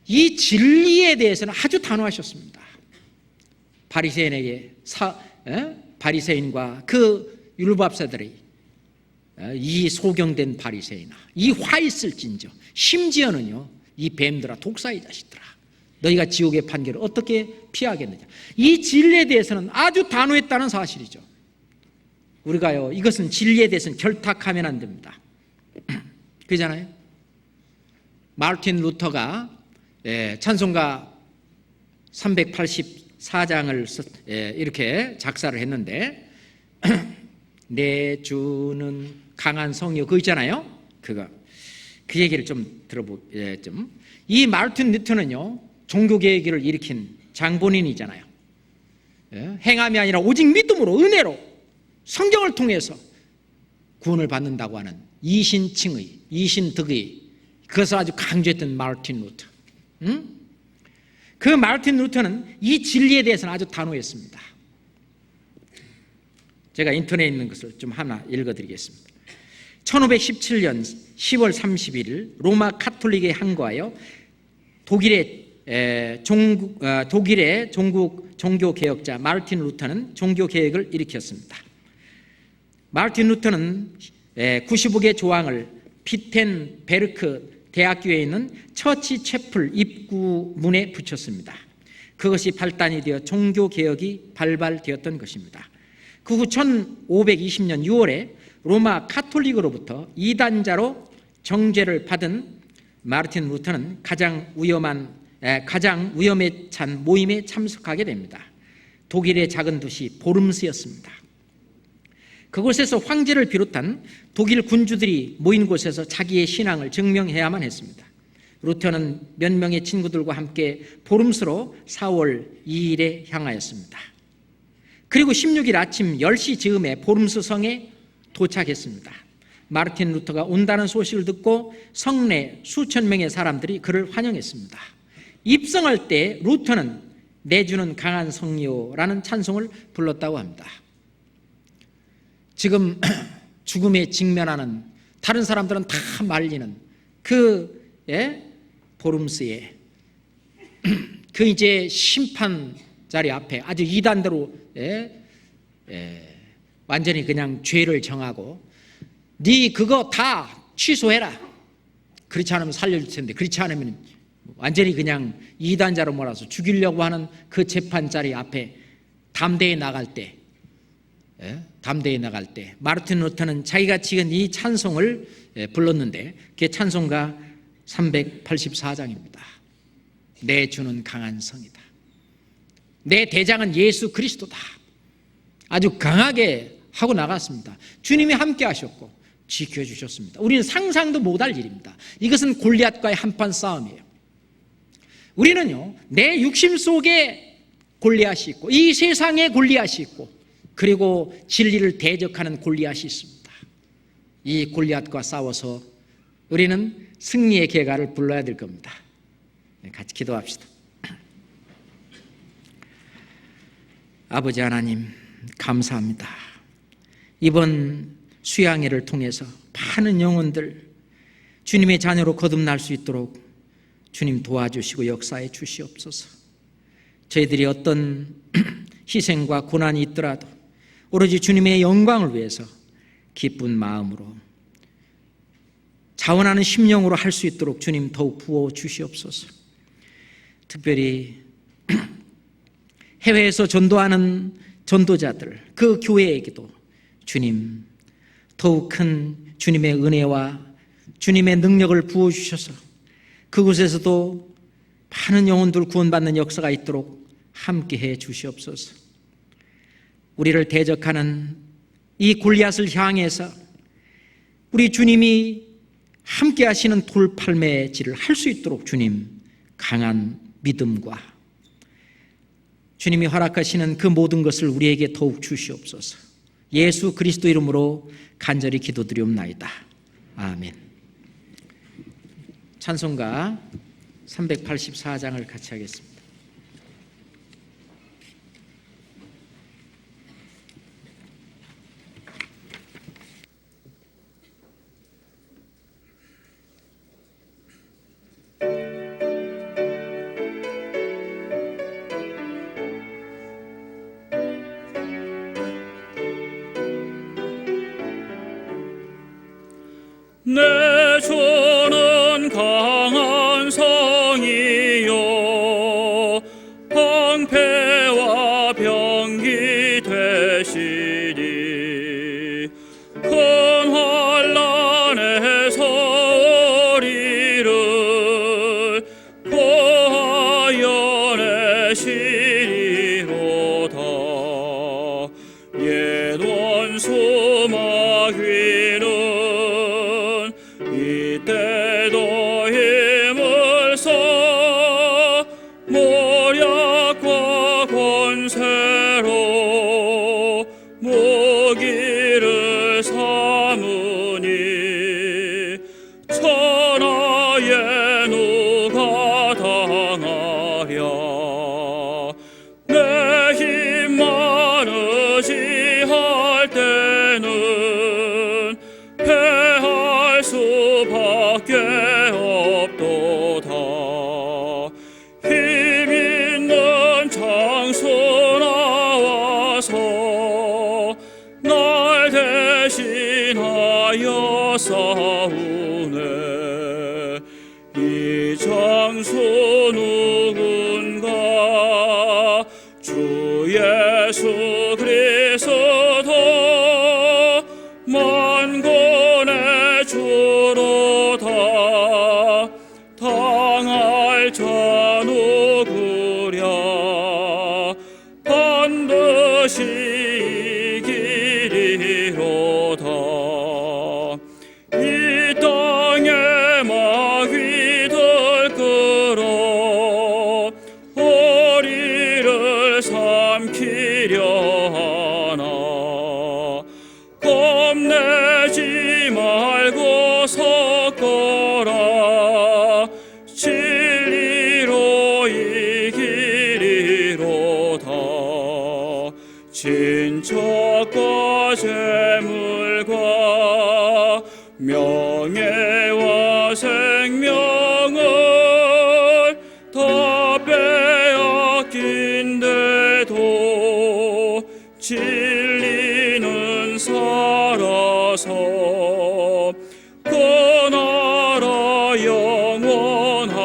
이 진리에 대해서는 아주 단호하셨습니다. 바리새인과 그 율법사들이 이 소경된 바리새인아, 이 화 있을진저, 심지어는요 이 뱀들아, 독사의 자식들아, 너희가 지옥의 판결을 어떻게 피하겠느냐. 이 진리에 대해서는 아주 단호했다는 사실이죠. 우리가요 이것은 진리에 대해서는 결탁하면 안 됩니다. 그잖아요. 마르틴 루터가 찬송가 384장을 이렇게 작사를 했는데 내 주는 강한 성이요, 그거 있잖아요. 그 얘기를 좀 이 마르틴 루터는요 종교개혁을 일으킨 장본인이잖아요. 행함이 아니라 오직 믿음으로, 은혜로, 성경을 통해서 구원을 받는다고 하는 이신칭의, 이신득의, 그것을 아주 강조했던 마르틴 루터. 그 마르틴 루터는 이 진리에 대해서는 아주 단호했습니다. 제가 인터넷에 있는 것을 좀 하나 읽어드리겠습니다. 1517년 10월 31일 로마 카톨릭에 항거하여 독일의 종국 종교개혁자 마르틴 루터는 종교개혁을 일으켰습니다. 마르틴 루터는 95개 조항을 비텐베르크 대학교에 있는 처치 채플 입구문에 붙였습니다. 그것이 발단이 되어 종교개혁이 발발되었던 것입니다. 그 후 1520년 6월에 로마 카톨릭으로부터 이단자로 정죄를 받은 마르틴 루터는 가장 위험에 찬 모임에 참석하게 됩니다. 독일의 작은 도시 보름스였습니다. 그곳에서 황제를 비롯한 독일 군주들이 모인 곳에서 자기의 신앙을 증명해야만 했습니다. 루터는 몇 명의 친구들과 함께 보름스로 4월 2일에 향하였습니다. 그리고 16일 아침 10시 즈음에 보름스 성에 도착했습니다. 마르틴 루터가 온다는 소식을 듣고 성내 수천 명의 사람들이 그를 환영했습니다. 입성할 때 루터는 내주는 강한 성이요라는 찬송을 불렀다고 합니다. 지금 죽음에 직면하는, 다른 사람들은 다 말리는 그 보름스에 그 이제 심판 자리 앞에 아주 이단대로 완전히 그냥 죄를 정하고 네 그거 다 취소해라. 그렇지 않으면 살려줄 텐데 그렇지 않으면 완전히 그냥 이단자로 몰아서 죽이려고 하는 그 재판자리 앞에 담대히 나갈 때, 마르틴 루터는 자기가 지은 이 찬송을 불렀는데, 그게 찬송가 384장입니다. 내 주는 강한 성이다. 내 대장은 예수 그리스도다. 아주 강하게 하고 나갔습니다. 주님이 함께 하셨고 지켜주셨습니다. 우리는 상상도 못할 일입니다. 이것은 골리앗과의 한판 싸움이에요. 우리는요, 내 육심 속에 골리앗이 있고, 이 세상에 골리앗이 있고, 그리고 진리를 대적하는 골리앗이 있습니다. 이 골리앗과 싸워서 우리는 승리의 계가를 불러야 될 겁니다. 같이 기도합시다. 아버지 하나님, 감사합니다. 이번 수양회를 통해서 많은 영혼들 주님의 자녀로 거듭날 수 있도록 주님 도와주시고 역사해 주시옵소서. 저희들이 어떤 희생과 고난이 있더라도 오로지 주님의 영광을 위해서 기쁜 마음으로 자원하는 심령으로 할 수 있도록 주님 더욱 부어 주시옵소서. 특별히 해외에서 전도하는 전도자들, 그 교회에게도 주님 더욱 큰 주님의 은혜와 주님의 능력을 부어주셔서 그곳에서도 많은 영혼들 구원받는 역사가 있도록 함께해 주시옵소서. 우리를 대적하는 이 골리앗을 향해서 우리 주님이 함께 하시는 돌팔매질을 할 수 있도록 주님 강한 믿음과 주님이 허락하시는 그 모든 것을 우리에게 더욱 주시옵소서. 예수 그리스도 이름으로 간절히 기도드리옵나이다. 아멘. 찬송가 384장을 같이 하겠습니다. 내 주는 강한 성이요 방패와 병기 되시니 큰 환난에서 우리를 구하여 내시리로다. 옛 원수 마귀는 이때도 힘을 써 모략과 권세로 무기를 삼으니 천하에 누가 당하랴. 내 힘 많으시 할 때는 패할 수밖에 없도다. 힘 있는 장수 나와서 날 대신하여 싸우네. 이 장수 누군가 주 예수 그리스도 만군의 주로다. 당할 자 누구랴. 반드시 이기리로다. 이 땅에 마귀들 끌어 우리를 삼키려 하나. 겁내지 말고 섰거라. 진리로 이기리로다. 진척과 재물과 명예와 생명을 다 빼앗긴데도 진리는 살아서 그 나라 영원하리.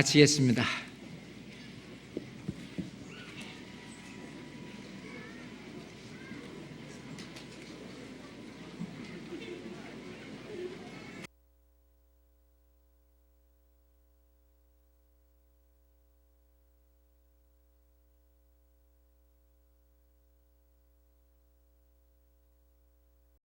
마치겠습니다.